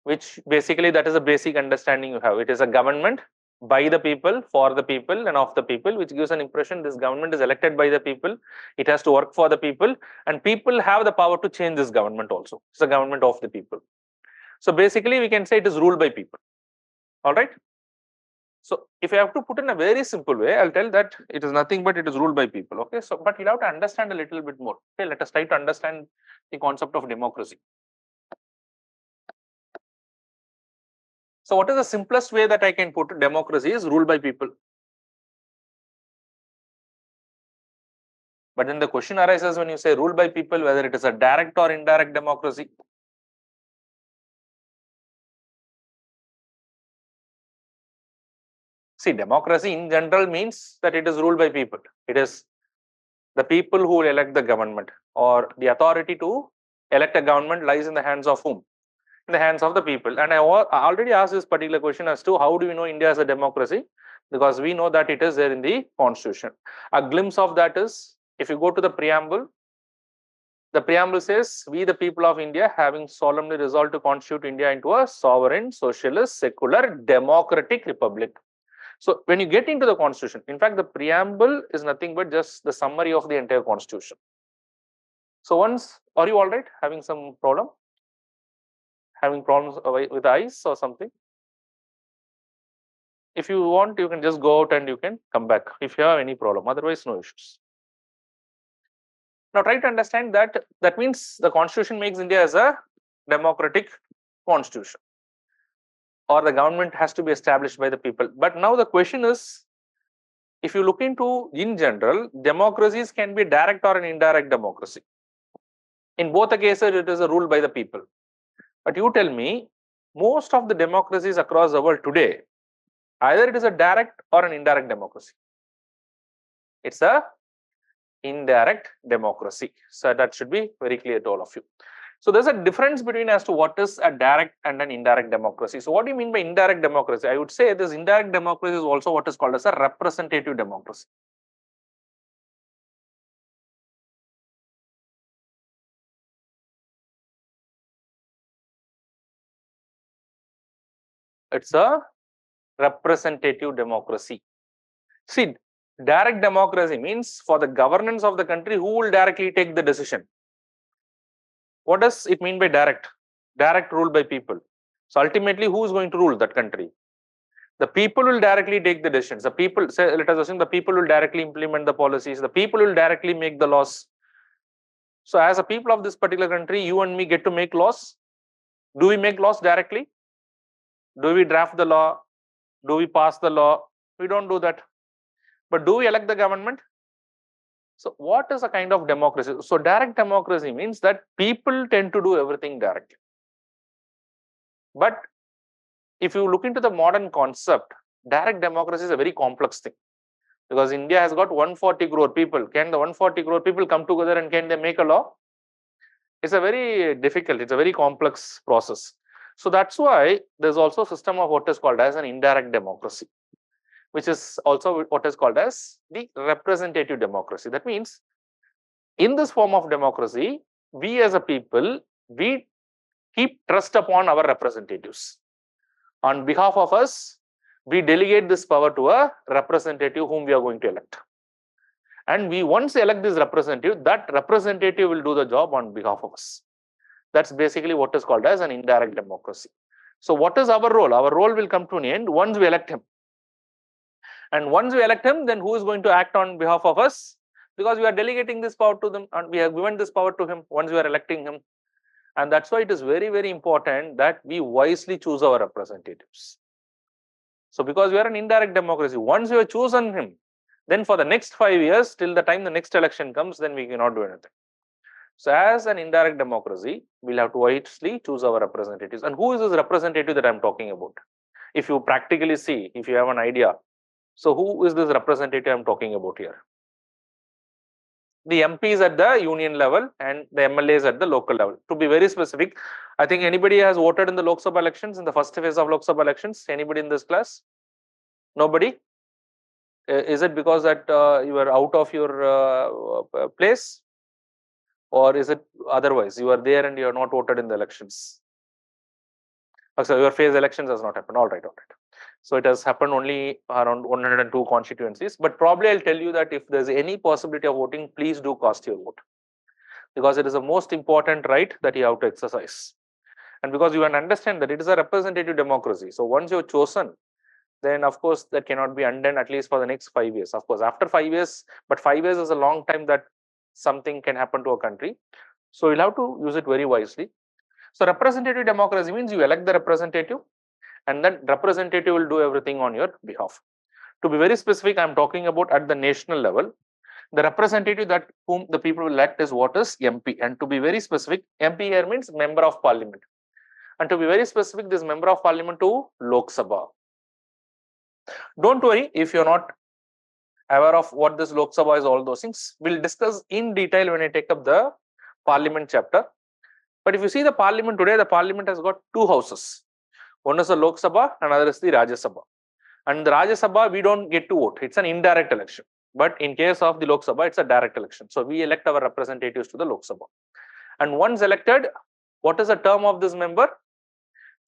Which basically that is a basic understanding you have. It is a government by the people, for the people and of the people, which gives an impression this government is elected by the people. It has to work for the people, and people have the power to change this government also. It's a government of the people. So basically we can say it is ruled by people. All right. So if I have to put in a very simple way, I'll tell that it is nothing but it is ruled by people. Okay. So, but you'll have to understand a little bit more. Okay. Let us try to understand the concept of democracy. So what is the simplest way that I can put democracy is ruled by people. But then the question arises when you say ruled by people, whether it is a direct or indirect democracy. See, democracy in general means that it is ruled by people. It is the people who will elect the government, or the authority to elect a government lies in the hands of whom? In the hands of the people. And I already asked this particular question as to how do we know India is a democracy? Because we know that it is there in the Constitution. A glimpse of that is, if you go to the preamble says, we the people of India having solemnly resolved to constitute India into a sovereign, socialist, secular, democratic republic. So when you get into the Constitution, in fact, the preamble is nothing but just the summary of the entire Constitution. So once, are you all right? Having some problem? Having problems with eyes or something? If you want, you can just go out and you can come back if you have any problem. Otherwise, no issues. Now try to understand that that means the constitution makes India as a democratic constitution, or the government has to be established by the people. But now the question is, if you look into in general, democracies can be direct or an indirect democracy. In both the cases, it is a rule by the people. But you tell me, most of the democracies across the world today, either it is a direct or an indirect democracy. It's a indirect democracy. So that should be very clear to all of you. So there's a difference between as to what is a direct and an indirect democracy. So what do you mean by indirect democracy? I would say this indirect democracy is also what is called as a representative democracy. It's a representative democracy. See, direct democracy means for the governance of the country, who will directly take the decision? What does it mean by direct? Direct rule by people. So ultimately, who is going to rule that country? The people will directly take the decisions. The people, say, let us assume the people will directly implement the policies. The people will directly make the laws. So as a people of this particular country, you and me get to make laws. Do we make laws directly? Do we draft the law? Do we pass the law? We don't do that. But do we elect the government? So what is a kind of democracy? So direct democracy means that people tend to do everything directly. But if you look into the modern concept, direct democracy is a very complex thing. Because India has got 140 crore people. Can the 140 crore people come together and can they make a law? It's a very difficult, it's a very complex process. So that's why there's also a system of what is called as an indirect democracy, which is also what is called as the representative democracy. That means in this form of democracy, we as a people, we keep trust upon our representatives. On behalf of us, we delegate this power to a representative whom we are going to elect. And we once elect this representative, that representative will do the job on behalf of us. That's basically what is called as an indirect democracy. So what is our role? Our role will come to an end once we elect him. And once we elect him, then who is going to act on behalf of us? Because we are delegating this power to them and we have given this power to him once we are electing him. And that's why it is very, very important that we wisely choose our representatives. So because we are an indirect democracy, once we have chosen him, then for the next 5 years, till the time the next election comes, then we cannot do anything. So as an indirect democracy, we'll have to wisely choose our representatives. And who is this representative that I'm talking about? If you practically see, if you have an idea, so who is this representative I'm talking about here? The MPs at the union level and the MLAs at the local level. To be very specific, I think anybody has voted in the Lok Sabha elections, in the first phase of Lok Sabha elections? Anybody in this class? Nobody? Is it because that you were out of your place? Or is it otherwise? You are there and you are not voted in the elections? So your phase elections has not happened. All right. So it has happened only around 102 constituencies. But probably I'll tell you that if there's any possibility of voting, please do cast your vote. Because it is the most important right that you have to exercise. And because you understand that it is a representative democracy. So once you're chosen, then of course that cannot be undone, at least for the next 5 years. Of course, after 5 years, but 5 years is a long time that something can happen to a country. So you'll have to use it very wisely. So representative democracy means you elect the representative and that representative will do everything on your behalf. To be very specific, I'm talking about at the national level. The representative that whom the people will elect is what is MP. And to be very specific, MP here means member of parliament. And to be very specific, this member of parliament to Lok Sabha. Don't worry if you're not aware of what this Lok Sabha is, all those things. We'll discuss in detail when I take up the parliament chapter. But if you see the parliament today, the parliament has got two houses. One is the Lok Sabha, another is the Rajya Sabha. And the Rajya Sabha, we don't get to vote. It's an indirect election. But in case of the Lok Sabha, it's a direct election. So we elect our representatives to the Lok Sabha. And once elected, what is the term of this member?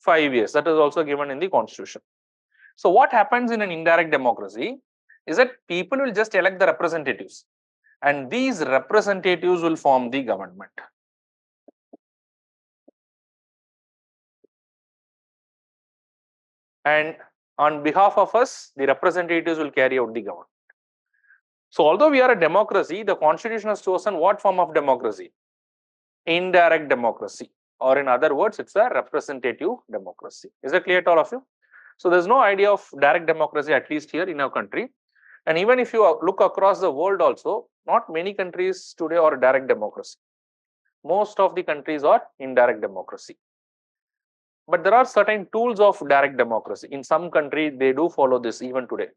5 years. That is also given in the constitution. So what happens in an indirect democracy is that people will just elect the representatives. And these representatives will form the government. and on behalf of us, the representatives will carry out the government. So although we are a democracy, the constitution has chosen what form of democracy? Indirect democracy, or in other words, it's a representative democracy. Is that clear to all of you? So there's no idea of direct democracy, at least here in our country. And even if you look across the world also, not many countries today are direct democracy. Most of the countries are indirect democracy. But there are certain tools of direct democracy. In some countries, they do follow this even today.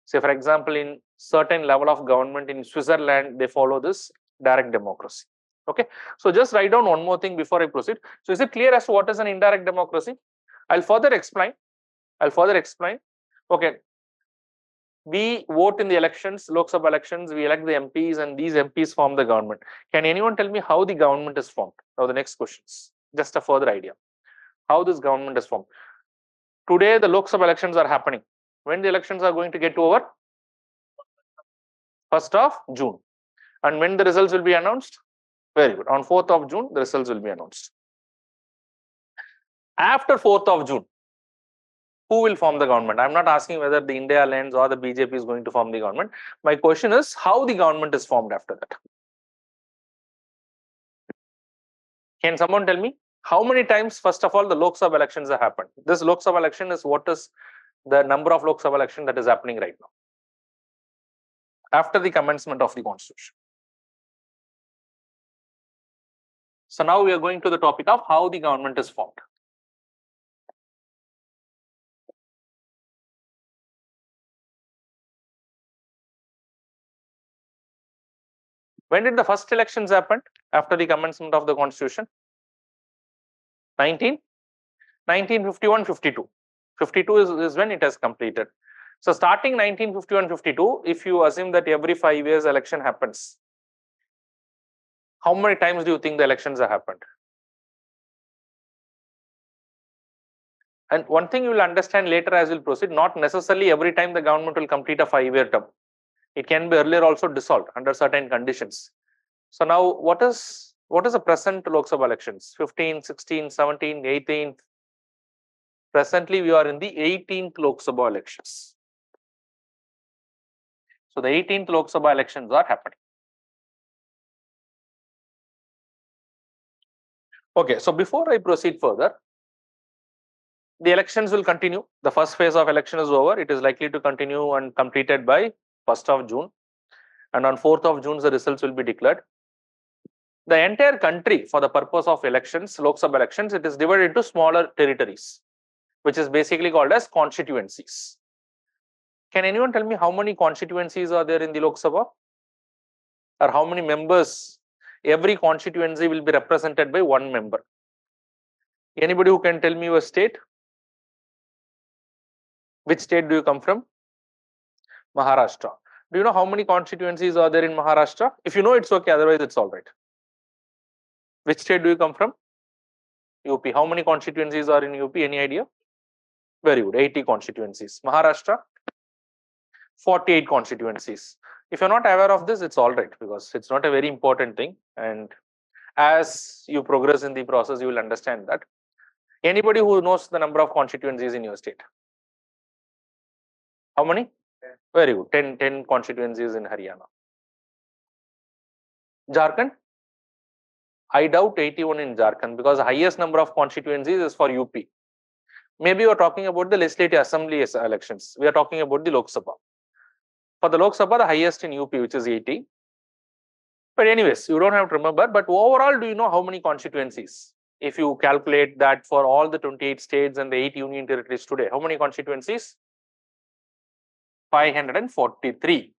Say, for example, in certain level of government in Switzerland, they follow this direct democracy. Okay. So just write down one more thing before I proceed. So is it clear as to what is an indirect democracy? I'll further explain. Okay. We vote in the elections, Lok Sabha elections, we elect the MPs and these MPs form the government. Can anyone tell me how the government is formed? Now the next questions, just a further idea. How this government is formed. Today the Lok Sabha elections are happening. When the elections are going to get over? 1st of June. And when the results will be announced? Very good. On 4th of June, the results will be announced. After 4th of June, who will form the government? I'm not asking whether the India Alliance or the BJP is going to form the government. My question is how the government is formed after that. Can someone tell me how many times, first of all, the Lok Sabha elections have happened? This Lok Sabha election is what is the number of Lok Sabha election that is happening right now after the commencement of the constitution. So now we are going to the topic of how the government is formed. When did the first elections happen after the commencement of the constitution? 1951-52. 52 is when it has completed. So starting 1951-52, if you assume that every 5 years election happens, how many times do you think the elections have happened? And one thing you will understand later as we'll proceed, not necessarily every time the government will complete a 5-year term. It can be earlier also dissolved under certain conditions. So now what is the present Lok Sabha elections? 15, 16, 17, 18th. Presently we are in the 18th Lok Sabha elections. So the 18th Lok Sabha elections are happening. Okay, so before I proceed further, the elections will continue. The first phase of election is over. It is likely to continue and completed by 1st of June. And on 4th of June, the results will be declared. The entire country, for the purpose of elections, Lok Sabha elections, it is divided into smaller territories, which is basically called as constituencies. Can anyone tell me how many constituencies are there in the Lok Sabha? Or how many members? Every constituency will be represented by one member. Anybody who can tell me your state? Which state do you come from? Maharashtra. Do you know how many constituencies are there in Maharashtra? If you know, it's okay. Otherwise, it's all right. Which state do you come from? UP. How many constituencies are in UP? Any idea? Very good. 80 constituencies. Maharashtra? 48 constituencies. If you're not aware of this, it's all right because it's not a very important thing. And as you progress in the process, you will understand that. Anybody who knows the number of constituencies in your state? How many? Very good. 10 constituencies in Haryana. Jharkhand? I doubt 81 in Jharkhand because the highest number of constituencies is for UP. Maybe you're talking about the legislative assembly elections. We are talking about the Lok Sabha. For the Lok Sabha, the highest in UP, which is 80. But anyways, you don't have to remember. But overall, do you know how many constituencies? If you calculate that for all the 28 states and the 8 union territories today, how many constituencies? 543.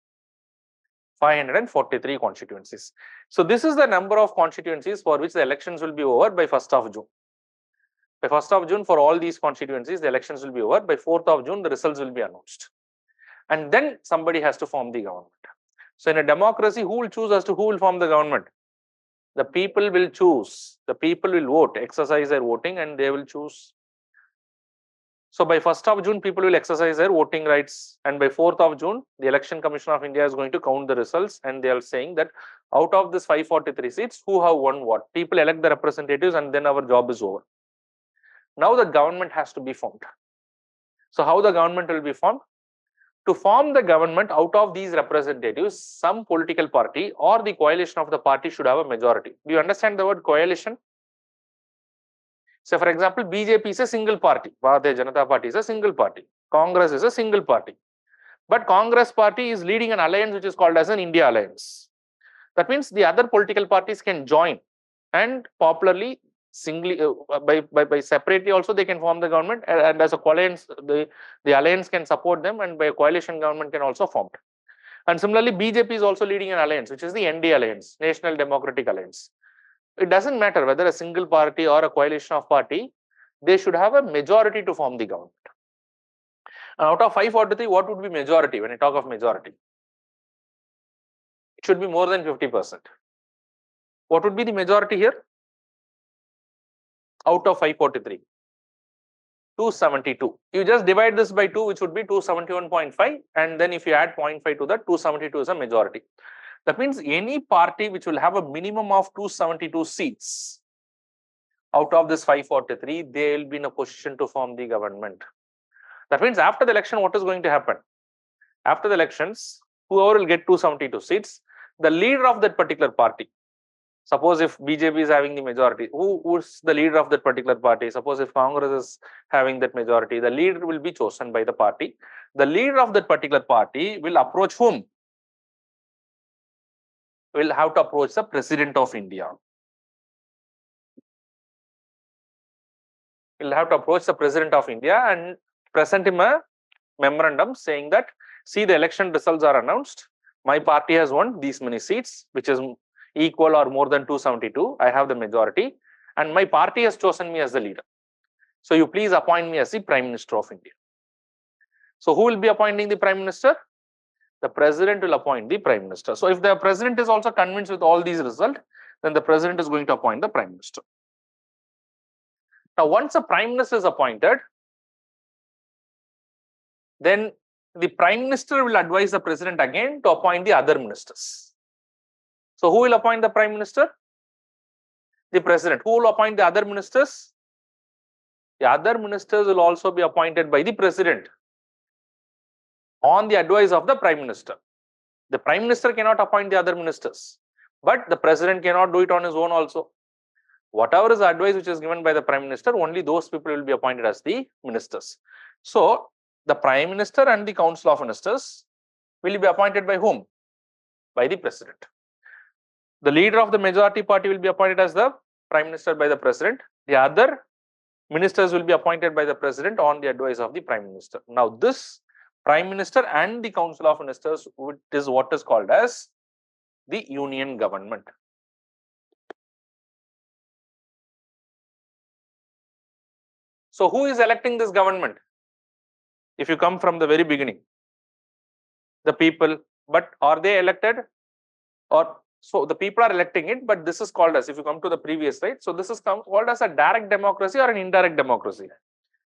543 constituencies. So this is the number of constituencies for which the elections will be over by 1st of June. By 1st of June, for all these constituencies, the elections will be over. By 4th of June, the results will be announced. And then somebody has to form the government. So in a democracy, who will choose as to who will form the government? The people will choose. The people will vote, exercise their voting, and they will choose. So by 1st of June, people will exercise their voting rights. And by 4th of June, the Election Commission of India is going to count the results. And they are saying that out of this 543 seats, who have won what? People elect the representatives and then our job is over. Now the government has to be formed. So how the government will be formed? To form the government out of these representatives, some political party or the coalition of the party should have a majority. Do you understand the word coalition? So for example, BJP is a single party, Bharatiya Janata Party is a single party, Congress is a single party. But Congress party is leading an alliance which is called as an India alliance. That means the other political parties can join and popularly singly by separately also they can form the government, and as a coalition the alliance can support them, and by a coalition government can also form. And similarly, BJP is also leading an alliance which is the ND alliance, National Democratic Alliance. It doesn't matter whether a single party or a coalition of party, they should have a majority to form the government. And out of 543, what would be majority when I talk of majority? It should be more than 50%. What would be the majority here? Out of 543, 272. You just divide this by 2, which would be 271.5, and then if you add 0.5 to that, 272 is a majority. That means any party which will have a minimum of 272 seats out of this 543, they will be in a position to form the government. That means after the election, what is going to happen? After the elections, whoever will get 272 seats, the leader of that particular party, suppose if BJP is having the majority, who's the leader of that particular party? Suppose if Congress is having that majority, the leader will be chosen by the party. The leader of that particular party will approach whom? Will have to approach the President of India. Will have to approach the President of India and present him a memorandum saying that, see, the election results are announced. My party has won these many seats, which is equal or more than 272. I have the majority, and my party has chosen me as the leader. So you please appoint me as the Prime Minister of India. So who will be appointing the Prime Minister? The President will appoint the Prime Minister. So if the President is also convinced with all these results, then the President is going to appoint the Prime Minister. Now, once a Prime Minister is appointed, then the Prime Minister will advise the President again to appoint the other ministers. So who will appoint the Prime Minister? The President. Who will appoint the other ministers? The other ministers will also be appointed by the President on the advice of the Prime Minister. The Prime Minister cannot appoint the other ministers, but the President cannot do it on his own also. Whatever is the advice which is given by the Prime Minister, only those people will be appointed as the ministers. So the Prime Minister and the Council of Ministers will be appointed by whom? By the President. The leader of the majority party will be appointed as the Prime Minister by the President. The other ministers will be appointed by the President on the advice of the Prime Minister. Now, this Prime Minister and the Council of Ministers is what is called as the Union Government. So who is electing this government? If you come from the very beginning, the people, but are they elected? Or so the people are electing it, but this is called as, if you come to the previous slide, so this is called as a direct democracy or an indirect democracy.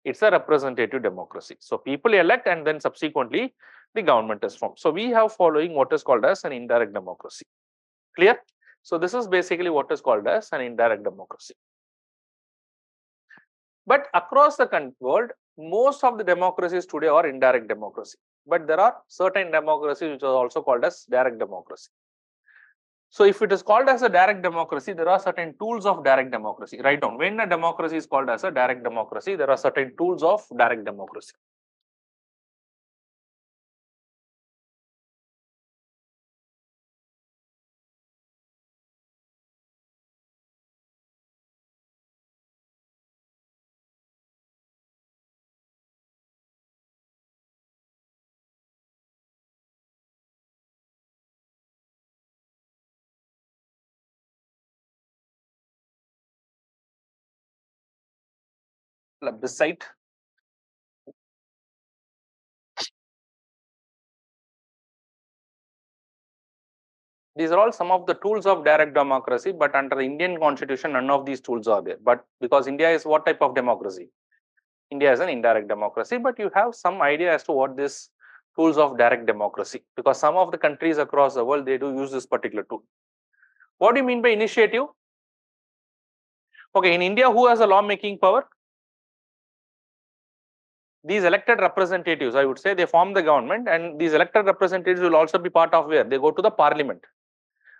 It's a representative democracy. So people elect and then subsequently the government is formed. So we have following what is called as an indirect democracy. Clear? So this is basically what is called as an indirect democracy. But across the world, most of the democracies today are indirect democracy. But there are certain democracies which are also called as direct democracy. So if it is called as a direct democracy, there are certain tools of direct democracy. Write down, when a democracy is called as a direct democracy, there are certain tools of direct democracy. Beside, these are all some of the tools of direct democracy, but under the Indian constitution, none of these tools are there. But because India is what type of democracy? India is an indirect democracy, but you have some idea as to what this tools of direct democracy, because some of the countries across the world, they do use this particular tool. What do you mean by initiative? Okay, in India, who has the lawmaking power? these elected representatives, I would say, they form the government, and these elected representatives will also be part of where? They go to the parliament.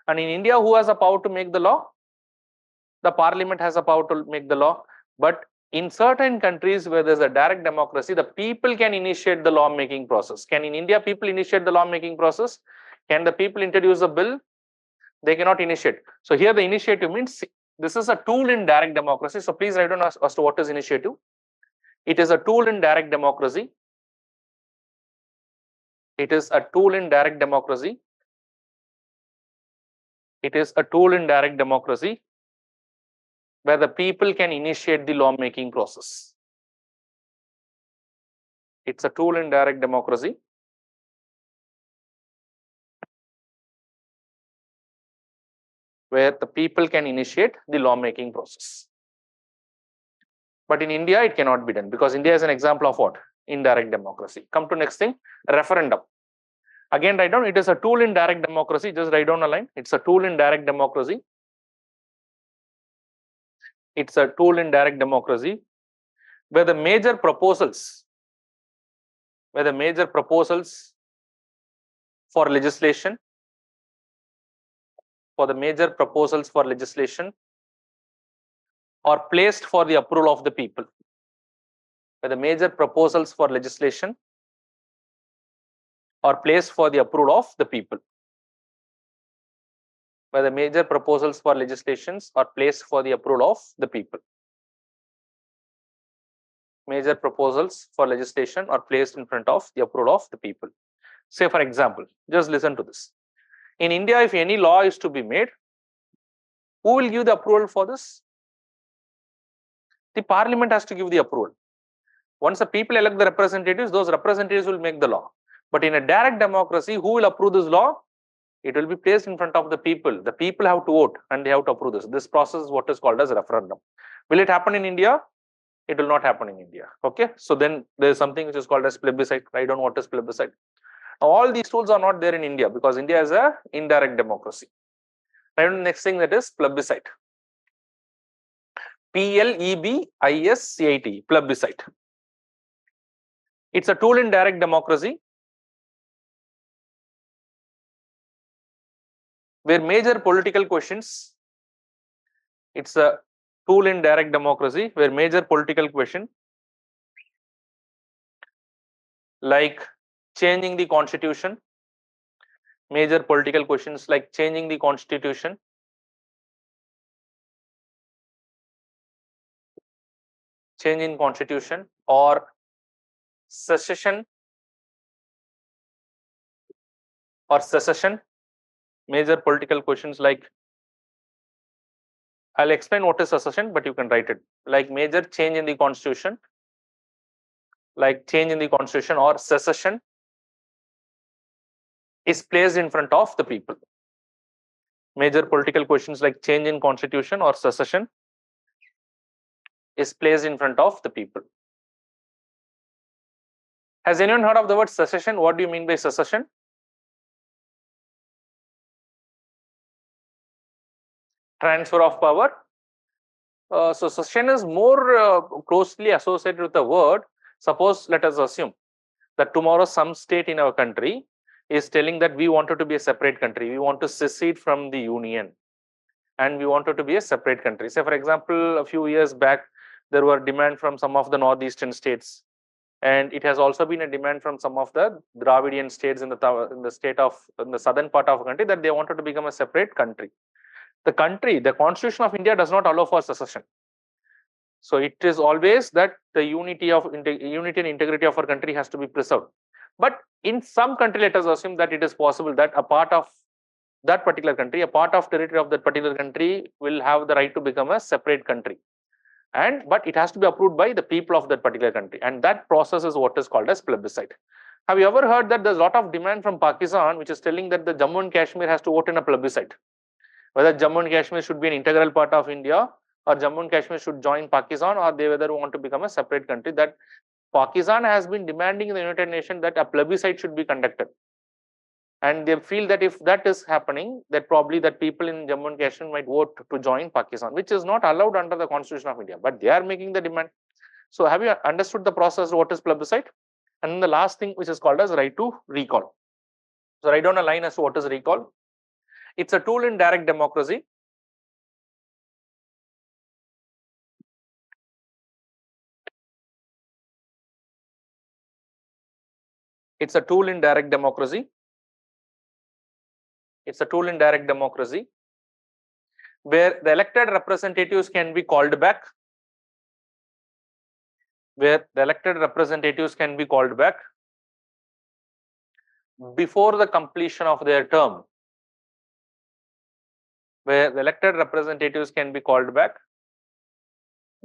And in India, who has the power to make the law? The parliament has the power to make the law. But in certain countries where there's a direct democracy, the people can initiate the law-making process. Can in India people initiate the law-making process? Can the people introduce a bill? They cannot initiate. So here the initiative means this is a tool in direct democracy. So please write down as to what is initiative. It is a tool in direct democracy. It is a tool in direct democracy. It is a tool in direct democracy where the people can initiate the law-making process. It's a tool in direct democracy where the people can initiate the law-making process. But in India, it cannot be done because India is an example of what? Indirect democracy. Come to next thing, referendum. Again, write down, it is a tool in direct democracy. Just write down a line. It's a tool in direct democracy. It's a tool in direct democracy where the major proposals, for legislation, are placed for the approval of the people. Where the major proposals for legislation are placed for the approval of the people. Where the major proposals for legislations are placed for the approval of the people. Major proposals for legislation are placed in front of the approval of the people. Say, for example, just listen to this. In India, if any law is to be made, who will give the approval for this? The parliament has to give the approval. Once the people elect the representatives, those representatives will make the law. But in a direct democracy, who will approve this law? It will be placed in front of the people. The people have to vote and they have to approve this. This process is what is called as referendum. Will it happen in India? It will not happen in India. Okay. So then there is something which is called as plebiscite. Write down what is plebiscite. Now, all these tools are not there in India because India is a indirect democracy. Write down the next thing, that is plebiscite. Plebiscite. Plebiscite. It's a tool in direct democracy where major political questions, it's a tool in direct democracy where major political question like changing the constitution, major political questions like changing the constitution, change in constitution or secession, major political questions like, I'll explain what is secession, but you can write it like major change in the constitution, like change in the constitution or secession is placed in front of the people. Major political questions like change in constitution or secession is placed in front of the people. Has anyone heard of the word secession? What do you mean by secession? Transfer of power. So secession is more closely associated with the word. Suppose, let us assume that tomorrow some state in our country is telling that we wanted to be a separate country. We want to secede from the union and we wanted to be a separate country. Say, for example, a few years back, there were demand from some of the northeastern states. And it has also been a demand from some of the Dravidian states in the southern part of the country that they wanted to become a separate country. The Constitution of India does not allow for secession. So it is always that the unity and integrity of our country has to be preserved. But in some country, let us assume that it is possible that a part of that particular country, a part of territory of that particular country will have the right to become a separate country. But it has to be approved by the people of that particular country. And that process is what is called as plebiscite. Have you ever heard that there's a lot of demand from Pakistan, which is telling that the Jammu and Kashmir has to vote in a plebiscite? Whether Jammu and Kashmir should be an integral part of India or Jammu and Kashmir should join Pakistan or they whether want to become a separate country. That Pakistan has been demanding in the United Nations that a plebiscite should be conducted. And they feel that if that is happening, that probably that people in Jammu and Kashmir might vote to join Pakistan, which is not allowed under the Constitution of India, but they are making the demand. So have you understood the process of what is plebiscite? And then the last thing which is called as right to recall. So write down a line as to what is recall. It's a tool in direct democracy. It's a tool in direct democracy. It's a tool in direct democracy where the elected representatives can be called back. Where the elected representatives can be called back before the completion of their term. Where the elected representatives can be called back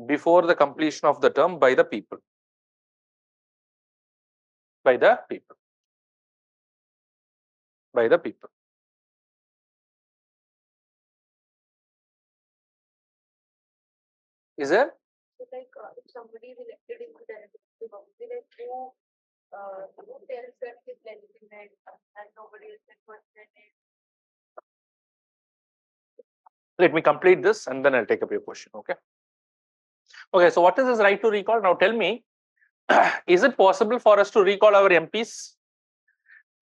before the completion of the term by the people. By the people. By the people. Is there? So like if somebody is elected into direct democracy, like who tells that he's legitimate and nobody else can question it? Let me complete this and then I'll take up your question. Okay. Okay. So what is this right to recall? Now tell me, is it possible for us to recall our MPs?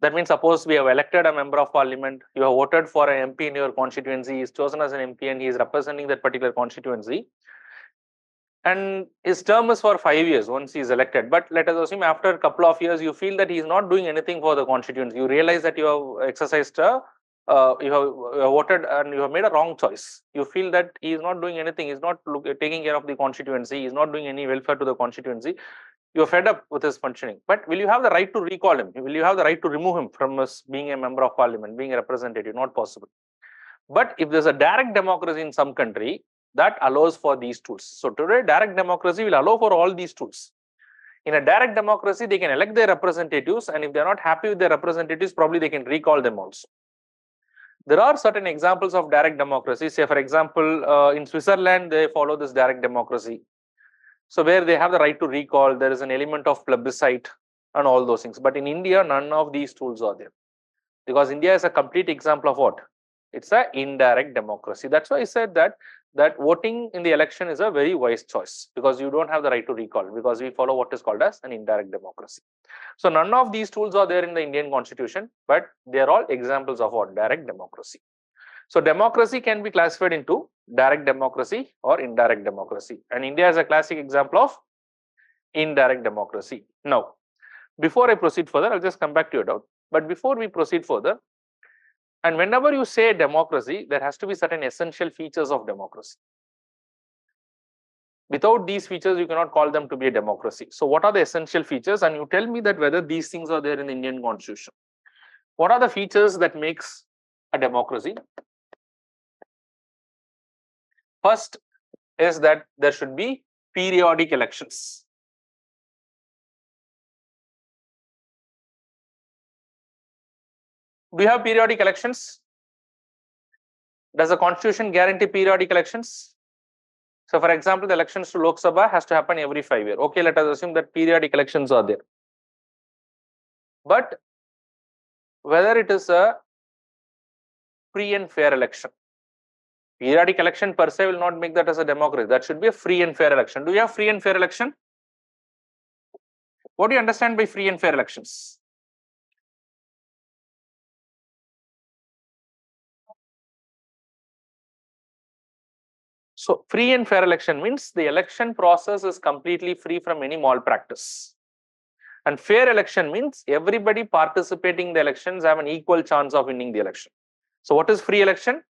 That means suppose we have elected a member of parliament, you have voted for an MP in your constituency, he is chosen as an MP and he is representing that particular constituency. And his term is for 5 years once he is elected. But let us assume after a couple of years, you feel that he is not doing anything for the constituency. You realize that you have exercised, you have voted and you have made a wrong choice. You feel that he is not doing anything. He is not taking care of the constituency. He is not doing any welfare to the constituency. You are fed up with his functioning. But will you have the right to recall him? Will you have the right to remove him from being a member of parliament, being a representative? Not possible. But if there's a direct democracy in some country, that allows for these tools. So today, direct democracy will allow for all these tools. In a direct democracy, they can elect their representatives, and if they're not happy with their representatives, probably they can recall them also. There are certain examples of direct democracy. Say, for example, in Switzerland, they follow this direct democracy. So where they have the right to recall, there is an element of plebiscite and all those things. But in India, none of these tools are there. Because India is a complete example of what? It's an indirect democracy. That's why I said that voting in the election is a very wise choice, because you don't have the right to recall, because we follow what is called as an indirect democracy. So none of these tools are there in the Indian constitution, but they are all examples of what? Direct democracy. So democracy can be classified into direct democracy or indirect democracy. And India is a classic example of indirect democracy. Now, before I proceed further, I'll just come back to your doubt. But before we proceed further, and whenever you say democracy, there has to be certain essential features of democracy. Without these features, you cannot call them to be a democracy. So what are the essential features? And you tell me that whether these things are there in the Indian constitution. What are the features that makes a democracy? First is that there should be periodic elections. Do you have periodic elections? Does the constitution guarantee periodic elections? So for example, the elections to Lok Sabha has to happen every 5 years. Okay, let us assume that periodic elections are there. But whether it is a free and fair election, periodic election per se will not make that as a democracy. That should be a free and fair election. Do you have free and fair election? What do you understand by free and fair elections? So free and fair election means the election process is completely free from any malpractice. And fair election means everybody participating in the elections have an equal chance of winning the election. So what is free election?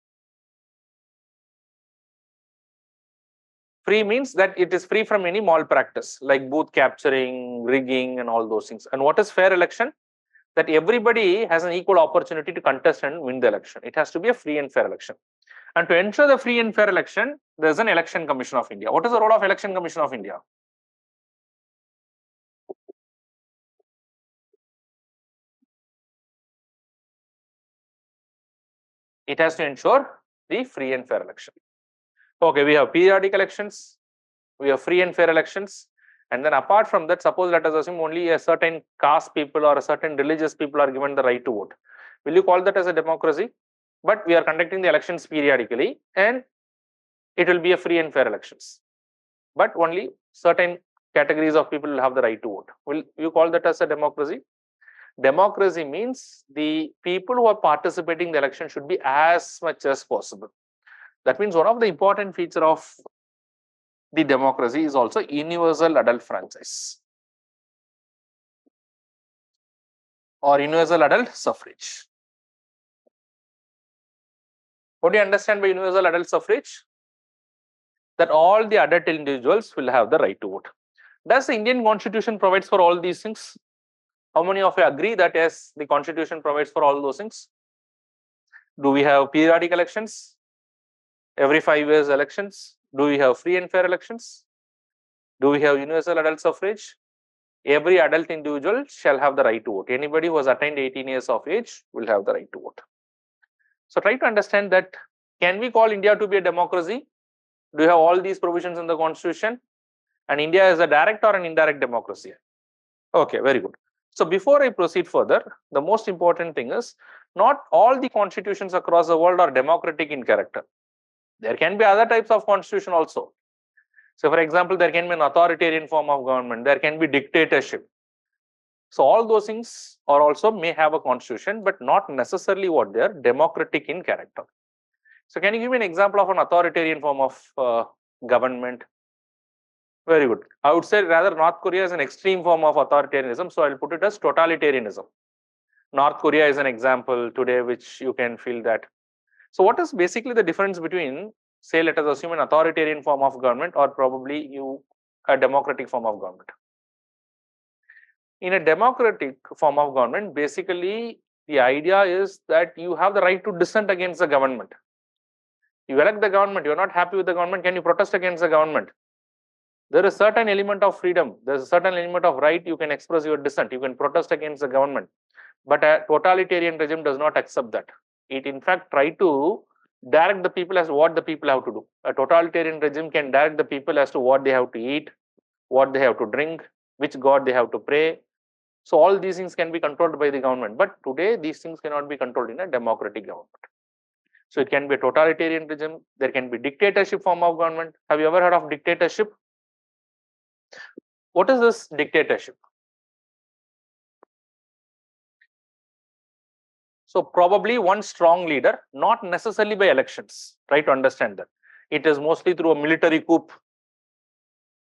Free means that it is free from any malpractice like booth capturing, rigging and all those things. And what is fair election? That everybody has an equal opportunity to contest and win the election. It has to be a free and fair election. And to ensure the free and fair election, there is an Election Commission of India. What is the role of Election Commission of India? It has to ensure the free and fair election. Okay, we have periodic elections, we have free and fair elections, and then apart from that, suppose let us assume only a certain caste people or a certain religious people are given the right to vote. Will you call that as a democracy? But we are conducting the elections periodically and it will be a free and fair elections. But only certain categories of people will have the right to vote. Will you call that as a democracy? Democracy means the people who are participating in the election should be as much as possible. That means one of the important feature of the democracy is also universal adult franchise or universal adult suffrage. What do you understand by universal adult suffrage? That all the adult individuals will have the right to vote. Does the Indian Constitution provides for all these things? How many of you agree that yes, the Constitution provides for all those things? Do we have periodic elections? Every 5 years elections? Do we have free and fair elections? Do we have universal adult suffrage? Every adult individual shall have the right to vote. Anybody who has attained 18 years of age will have the right to vote. So try to understand that, can we call India to be a democracy? Do you have all these provisions in the Constitution? And India is a direct or an indirect democracy? Okay, very good. So before I proceed further, the most important thing is, not all the constitutions across the world are democratic in character. There can be other types of constitution also. So for example, there can be an authoritarian form of government, there can be dictatorship. So all those things are also may have a constitution, but not necessarily what they are democratic in character. So can you give me an example of an authoritarian form of government? Very good. I would say rather North Korea is an extreme form of authoritarianism, so I'll put it as totalitarianism. North Korea is an example today which you can feel that. So what is basically the difference between, say, let us assume an authoritarian form of government or probably a democratic form of government? In a democratic form of government, basically the idea is that you have the right to dissent against the government. You elect the government, you're not happy with the government, can you protest against the government? There is certain element of freedom, there's a certain element of right, you can express your dissent, you can protest against the government. But a totalitarian regime does not accept that. It in fact try to direct the people as to what the people have to do. A totalitarian regime can direct the people as to what they have to eat, what they have to drink, which god they have to pray. So all these things can be controlled by the government. But today these things cannot be controlled in a democratic government. So it can be a totalitarian regime, there can be dictatorship form of government. Have you ever heard of dictatorship? What is this dictatorship? So probably one strong leader, not necessarily by elections. Try to understand that. It is mostly through a military coup.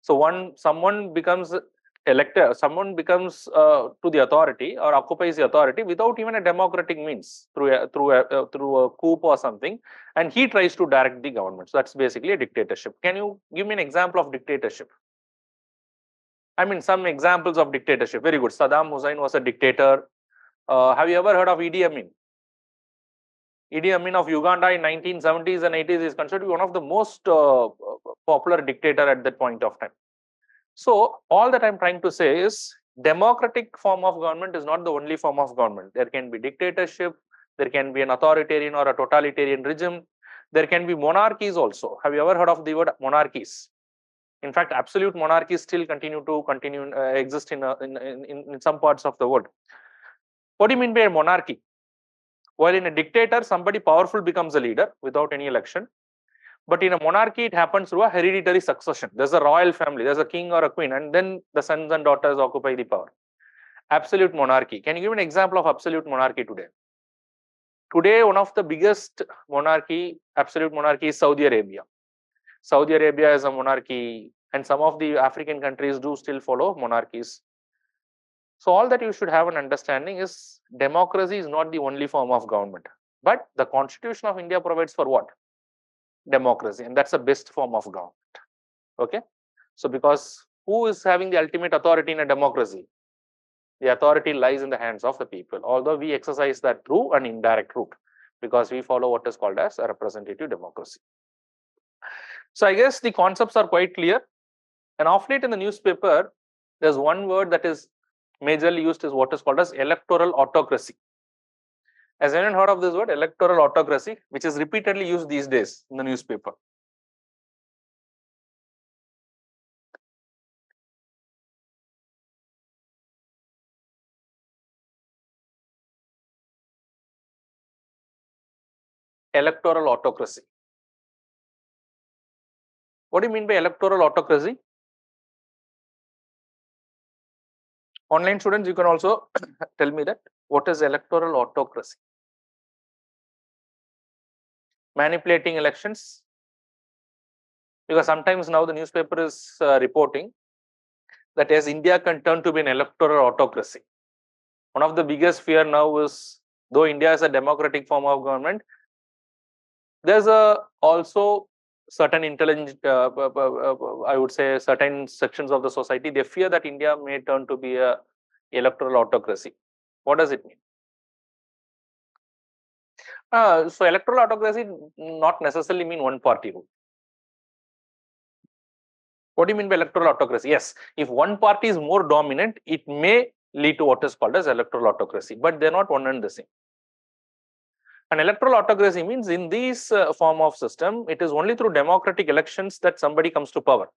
So someone becomes elected, someone becomes to the authority or occupies the authority without even a democratic means, through a coup or something, and he tries to direct the government. So that's basically a dictatorship. Can you give me an example of dictatorship? I mean, some examples of dictatorship. Very good. Saddam Hussein was a dictator. Have you ever heard of Idi Amin? Idi Amin of Uganda in 1970s and 80s is considered to be one of the most popular dictator at that point of time. So all that I'm trying to say is, democratic form of government is not the only form of government. There can be dictatorship, there can be an authoritarian or a totalitarian regime, there can be monarchies also. Have you ever heard of the word monarchies? In fact, absolute monarchies still continue exist in some parts of the world. What do you mean by a monarchy? While in a dictator, somebody powerful becomes a leader without any election. But in a monarchy, it happens through a hereditary succession. There's a royal family, there's a king or a queen, and then the sons and daughters occupy the power. Absolute monarchy. Can you give an example of absolute monarchy today? Today, one of the biggest absolute monarchy is Saudi Arabia. Saudi Arabia is a monarchy, and some of the African countries do still follow monarchies. So all that you should have an understanding is, democracy is not the only form of government, but the Constitution of India provides for what? Democracy, and that's the best form of government. Okay, so because who is having the ultimate authority in a democracy? The authority lies in the hands of the people, although we exercise that through an indirect route, because we follow what is called as a representative democracy. So I guess the concepts are quite clear. And of late in the newspaper, there's one word that is majorly used, is what is called as electoral autocracy. Has anyone heard of this word, electoral autocracy, which is repeatedly used these days in the newspaper? Electoral autocracy. What do you mean by electoral autocracy? Online students, you can also tell me that what is electoral autocracy? Manipulating elections, because sometimes now the newspaper is reporting that as India can turn to be an electoral autocracy. One of the biggest fear now is, though India is a democratic form of government, there's also certain intelligent, I would say certain sections of the society, they fear that India may turn to be a electoral autocracy. What does it mean? So electoral autocracy not necessarily mean one party rule. What do you mean by electoral autocracy? Yes, if one party is more dominant, it may lead to what is called as electoral autocracy, but they're not one and the same. An electoral autocracy means in this form of system, it is only through democratic elections that somebody comes to power.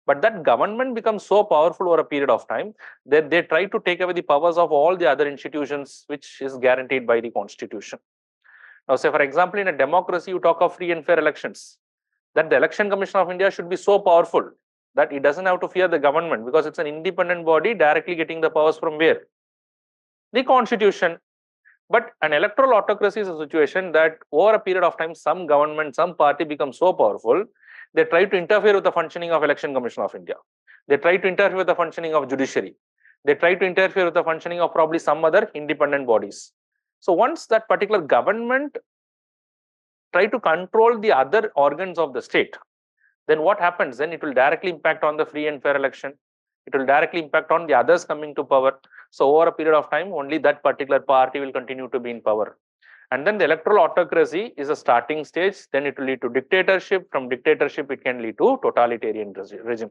But that government becomes so powerful over a period of time that they try to take away the powers of all the other institutions, which is guaranteed by the constitution. Now, say for example, in a democracy, you talk of free and fair elections, that the Election Commission of India should be so powerful that it doesn't have to fear the government, because it's an independent body directly getting the powers from where? The constitution. But an electoral autocracy is a situation that over a period of time, some government, some party becomes so powerful, they try to interfere with the functioning of Election Commission of India. They try to interfere with the functioning of judiciary. They try to interfere with the functioning of probably some other independent bodies. So once that particular government try to control the other organs of the state, then what happens? Then it will directly impact on the free and fair election. It will directly impact on the others coming to power. So over a period of time, only that particular party will continue to be in power. And then the electoral autocracy is a starting stage. Then it will lead to dictatorship. From dictatorship, it can lead to totalitarian regime.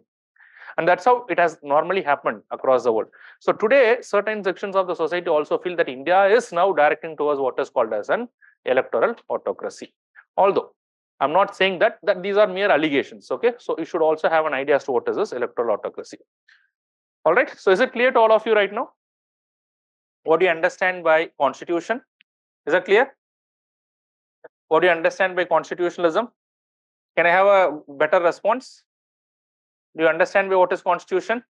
And that's how it has normally happened across the world. So today, certain sections of the society also feel that India is now directing towards what is called as an electoral autocracy. Although I'm not saying that these are mere allegations. Okay, so you should also have an idea as to what is this electoral autocracy. All right. So is it clear to all of you right now? What do you understand by constitution? Is that clear? What do you understand by constitutionalism? Can I have a better response? Do you understand by what is constitution?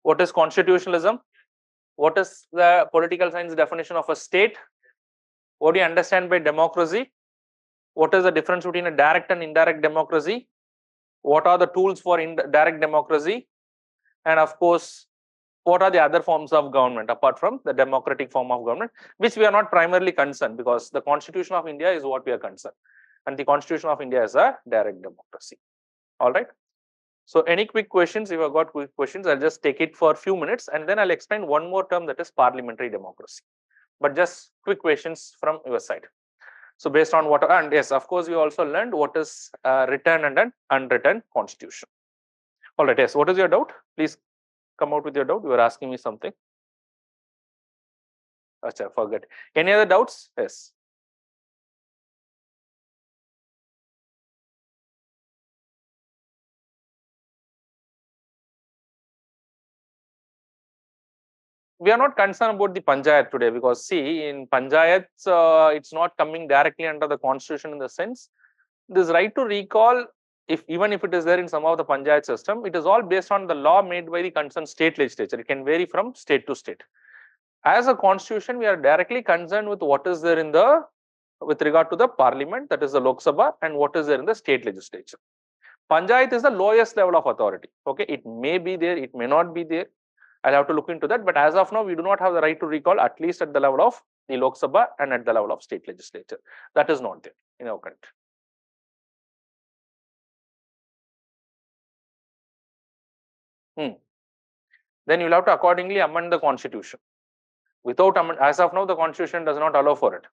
What is constitutionalism? What is the political science definition of a state? What do you understand by democracy? What is the difference between a direct and indirect democracy? What are the tools for direct democracy? And of course, what are the other forms of government apart from the democratic form of government, which we are not primarily concerned, because the Constitution of India is what we are concerned. And the Constitution of India is a direct democracy. All right. So any quick questions? If I've got quick questions, I'll just take it for a few minutes and then I'll explain one more term, that is parliamentary democracy. But just quick questions from your side. So based on what, and yes, of course, we also learned what is written and an unwritten constitution. All right, yes, what is your doubt? Please come out with your doubt. You were asking me something. Achha, forget. Any other doubts? Yes. We are not concerned about the panchayat today, because see, in panchayats, it's not coming directly under the constitution in the sense. This right to recall, even if it is there in some of the panchayat system, it is all based on the law made by the concerned state legislature. It can vary from state to state. As a constitution, we are directly concerned with what is there in the, with regard to the parliament, that is the Lok Sabha, and what is there in the state legislature. Panchayat is the lowest level of authority. Okay, it may be there, it may not be there. I'll have to look into that. But as of now, we do not have the right to recall, at least at the level of the Lok Sabha and at the level of state legislature. That is not there in our country. Then you'll have to accordingly amend the constitution. Without amend, as of now, the constitution does not allow for it.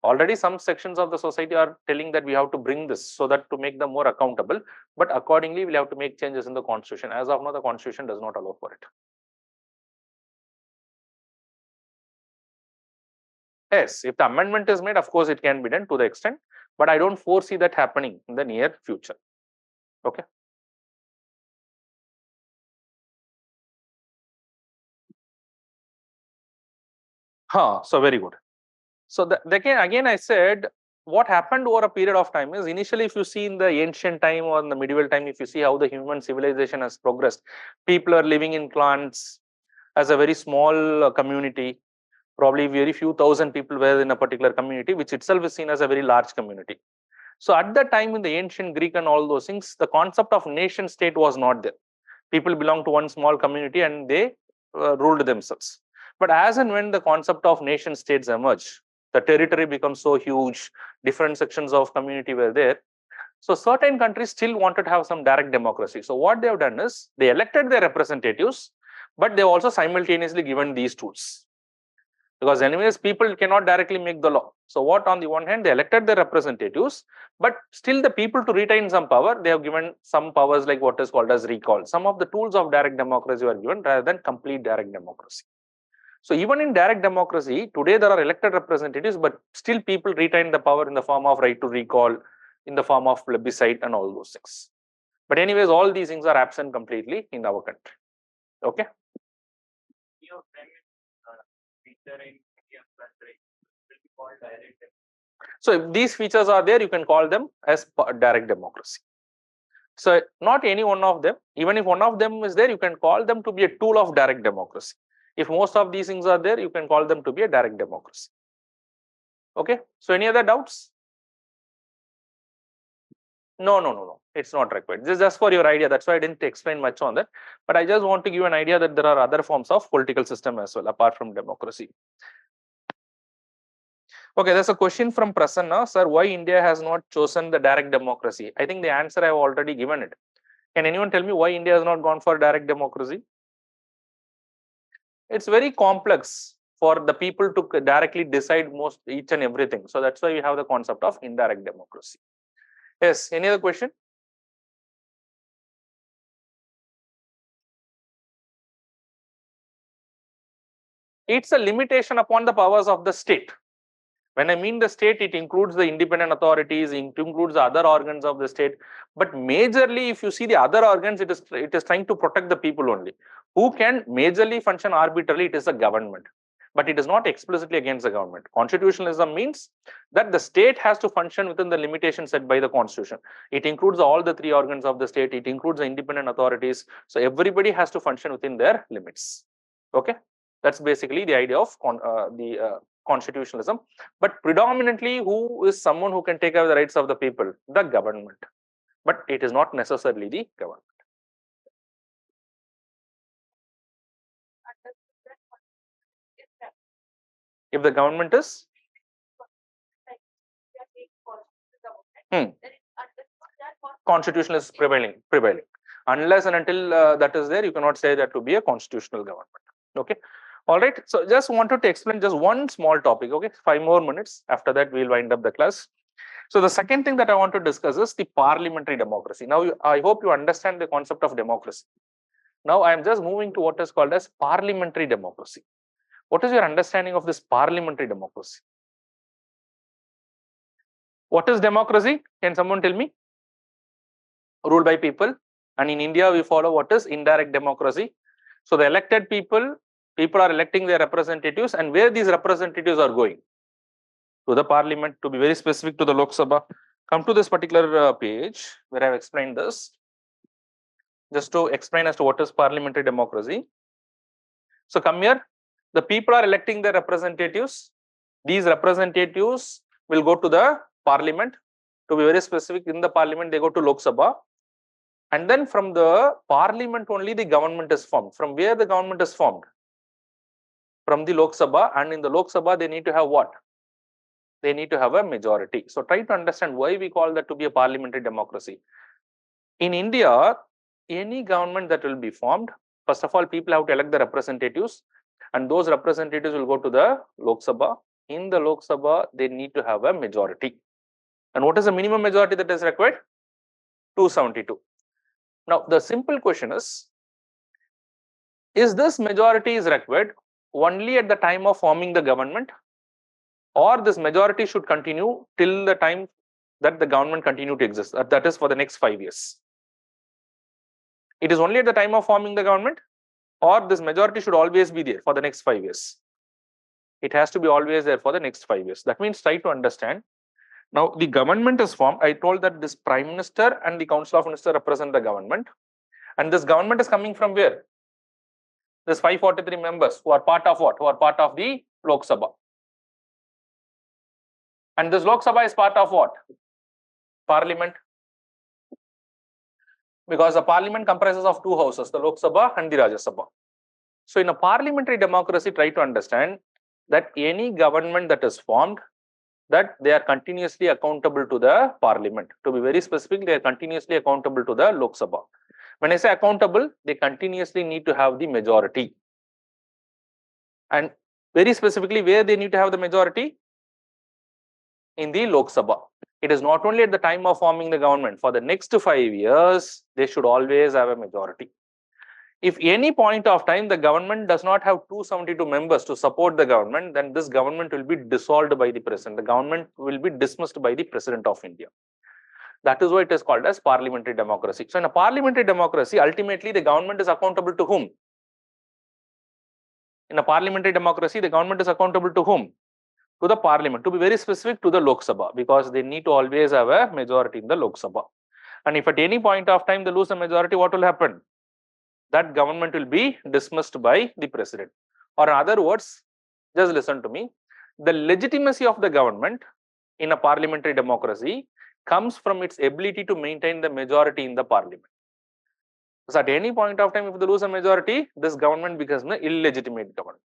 Already some sections of the society are telling that we have to bring this so that to make them more accountable, but accordingly we'll have to make changes in the constitution. As of now, the constitution does not allow for it. Yes, if the amendment is made, of course it can be done to the extent, but I don't foresee that happening in the near future. Okay. So very good. So again, I said, what happened over a period of time is, initially, if you see in the ancient time or in the medieval time, if you see how the human civilization has progressed, people are living in clans, as a very small community. Probably very few thousand people were in a particular community, which itself is seen as a very large community. So at that time in the ancient Greek and all those things, the concept of nation state was not there. People belonged to one small community and they ruled themselves. But as and when the concept of nation states emerged, the territory becomes so huge, different sections of community were there. So certain countries still wanted to have some direct democracy. So what they have done is they elected their representatives, but they also simultaneously given these tools. Because anyways, people cannot directly make the law. So what, on the one hand, they elected their representatives, but still the people to retain some power, they have given some powers like what is called as recall. Some of the tools of direct democracy were given rather than complete direct democracy. So even in direct democracy, today there are elected representatives, but still people retain the power in the form of right to recall, in the form of plebiscite and all those things. But anyways, all these things are absent completely in our country. Okay. So if these features are there, you can call them as direct democracy. So not any one of them, even if one of them is there, you can call them to be a tool of direct democracy. If most of these things are there, you can call them to be a direct democracy. Okay. So any other doubts? No. It's not required. This is just for your idea. That's why I didn't explain much on that. But I just want to give an idea that there are other forms of political system as well, apart from democracy. Okay, there's a question from Prasanna. Sir, why India has not chosen the direct democracy? I think the answer I have already given it. Can anyone tell me why India has not gone for direct democracy? It's very complex for the people to directly decide each and everything. So that's why we have the concept of indirect democracy. Yes, any other question? It's a limitation upon the powers of the state. When I mean the state, it includes the independent authorities, it includes the other organs of the state. But majorly, if you see the other organs, it is trying to protect the people only. Who can majorly function arbitrarily? It is the government. But it is not explicitly against the government. Constitutionalism means that the state has to function within the limitations set by the constitution. It includes all the three organs of the state. It includes the independent authorities. So everybody has to function within their limits. Okay, that's basically the idea of constitutionalism. But predominantly, who is someone who can take away the rights of the people? The government. But it is not necessarily the government. If the government is constitutional is prevailing. Unless and until that is there, you cannot say that to be a constitutional government. Okay. All right. So just wanted to explain just one small topic. Okay. 5 more minutes. After that, we'll wind up the class. So the second thing that I want to discuss is the parliamentary democracy. Now, I hope you understand the concept of democracy. Now, I am just moving to what is called as parliamentary democracy. What is your understanding of this parliamentary democracy? What is democracy? Can someone tell me? Ruled by people. And in India, we follow what is indirect democracy. So the elected people are electing their representatives, and where these representatives are going? To the parliament, to be very specific, to the Lok Sabha. Come to this particular page where I have explained this. Just to explain as to what is parliamentary democracy. So come here. The people are electing their representatives. These representatives will go to the parliament. To be very specific, in the parliament, they go to Lok Sabha. And then from the parliament only the government is formed. From where the government is formed? From the Lok Sabha. And in the Lok Sabha, they need to have what? They need to have a majority. So try to understand why we call that to be a parliamentary democracy. In India, any government that will be formed, first of all, people have to elect the representatives, and those representatives will go to the Lok Sabha. In the Lok Sabha, they need to have a majority. And what is the minimum majority that is required? 272. Now, the simple question is this majority is required only at the time of forming the government, or this majority should continue till the time that the government continue to exist? That is for the next 5 years. It is only at the time of forming the government, or this majority should always be there for the next 5 years? It has to be always there for the next 5 years. That means try to understand. Now, the government is formed. I told that this Prime Minister and the Council of Ministers represent the government. And this government is coming from where? This 543 members who are part of what? Who are part of the Lok Sabha. And this Lok Sabha is part of what? Parliament. Because the parliament comprises of two houses, the Lok Sabha and the Rajya Sabha. So in a parliamentary democracy, try to understand that any government that is formed, that they are continuously accountable to the parliament. To be very specific, they are continuously accountable to the Lok Sabha. When I say accountable, they continuously need to have the majority. And very specifically, where they need to have the majority? In the Lok Sabha. It is not only at the time of forming the government. For the next 5 years, they should always have a majority. If any point of time the government does not have 272 members to support the government, then this government will be dissolved by the president. The government will be dismissed by the president of India. That is why it is called as parliamentary democracy. So in a parliamentary democracy, ultimately the government is accountable to whom? In a parliamentary democracy, the government is accountable to whom? To the parliament. To be very specific, to the Lok Sabha, because they need to always have a majority in the Lok Sabha. And if at any point of time they lose the majority, what will happen? That government will be dismissed by the president. Or in other words, just listen to me, the legitimacy of the government in a parliamentary democracy comes from its ability to maintain the majority in the parliament. So at any point of time, if they lose a majority, this government becomes an illegitimate government.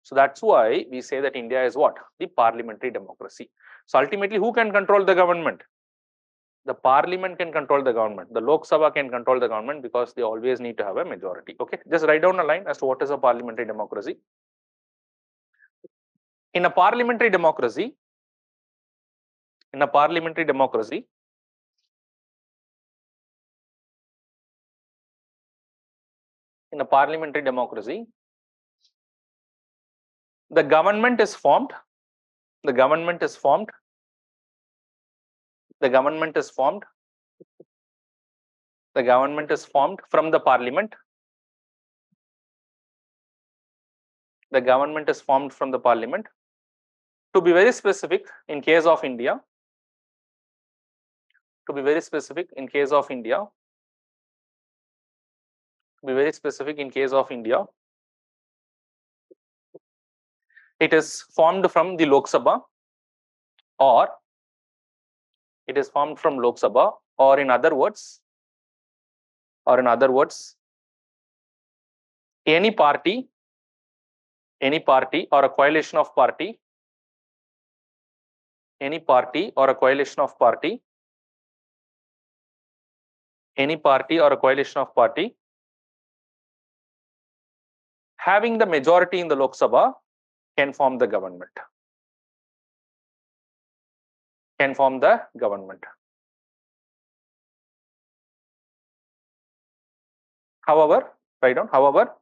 So that's why we say that India is what? The parliamentary democracy. So ultimately, who can control the government? The parliament can control the government. The Lok Sabha can control the government because they always need to have a majority. Okay, just write down a line as to what is a parliamentary democracy. In a parliamentary democracy, the government is formed. The government is formed from the parliament. The government is formed from the parliament. To be very specific, in case of India, it is formed from the Lok Sabha, or in other words, any party or a coalition of party, having the majority in the Lok Sabha can form the government. However, write down, however,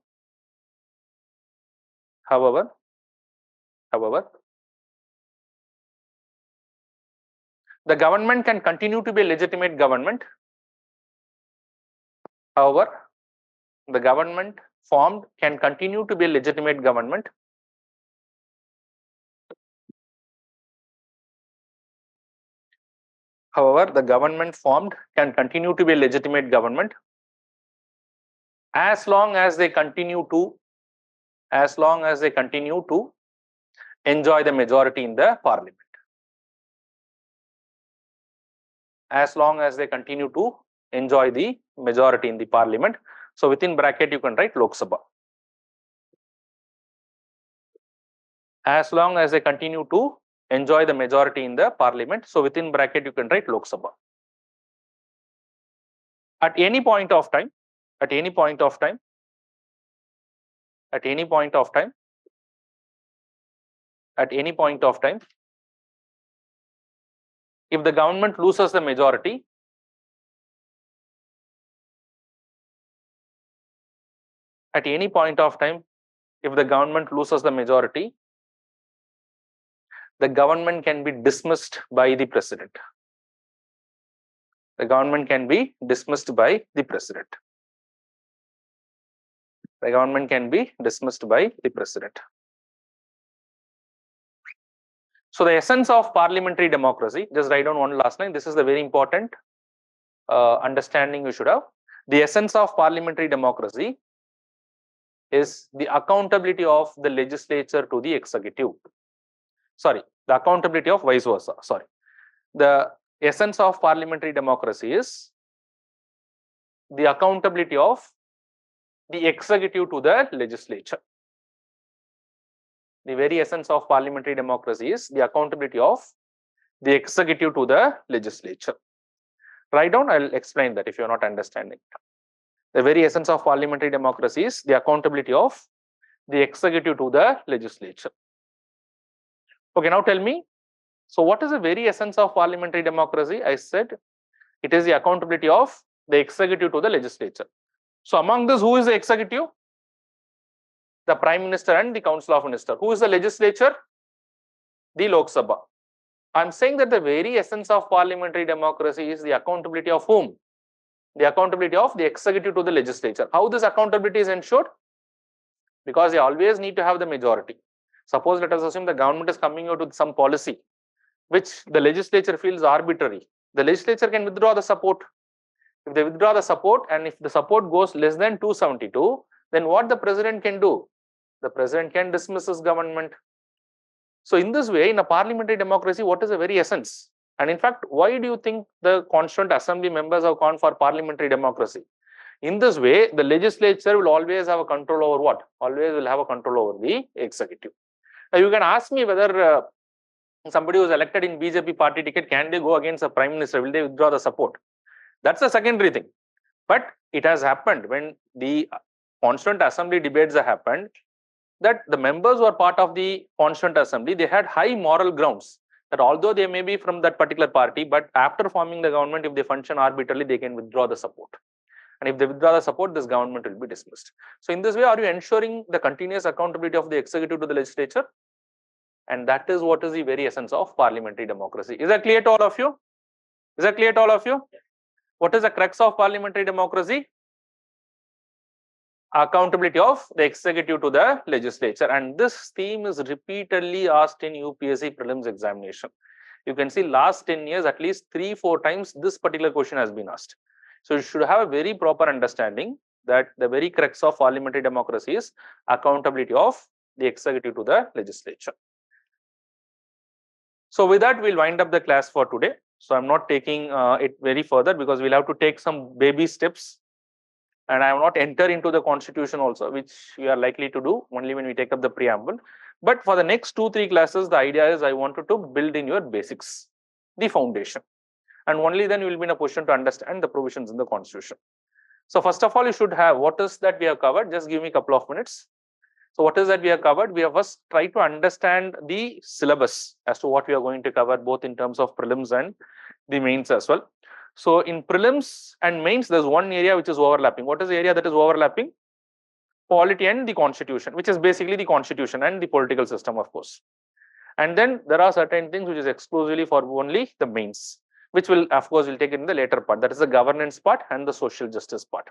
the government can continue to be a legitimate government. However, the government formed can continue to be a legitimate government. However, the government formed can continue to be a legitimate government as long as they continue to enjoy the majority in the parliament. As long as they continue to enjoy the majority in the parliament. So within bracket, you can write Lok Sabha. As long as they continue to enjoy the majority in the parliament. So within bracket, you can write Lok Sabha. At any point of time, if the government loses the majority, the government can be dismissed by the president. So the essence of parliamentary democracy, just write down one last line. This is the very important understanding you should have. The essence of parliamentary democracy is the accountability of the legislature to the executive. Sorry, the accountability of vice versa. Sorry. The essence of parliamentary democracy is the accountability of the executive to the legislature. The very essence of parliamentary democracy is the accountability of the executive to the legislature. Write down, I'll explain that if you're not understanding. The very essence of parliamentary democracy is the accountability of the executive to the legislature. Okay, now tell me, so what is the very essence of parliamentary democracy? I said it is the accountability of the executive to the legislature. So among this, who is the executive? The Prime Minister and the Council of Ministers. Who is the legislature? The Lok Sabha. I'm saying that the very essence of parliamentary democracy is the accountability of whom? The accountability of the executive to the legislature. How this accountability is ensured? Because they always need to have the majority. Suppose let us assume the government is coming out with some policy which the legislature feels arbitrary. The legislature can withdraw the support. If they withdraw the support and if the support goes less than 272, then what the president can do? The president can dismiss his government. So in this way, in a parliamentary democracy, what is the very essence? And in fact, why do you think the Constituent Assembly members have gone for parliamentary democracy? In this way, the legislature will always have a control over what? Always will have a control over the executive. Now you can ask me whether somebody who is elected in BJP party ticket, can they go against the Prime Minister? Will they withdraw the support? That's a secondary thing. But it has happened when the Constituent Assembly debates have happened, that the members who are part of the Constituent Assembly, they had high moral grounds that although they may be from that particular party, but after forming the government, if they function arbitrarily, they can withdraw the support. And if they withdraw the support, this government will be dismissed. So in this way, are you ensuring the continuous accountability of the executive to the legislature? And that is what is the very essence of parliamentary democracy. Is that clear to all of you? Is that clear to all of you? What is the crux of parliamentary democracy? Accountability of the executive to the legislature. And this theme is repeatedly asked in UPSC prelims examination. You can see last 10 years, at least 3-4 times this particular question has been asked. So you should have a very proper understanding that the very crux of parliamentary democracy is accountability of the executive to the legislature. So with that, we'll wind up the class for today. So I'm not taking it very further because we'll have to take some baby steps. And I will not enter into the constitution also, which we are likely to do only when we take up the preamble. But for the next 2-3 classes, the idea is I wanted to build in your basics, the foundation. And only then you will be in a position to understand the provisions in the constitution. So first of all, you should have what is that we have covered. Just give me a couple of minutes. So what is that we have covered? We have first tried to understand the syllabus as to what we are going to cover, both in terms of prelims and the mains as well. So in prelims and mains, there's one area which is overlapping. What is the area that is overlapping? Polity and the constitution, which is basically the constitution and the political system, of course. And then there are certain things which is exclusively for only the mains, which will, of course, we'll take it in the later part. That is the governance part and the social justice part.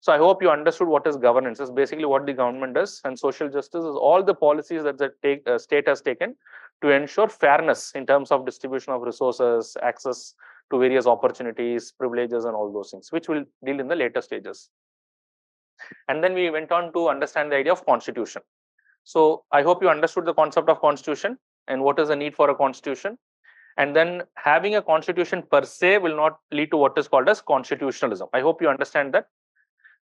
So I hope you understood what is governance. It's basically what the government does, and social justice is all the policies that the state has taken to ensure fairness in terms of distribution of resources, access to various opportunities, privileges, and all those things, which we'll deal in the later stages. And then we went on to understand the idea of constitution. So I hope you understood the concept of constitution and what is the need for a constitution. And then having a constitution per se will not lead to what is called as constitutionalism. I hope you understand that,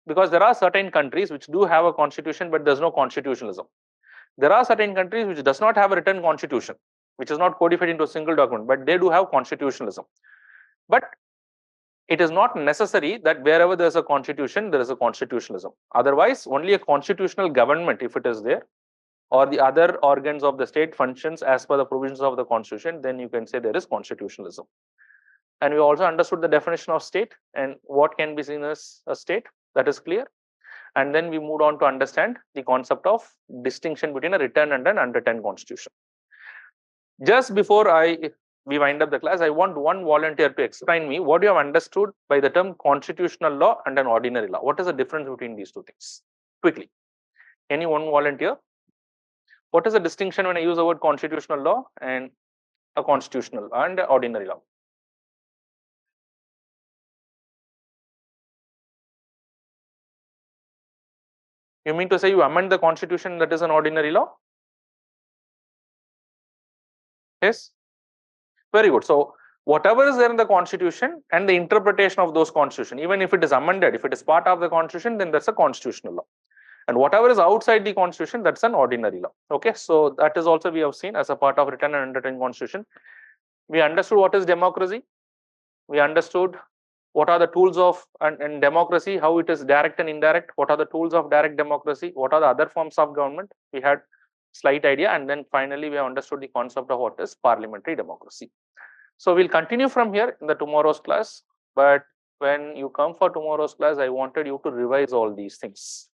because there are certain countries which do have a constitution, but there's no constitutionalism. There are certain countries which does not have a written constitution, which is not codified into a single document, but they do have constitutionalism. But it is not necessary that wherever there's a constitution, there is a constitutionalism. Otherwise, only a constitutional government, if it is there, or the other organs of the state functions as per the provisions of the constitution, then you can say there is constitutionalism. And we also understood the definition of state and what can be seen as a state. That is clear. And then we moved on to understand the concept of distinction between a written and an unwritten constitution. Just before we wind up the class, I want one volunteer to explain me what you have understood by the term constitutional law and an ordinary law. What is the difference between these two things? Quickly. Any one volunteer? What is the distinction when I use the word constitutional law and a constitutional and ordinary law? You mean to say you amend the constitution, that is an ordinary law? Yes? Very good. So whatever is there in the constitution and the interpretation of those constitution, even if it is amended, if it is part of the constitution, then that's a constitutional law. And whatever is outside the constitution, that's an ordinary law. Okay, so that is also we have seen as a part of written and unwritten constitution. We understood what is democracy. We understood what are the tools of and democracy, how it is direct and indirect, what are the tools of direct democracy, what are the other forms of government. We had slight idea, and then finally we have understood the concept of what is parliamentary democracy. So we'll continue from here in the tomorrow's class, but when you come for tomorrow's class, I wanted you to revise all these things.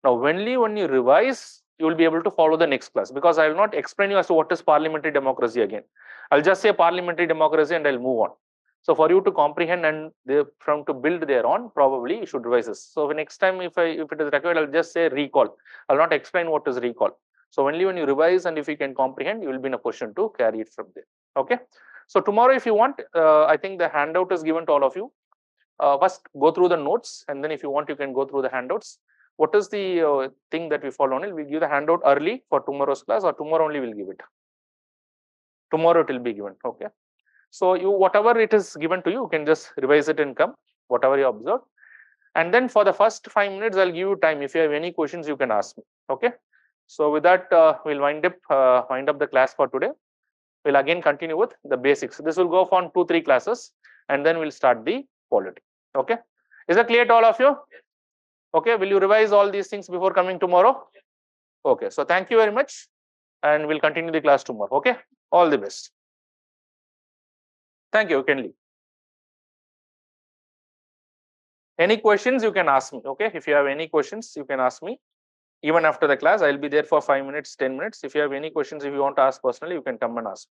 Now, only when you revise, you will be able to follow the next class, because I will not explain you as to what is parliamentary democracy again. I'll just say parliamentary democracy and I'll move on. So for you to comprehend and from to build thereon, probably you should revise this. So next time, if it is required, I'll just say recall. I'll not explain what is recall. So only when you revise and if you can comprehend, you will be in a position to carry it from there. Okay. So tomorrow, if you want, I think the handout is given to all of you. First, go through the notes, and then if you want, you can go through the handouts. What is the thing that we follow on it? We give the handout early for tomorrow's class, or tomorrow only we'll give it. Tomorrow it will be given. Okay. So you, whatever it is given to you, you can just revise it and come, whatever you observe. And then for the first 5 minutes, I'll give you time. If you have any questions, you can ask me. Okay. So with that, we'll wind up the class for today. We'll again continue with the basics. This will go on 2-3 classes, and then we'll start the polity. Okay. Is that clear to all of you? Okay. Will you revise all these things before coming tomorrow? Okay. So thank you very much, and we'll continue the class tomorrow. Okay. All the best. Thank you. You can leave. Any questions, you can ask me. Okay. If you have any questions, you can ask me. Even after the class, I'll be there for 5 minutes, 10 minutes. If you have any questions, if you want to ask personally, you can come and ask.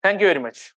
Thank you very much.